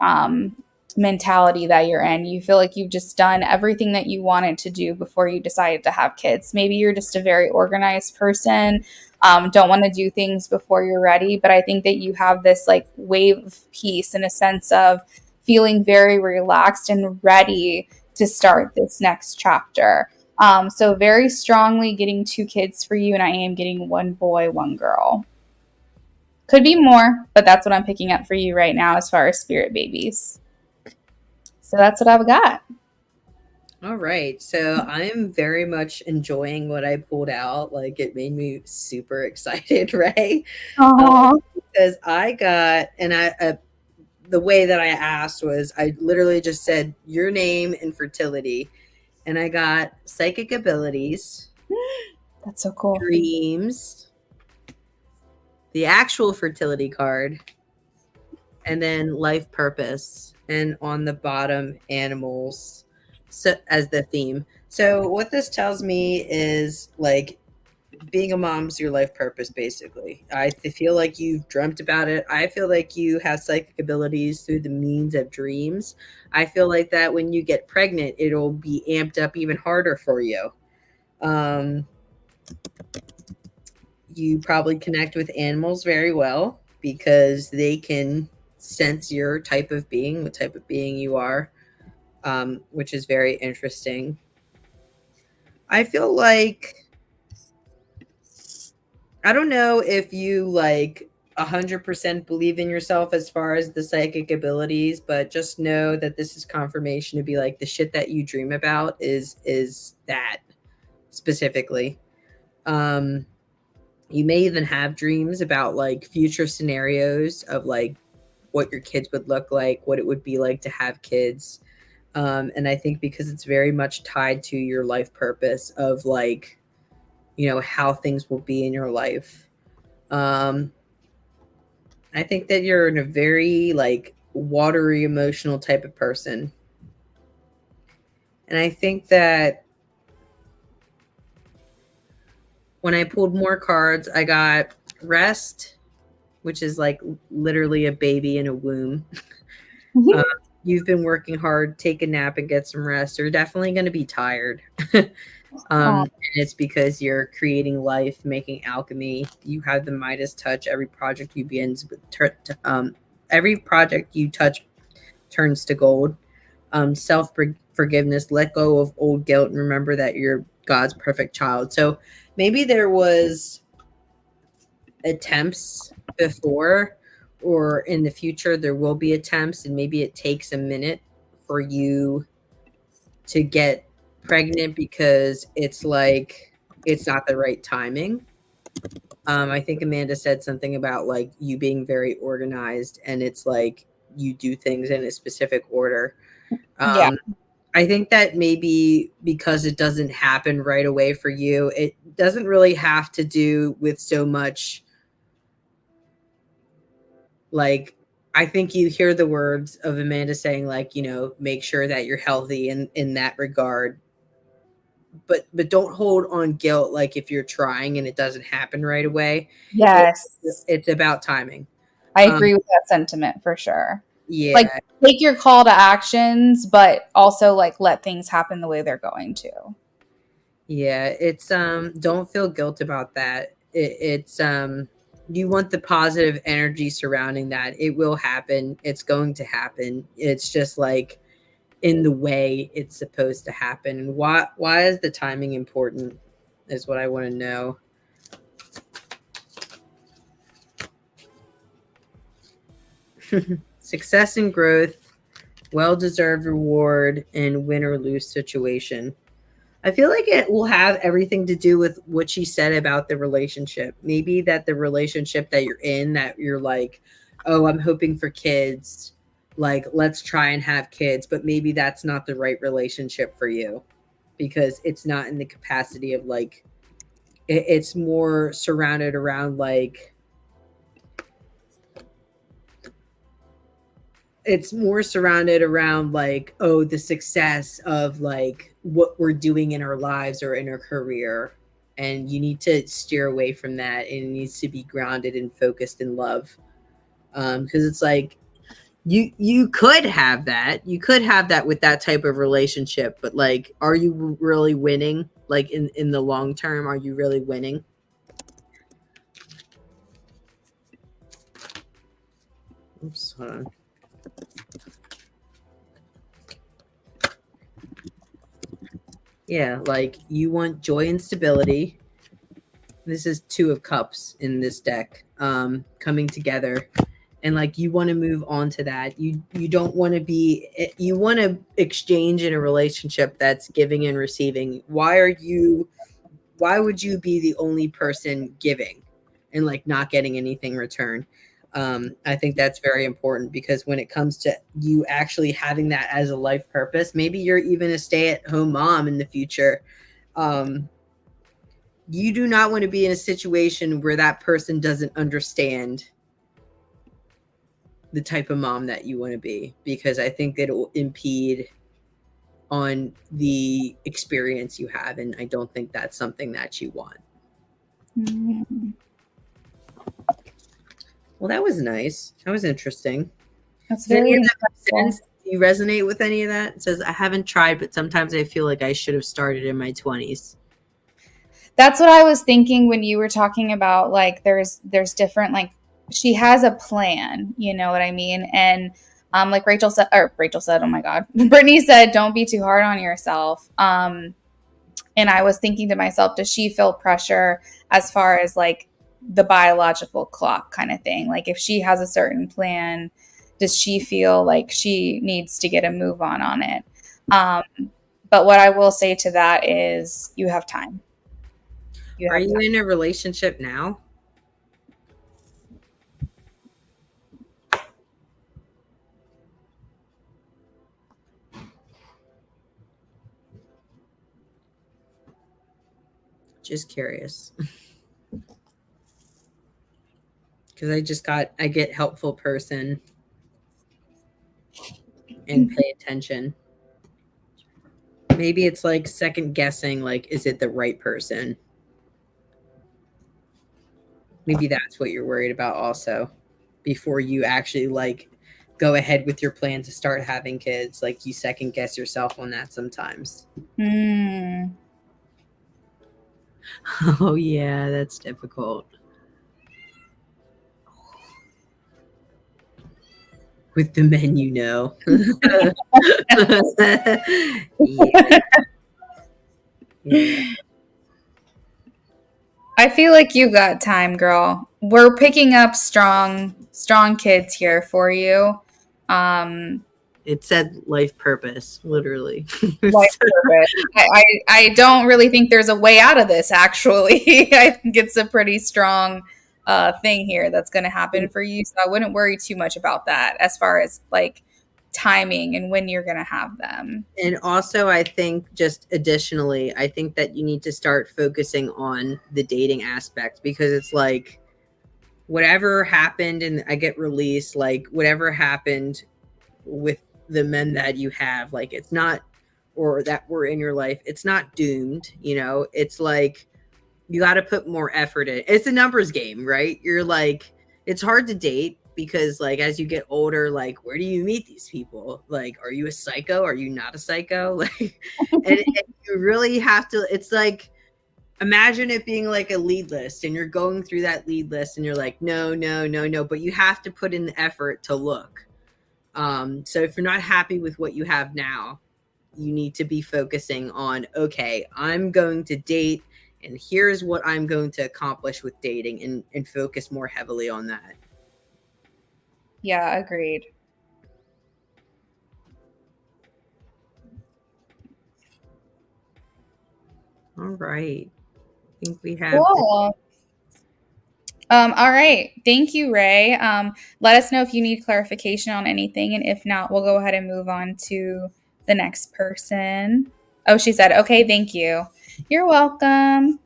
mentality that you're in. You feel like you've just done everything that you wanted to do before you decided to have kids. Maybe you're just a very organized person, don't want to do things before you're ready. But I think that you have this like wave of peace and a sense of feeling very relaxed and ready to start this next chapter. So, very strongly getting 2 kids for you, and I am getting 1 boy, 1 girl. Could be more, but that's what I'm picking up for you right now as far as spirit babies. So that's what I've got. All right. So I'm very much enjoying what I pulled out. Like it made me super excited, right? Um, Oh, because I got, and the way that I asked was I literally just said your name and fertility. And I got psychic abilities, that's so cool. dreams, the actual fertility card, and then life purpose. And on the bottom, animals, so, as the theme. So what this tells me is like being a mom's your life purpose, basically. I feel like you've dreamt about it. I feel like you have psychic abilities through the means of dreams. I feel like that when you get pregnant, it'll be amped up even harder for you. Um, you probably connect with animals very well because they can sense your type of being, what type of being you are, which is very interesting. I feel like I don't know if you like 100% believe in yourself as far as the psychic abilities, but just know that this is confirmation to be like the shit that you dream about is that specifically. Um you may even have dreams about like future scenarios of like what your kids would look like, what it would be like to have kids. And I think because it's very much tied to your life purpose of like, you know, how things will be in your life. Um, I think that you're in a very like watery emotional type of person. And I think that when I pulled more cards, I got rest, which is like literally a baby in a womb. Uh, you've been working hard, take a nap and get some rest. You're definitely going to be tired. Oh, And it's because you're creating life, making alchemy. You have the Midas touch. Every project you begins with, every project you touch turns to gold. Self forgiveness, let go of old guilt, and remember that you're God's perfect child. So maybe there was attempts before, or in the future there will be attempts, and maybe it takes a minute for you to get pregnant because it's like it's not the right timing. I think Amanda said something about like you being very organized, and it's like you do things in a specific order. yeah. um, I think that maybe because it doesn't happen right away for you, it doesn't really have to do with so much like I think you hear the words of Amanda saying like, you know, make sure that you're healthy in that regard. But don't hold on guilt like if you're trying and it doesn't happen right away. It, Yes. it's about timing. I agree with that sentiment for sure. Like, Yeah, take your call to actions, but also like let things happen the way they're going to. yeah. It's don't feel guilt about that. It's you want the positive energy surrounding that. It will happen. It's going to happen. It's just like in the way it's supposed to happen. And why is the timing important is what I want to know. Success and growth, well-deserved reward, and win or lose situation. I feel like it will have everything to do with what she said about the relationship. Maybe that the relationship that you're in, that you're like, oh, I'm hoping for kids. Like, let's try and have kids. But maybe that's not the right relationship for you because it's not in the capacity of like, it's more surrounded around like, it's more surrounded around like, oh, the success of like what we're doing in our lives or in our career, and you need to steer away from that, and it needs to be grounded and focused in love, because it's like you could have that, with that type of relationship, but like, are you really winning? Like in the long term, are you really winning? Oops, hold on. Yeah, like you want joy and stability. This is two of cups in this deck, coming together, and like you want to move on to that. You don't want to be, you want to exchange in a relationship that's giving and receiving. Why would you be the only person giving and like not getting anything in return? I think that's very important, because when it comes to you actually having that as a life purpose, maybe you're even a stay-at-home mom in the future. um, you do not want to be in a situation where that person doesn't understand the type of mom that you want to be, because I think that it will impede on the experience you have, and I don't think that's something that you want. Mm, Well, that was nice. That was interesting. that's Does any of very that make insightful. sense? Do you resonate with any of that? It says, I haven't tried, but sometimes I feel like I should have started in my 20s. That's what I was thinking when you were talking about like there's different like she has a plan, you know what I mean? And like Rachel said, oh my God. Brittany said, don't be too hard on yourself. And I was thinking to myself, does she feel pressure as far as like the biological clock kind of thing? Like if she has a certain plan, does she feel like she needs to get a move on it? Um, but what I will say to that is you have time. You Are have you time. in a relationship now? Just curious. Because I get helpful person and pay attention. Maybe it's like second guessing, like, is it the right person? Maybe that's what you're worried about also, before you actually like go ahead with your plan to start having kids. Like, you second guess yourself on that sometimes. Mm. Oh yeah, that's difficult. With the men, you know. Yeah, yeah. I feel like you got time, girl. We're picking up strong kids here for you. Um, It said life purpose, literally. life purpose. I don't really think there's a way out of this, actually. I think it's a pretty strong thing here that's going to happen for you. So I wouldn't worry too much about that as far as like timing and when you're going to have them. And also, I think just additionally, I think that you need to start focusing on the dating aspect, because it's like whatever happened and I get released, like whatever happened with the men that you have, like it's not, or that were in your life, it's not doomed, you know? It's like you got to put more effort in. It's a numbers game, right? You're like, it's hard to date. because like as you get older, like where do you meet these people? Like, are you a psycho? Are you not a psycho? Like, and you really have to. It's like, imagine it being like a lead list, and you're going through that lead list, and you're like, no, no, no, no, but you have to put in the effort to look. So if you're not happy with what you have now, you need to be focusing on, okay, I'm going to date, and here's what I'm going to accomplish with dating, and focus more heavily on that. Yeah, agreed. All right. I think we have Cool. All right. Thank you, Ray. Let us know if you need clarification on anything. And if not, we'll go ahead and move on to the next person. Oh, she said, okay, thank you. You're welcome.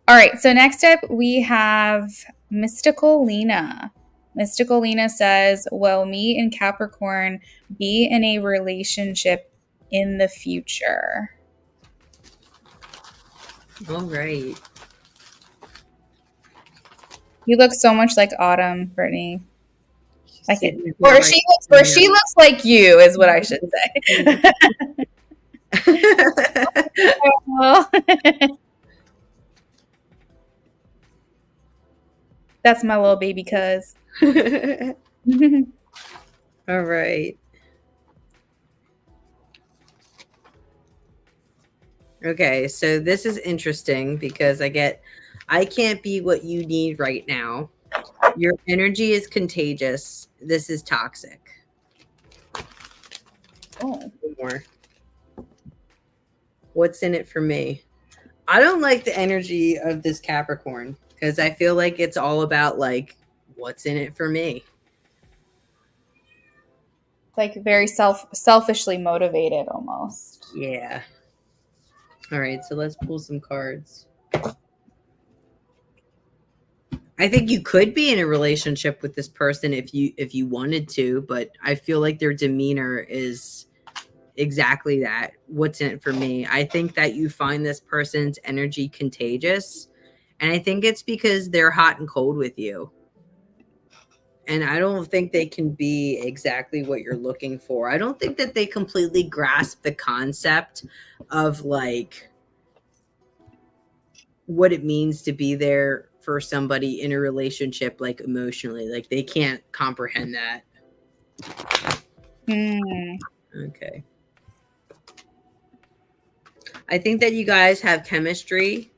All right. So next up, we have Mystical Lena. Mystical Lena says, will me and Capricorn be in a relationship in the future? all right. You look so much like Autumn, Brittany. I can, Sitting here right or she looks like you, is what I should say. That's my little baby cuz. All right. Okay, so this is interesting because I can't be what you need right now. Your energy is contagious. This is toxic. Oh. More. What's in it for me? I don't like the energy of this Capricorn because I feel like it's all about like what's in it for me. Like very selfishly motivated almost. Yeah. All right, so let's pull some cards. I think you could be in a relationship with this person if you wanted to, but I feel like their demeanor is exactly that. What's in it for me? I think that you find this person's energy contagious, and I think it's because they're hot and cold with you. And I don't think they can be exactly what you're looking for. I don't think that they completely grasp the concept of like what it means to be there for somebody in a relationship, like emotionally. Like they can't comprehend that. Okay. I think that you guys have chemistry,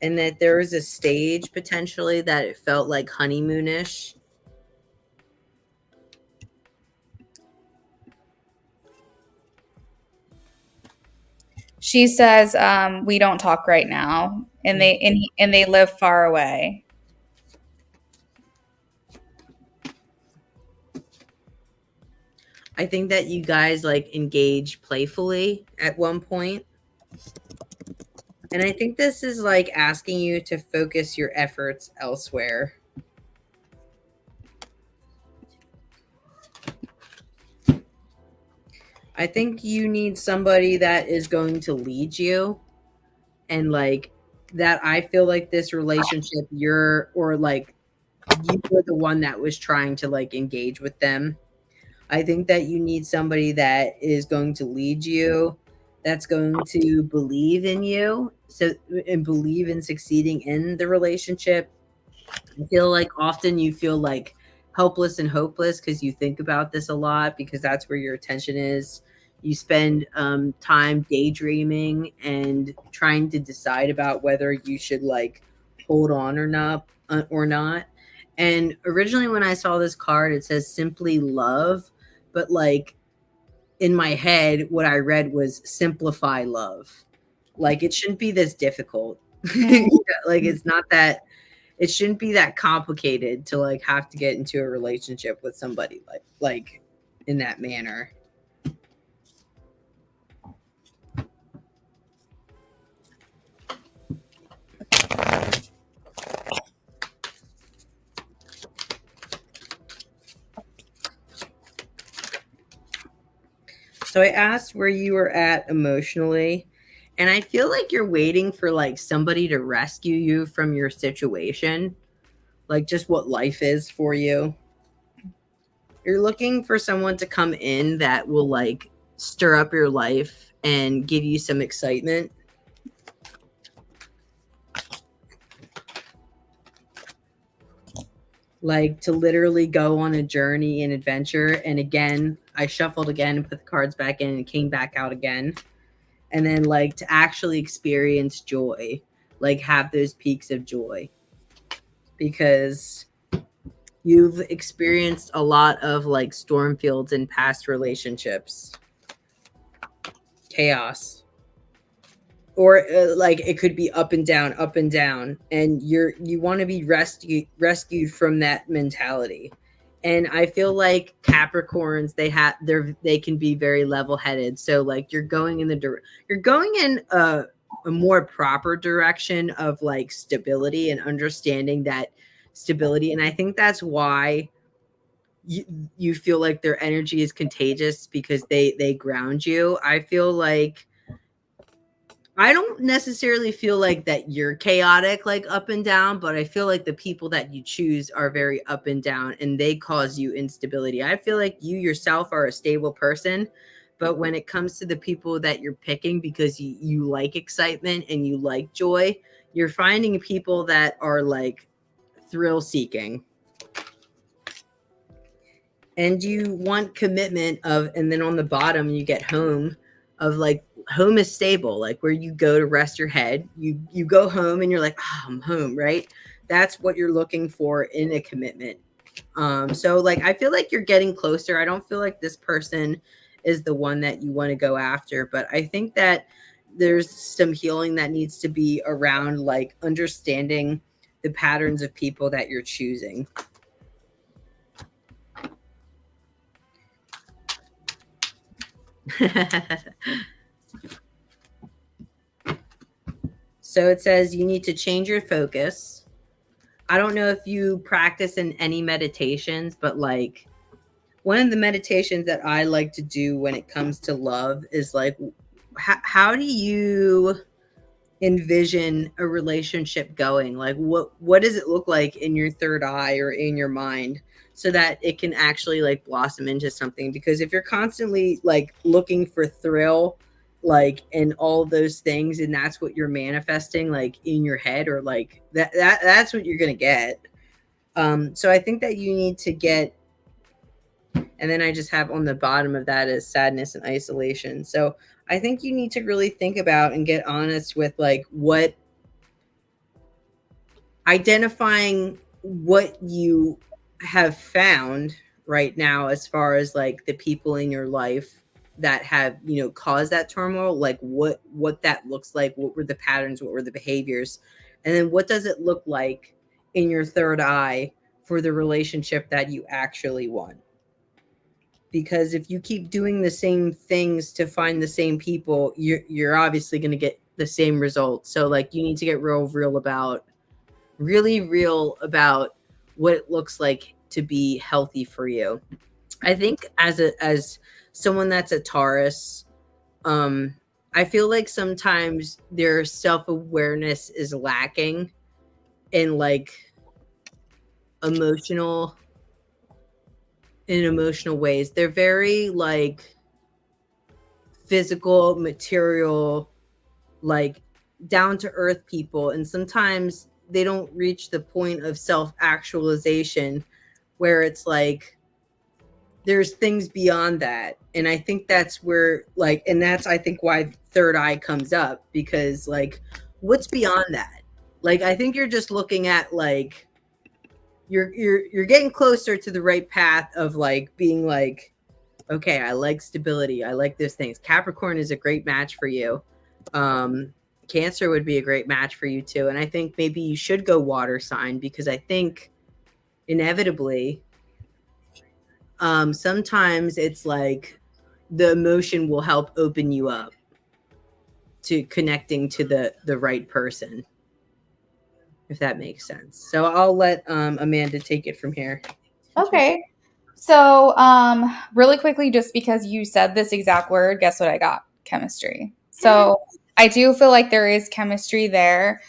and that there was a stage potentially that it felt like honeymoonish. She says, we don't talk right now, and they live far away. I think that you guys like engage playfully at one point. And I think this is like asking you to focus your efforts elsewhere. I think you need somebody that is going to lead you, and like that I feel like this relationship you were the one that was trying to like engage with them. I think that you need somebody that is going to lead you, that's going to believe in you, so and believe in succeeding in the relationship. I feel like often you feel like helpless and hopeless because you think about this a lot, because that's where your attention is. You spend time daydreaming and trying to decide about whether you should like hold on or not. And originally, when I saw this card, it says simply love, but like in my head, what I read was simplify love. Like it shouldn't be this difficult. Like it's not that, it shouldn't be that complicated to like have to get into a relationship with somebody like in that manner. So I asked where you were at emotionally, and I feel like you're waiting for like somebody to rescue you from your situation. like just what life is for you. You're looking for someone to come in that will like stir up your life and give you some excitement. Like to literally go on a journey and adventure. And again, I shuffled again and put the cards back in and came back out again. And then like to actually experience joy, like have those peaks of joy. Because you've experienced a lot of like storm fields in past relationships, chaos, or like it could be up and down, and you want to be rescued from that mentality. And I feel like Capricorns, they can be very level headed. So like you're going in a more proper direction of like stability and understanding that stability. And I think that's why you, you feel like their energy is contagious, because they ground you. I feel like I don't necessarily feel like that you're chaotic, like up and down, but I feel like the people that you choose are very up and down and they cause you instability. I feel like you yourself are a stable person, but when it comes to the people that you're picking because you like excitement and you like joy, you're finding people that are like thrill seeking. And you want commitment of, and then on the bottom you get home, of like home is stable, like where you go to rest your head. You go home and you're like, oh, I'm home, right? That's what you're looking for in a commitment. So like I feel like you're getting closer. I don't feel like this person is the one that you want to go after, but I think that there's some healing that needs to be around like understanding the patterns of people that you're choosing. So it says you need to change your focus. I don't know if you practice in any meditations, but like one of the meditations that I like to do when it comes to love is like, how do you envision a relationship going? Like what does it look like in your third eye or in your mind, so that it can actually like blossom into something? Because if you're constantly like looking for thrill, like and all those things, and that's what you're manifesting like in your head, or like that's what you're gonna get. So I think that you need to get, and then I just have on the bottom of that is sadness and isolation. So I think you need to really think about and get honest with like what identifying what you have found right now, as far as like the people in your life that have, you know, caused that turmoil, like what that looks like, what were the patterns, what were the behaviors, and then what does it look like in your third eye for the relationship that you actually want. Because if you keep doing the same things to find the same people, you're obviously going to get the same results. So like you need to get real about, really real about what it looks like to be healthy for you. I think as someone that's a Taurus, um I feel like sometimes their self-awareness is lacking in like emotional in emotional ways. They're very like physical, material, like down to earth people. And sometimes they don't reach the point of self actualization where it's like there's things beyond that. And I think that's where like, and that's I think why third eye comes up, because like what's beyond that? Like I think you're just looking at like you're getting closer to the right path of like being like, okay, I like stability. I like those things. Capricorn is a great match for you. Um, Cancer would be a great match for you too. And I think maybe you should go water sign, because I think inevitably, sometimes it's like the emotion will help open you up to connecting to the right person, if that makes sense. So I'll let Amanda take it from here. Okay. So, really quickly, just because you said this exact word, guess what I got? Chemistry. So, I do feel like there is chemistry there.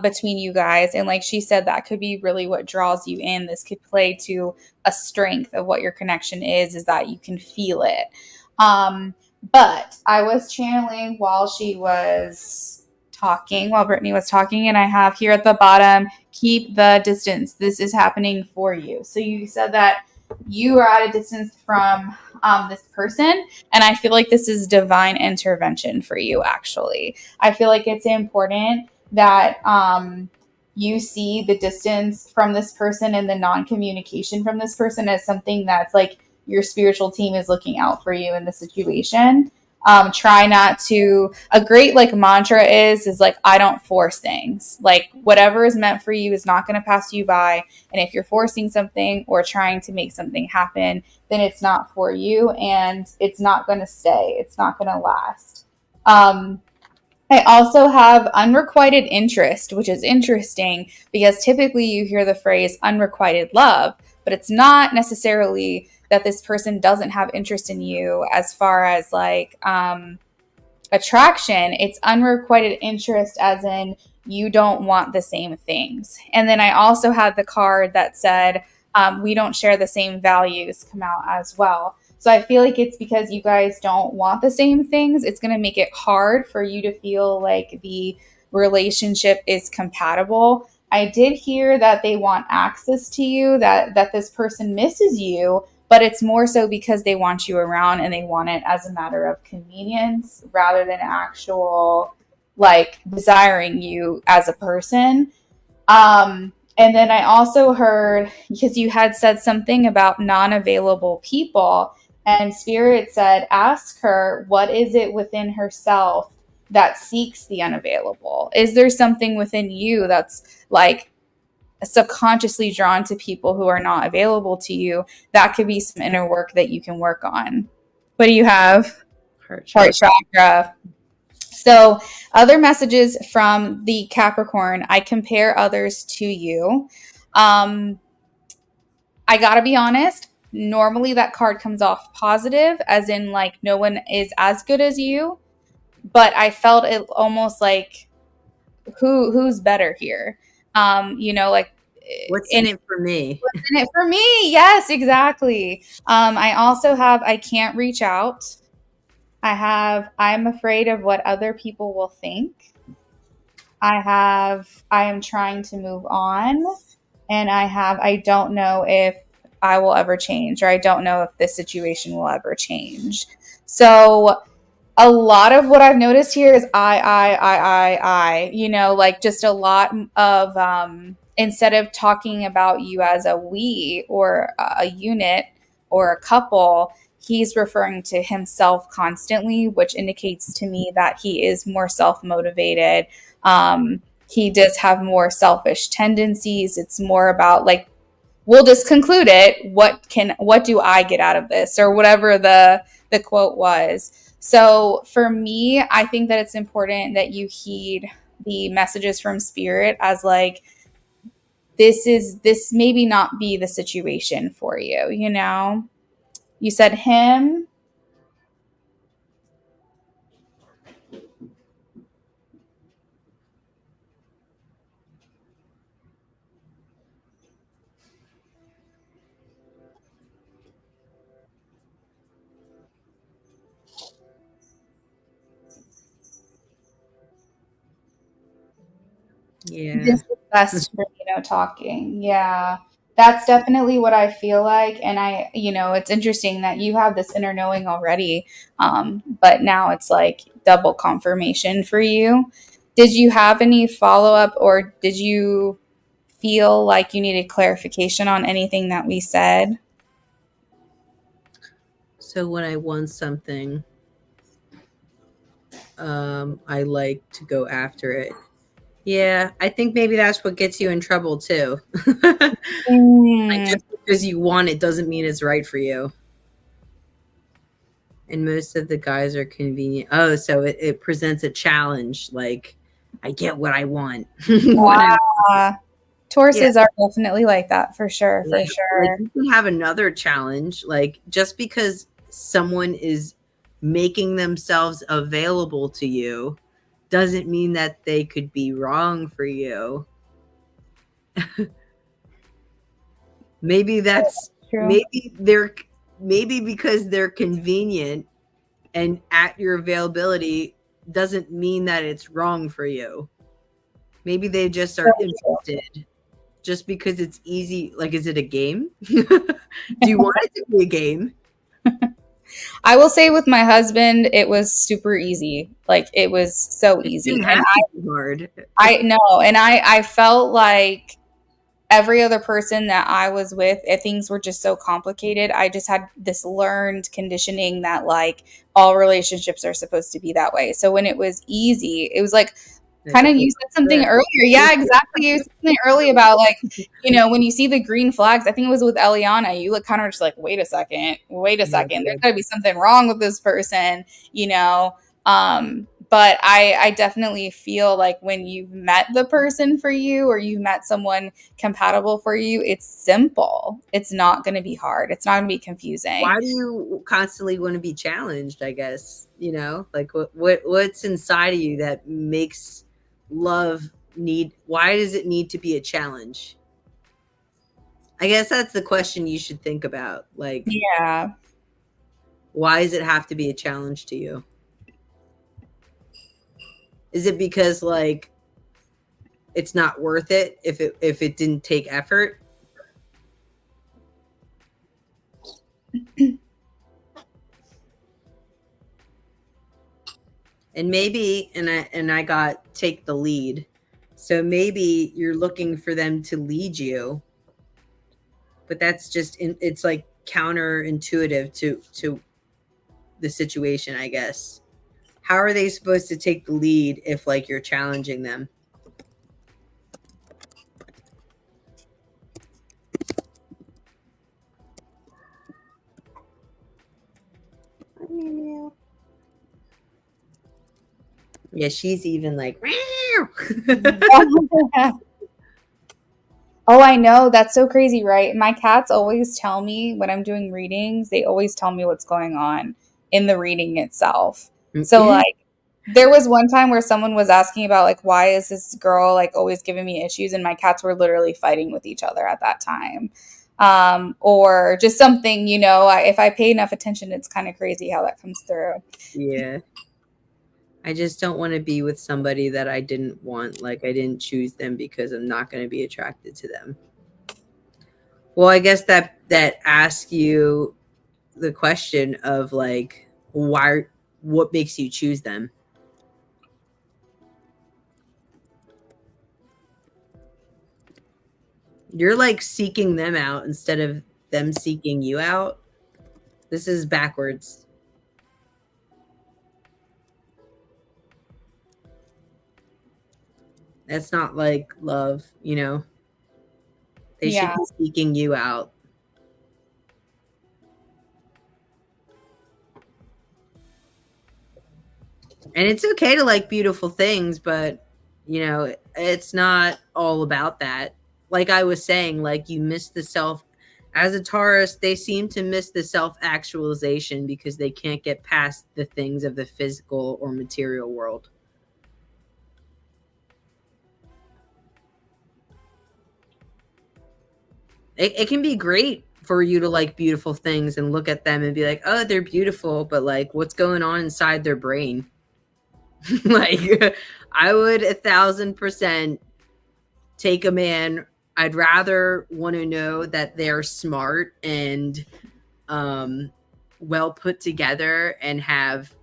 between you guys. And like she said, that could be really what draws you in. This could play to a strength of what your connection is that you can feel it. But I was channeling while she was talking, while Brittany was talking, and I have here at the bottom, keep the distance. This is happening for you. So you said that you are at a distance from this person, and I feel like this is divine intervention for you, actually. I feel like it's important that you see the distance from this person and the non-communication from this person as something that's like your spiritual team is looking out for you in the situation. Try not to, a great like mantra is like, I don't force things. Like whatever is meant for you is not going to pass you by. And if you're forcing something or trying to make something happen, then it's not for you and it's not going to stay. It's not going to last. I also have unrequited interest, which is interesting because typically you hear the phrase unrequited love, but it's not necessarily that this person doesn't have interest in you as far as like attraction. It's unrequited interest as in you don't want the same things. And then I also had the card that said we don't share the same values come out as well. So I feel like it's because you guys don't want the same things. It's going to make it hard for you to feel like the relationship is compatible. I did hear that they want access to you, that this person misses you, but it's more so because they want you around and they want it as a matter of convenience rather than actual like desiring you as a person. And then I also heard, because you had said something about non-available people, and Spirit said, ask her, what is it within herself that seeks the unavailable? Is there something within you that's like subconsciously drawn to people who are not available to you? That could be some inner work that you can work on. What do you have? Heart chakra. So, other messages from the Capricorn, I compare others to you. I gotta be honest, normally that card comes off positive, as in like no one is as good as you. But I felt it almost like who's better here? Like What's in it for me? what's in it for me? Yes, exactly. I also have I can't reach out. I'm afraid of what other people will think. I am trying to move on, and I don't know if I will ever change, or I don't know if this situation will ever change. So a lot of what I've noticed here is like just a lot of instead of talking about you as a we or a unit or a couple, he's referring to himself constantly, which indicates to me that he is more self-motivated. He does have more selfish tendencies. It's more about like, we'll just conclude it. What do I get out of this, or whatever the quote was. So for me, I think that it's important that you heed the messages from spirit as like, this maybe not be the situation for you, you know? You said him. Yeah. This is best for, talking. Yeah. That's definitely what I feel like. And it's interesting that you have this inner knowing already. But now it's like double confirmation for you. Did you have any follow up, or did you feel like you needed clarification on anything that we said? So when I want something, I like to go after it. Yeah, I think maybe that's what gets you in trouble too. Like Mm, just because you want it doesn't mean it's right for you. And most of the guys are convenient. Oh, so it presents a challenge. Like I get what I want. What I yeah. Yeah, Tauruses are definitely like that for sure, yeah. for Like sure. you can have another challenge. Like just because someone is making themselves available to you doesn't mean that they could be wrong for you. Maybe that's True. maybe they're maybe because they're convenient and at your availability doesn't mean that it's wrong for you. Maybe they just are Very true. interested just because it's easy. Like, is it a game? Do you want it to be a game? I will say with my husband, it was super easy. Like it was so It easy. didn't And have to be hard. I know, and I felt like every other person that I was with, things were just so complicated. I just had this learned conditioning that like all relationships are supposed to be that way. So when it was easy, it was like Like, kind of, oh, you said something good. earlier. Yeah, exactly. You said something early about like, when you see the green flags, I think it was with Eliana, you look kind of just like, wait a second, Yeah, there's got to be something wrong with this person, you know? But I definitely feel like when you've met the person for you or you've met someone compatible for you, it's simple. It's not going to be hard. It's not going to be confusing. why do you constantly want to be challenged? I guess like what's inside of you that makes love need? Why does it need to be a challenge? I guess that's the question you should think about. Like, Yeah. why does it have to be a challenge to you? Is it because like it's not worth it if it didn't take effort? And maybe and I got take the lead. So maybe you're looking for them to lead you, but that's just it's like counterintuitive to the situation, I guess. How are they supposed to take the lead if like you're challenging them? Yeah, she's even like Oh, I know. That's so crazy, right? My cats always tell me when I'm doing readings, they always tell me what's going on in the reading itself. So, like, there was one time where someone was asking about, like, why is this girl, like, always giving me issues? And my cats were literally fighting with each other at that time. Or just something, if I pay enough attention, it's kind of crazy how that comes through. Yeah. I just don't want to be with somebody that I didn't want. Like, I didn't choose them because I'm not going to be attracted to them. Well, I guess that asks you the question of like, what makes you choose them? You're like seeking them out instead of them seeking you out. This is backwards. That's not like love. They should Yeah. be seeking you out. And it's okay to like beautiful things, but it's not all about that. Like I was saying, like you miss the self. As a Taurus, they seem to miss the self actualization because they can't get past the things of the physical or material world. It can be great for you to like beautiful things and look at them and be like, oh, they're beautiful, but like what's going on inside their brain? Like, I would 1,000% take a man. I'd rather want to know that they're smart and well put together and have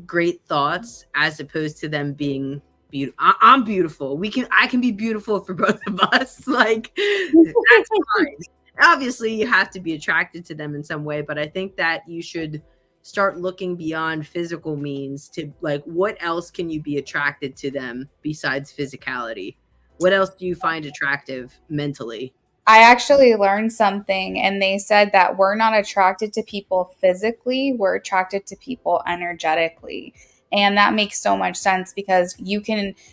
great thoughts as opposed to them being beautiful. I'm beautiful. I can be beautiful for both of us. Like, that's fine. Obviously, you have to be attracted to them in some way, but I think that you should start looking beyond physical means to like what else can you be attracted to them besides physicality? What else do you find attractive mentally? I actually learned something, and they said that we're not attracted to people physically, we're attracted to people energetically. And that makes so much sense because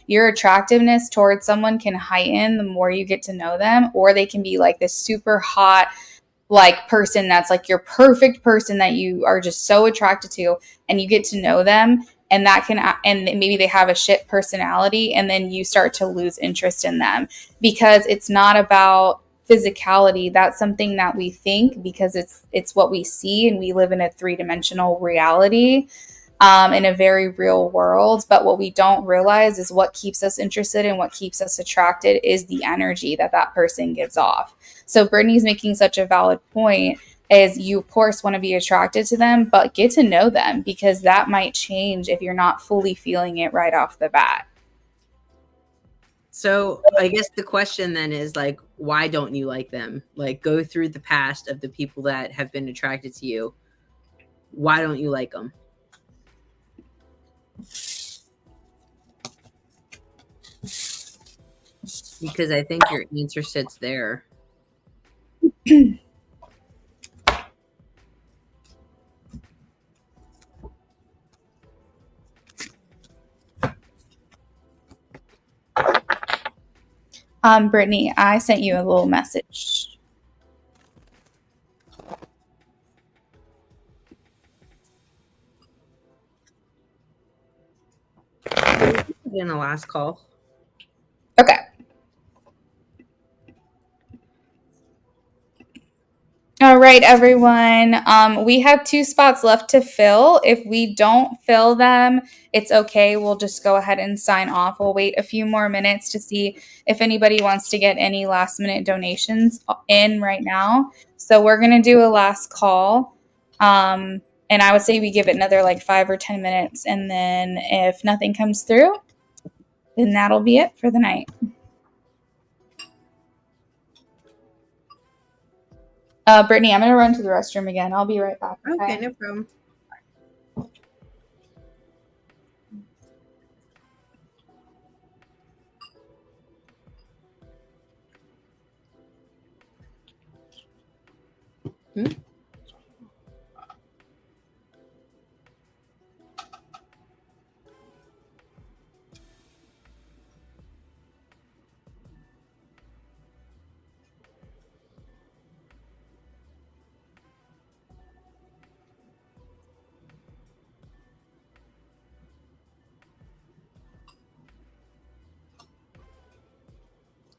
your attractiveness towards someone can heighten the more you get to know them, or they can be like this super hot, like person that's like your perfect person that you are just so attracted to, and you get to know them and that can, and maybe they have a shit personality, and then you start to lose interest in them, because it's not about physicality. That's something that we think, because it's what we see, and we live in a three-dimensional reality, in a very real world. But what we don't realize is what keeps us interested and what keeps us attracted is the energy that that person gives off. So Brittany's making such a valid point, is you of course want to be attracted to them, but get to know them, because that might change if you're not fully feeling it right off the bat. So I guess the question then is like, why don't you like them? Like, go through the past of the people that have been attracted to you. Why don't you like them? Because I think your answer sits there. Brittany, I sent you a little message. In the last call. Okay. All right, everyone. We have 2 spots left to fill. If we don't fill them, it's okay. We'll just go ahead and sign off. We'll wait a few more minutes to see if anybody wants to get any last minute donations in right now. So we're going to do a last call. And I would say we give it another like 5 or 10 minutes. And then if nothing comes through, then that'll be it for the night. Brittany, I'm going to run to the restroom again. I'll be right back. Okay, no problem.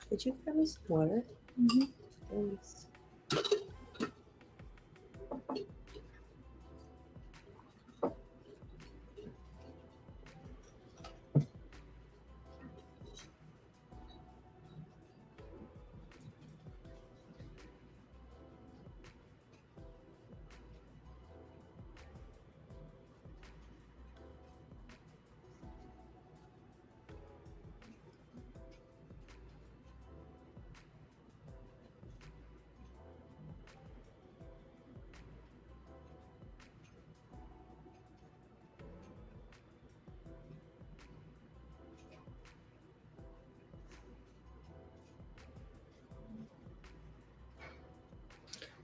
Could you grab me some water? Mm-hmm. Thanks.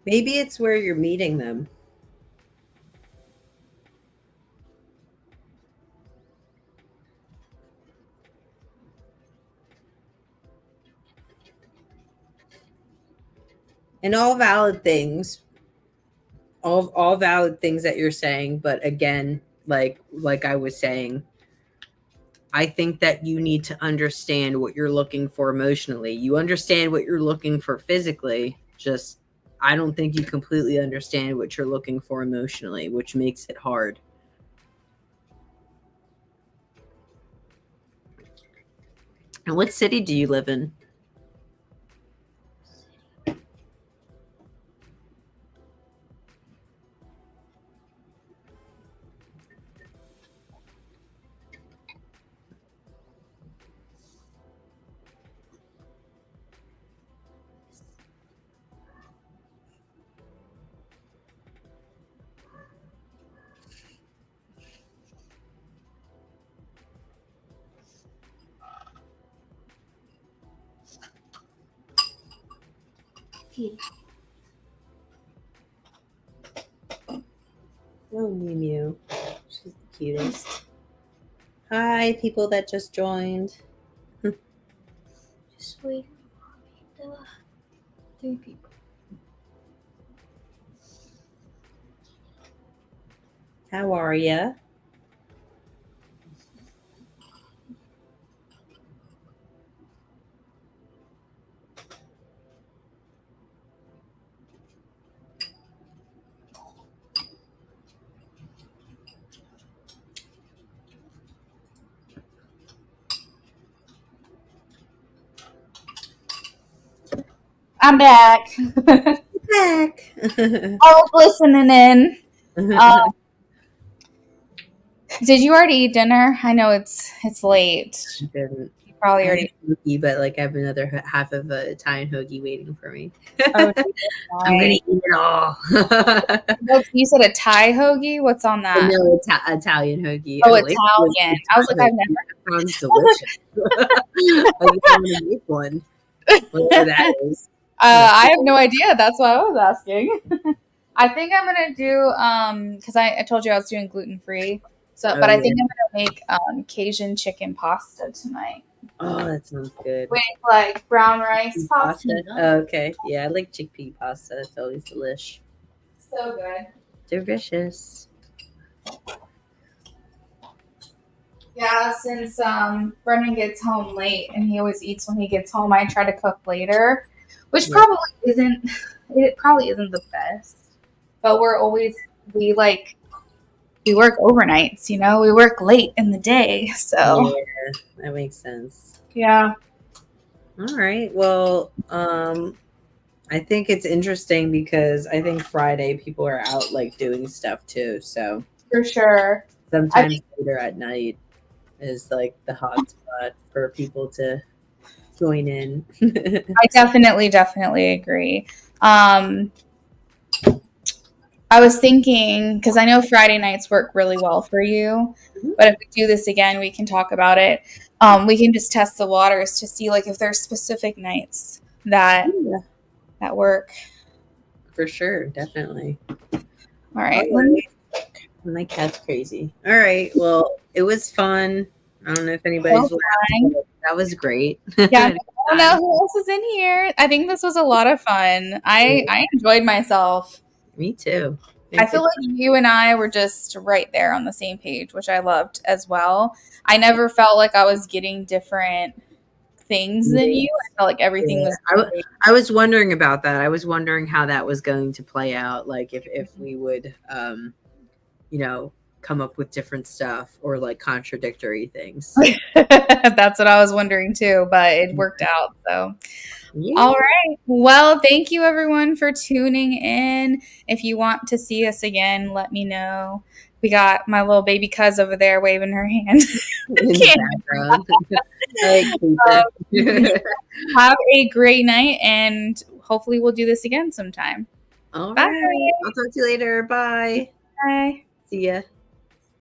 Maybe it's where you're meeting them. And all valid things. All valid things that you're saying, but again, like I was saying, I think that you need to understand what you're looking for emotionally. You understand what you're looking for physically, just I don't think you completely understand what you're looking for emotionally, which makes it hard. And what city do you live in? Oh, Mew Mew. She's the cutest. Hi, people that just joined. Just wait for the 3 people. How are ya? I'm back. Back. I was listening in. Did you already eat dinner? I know it's late. Didn't. You probably I had already. a hoagie, but like I have another half of an Italian hoagie waiting for me. Oh, I'm gonna eat it all. You said a Thai hoagie? What's on that? No, Italian hoagie. Oh, I like Italian. I was like, I've never. That sounds delicious. I think I'm gonna make one. Whatever that is. I have no idea. That's why I was asking. I think I'm gonna do because I told you I was doing gluten free. So, but I think I'm gonna make Cajun chicken pasta tonight. Oh, that sounds good. With like brown rice pasta. Oh, okay. Yeah, I like chickpea pasta. It's always delish. So good. Delicious. Yeah, since Brennan gets home late and he always eats when he gets home, I try to cook later, which probably isn't the best. But we work overnights, we work late in the day, so yeah, that makes sense. Yeah. All right. Well, I think it's interesting because I think Friday people are out like doing stuff too. So for sure. Sometimes later at night is like the hot spot for people to join in. I definitely agree. I was thinking, because I know Friday nights work really well for you, but if we do this again, we can talk about it. We can just test the waters to see like if there's specific nights that work. For sure, definitely. All right. My cat's crazy. All right. Well, it was fun. I don't know if anybody's laughing. That was great. Yeah. I don't know who else is in here. I think this was a lot of fun. I enjoyed myself. Me too. I feel like you and I were just right there on the same page, which I loved as well. I never felt like I was getting different things than you. I felt like everything was. I was wondering about that. I was wondering how that was going to play out. Like if we would, come up with different stuff or like contradictory things. That's what I was wondering too, but it worked out. So. Yeah. All right. Well, thank you everyone for tuning in. If you want to see us again, let me know. We got my little baby cuz over there waving her hand. Have a great night, and hopefully we'll do this again sometime. All right. I'll talk to you later. Bye. Bye. See ya.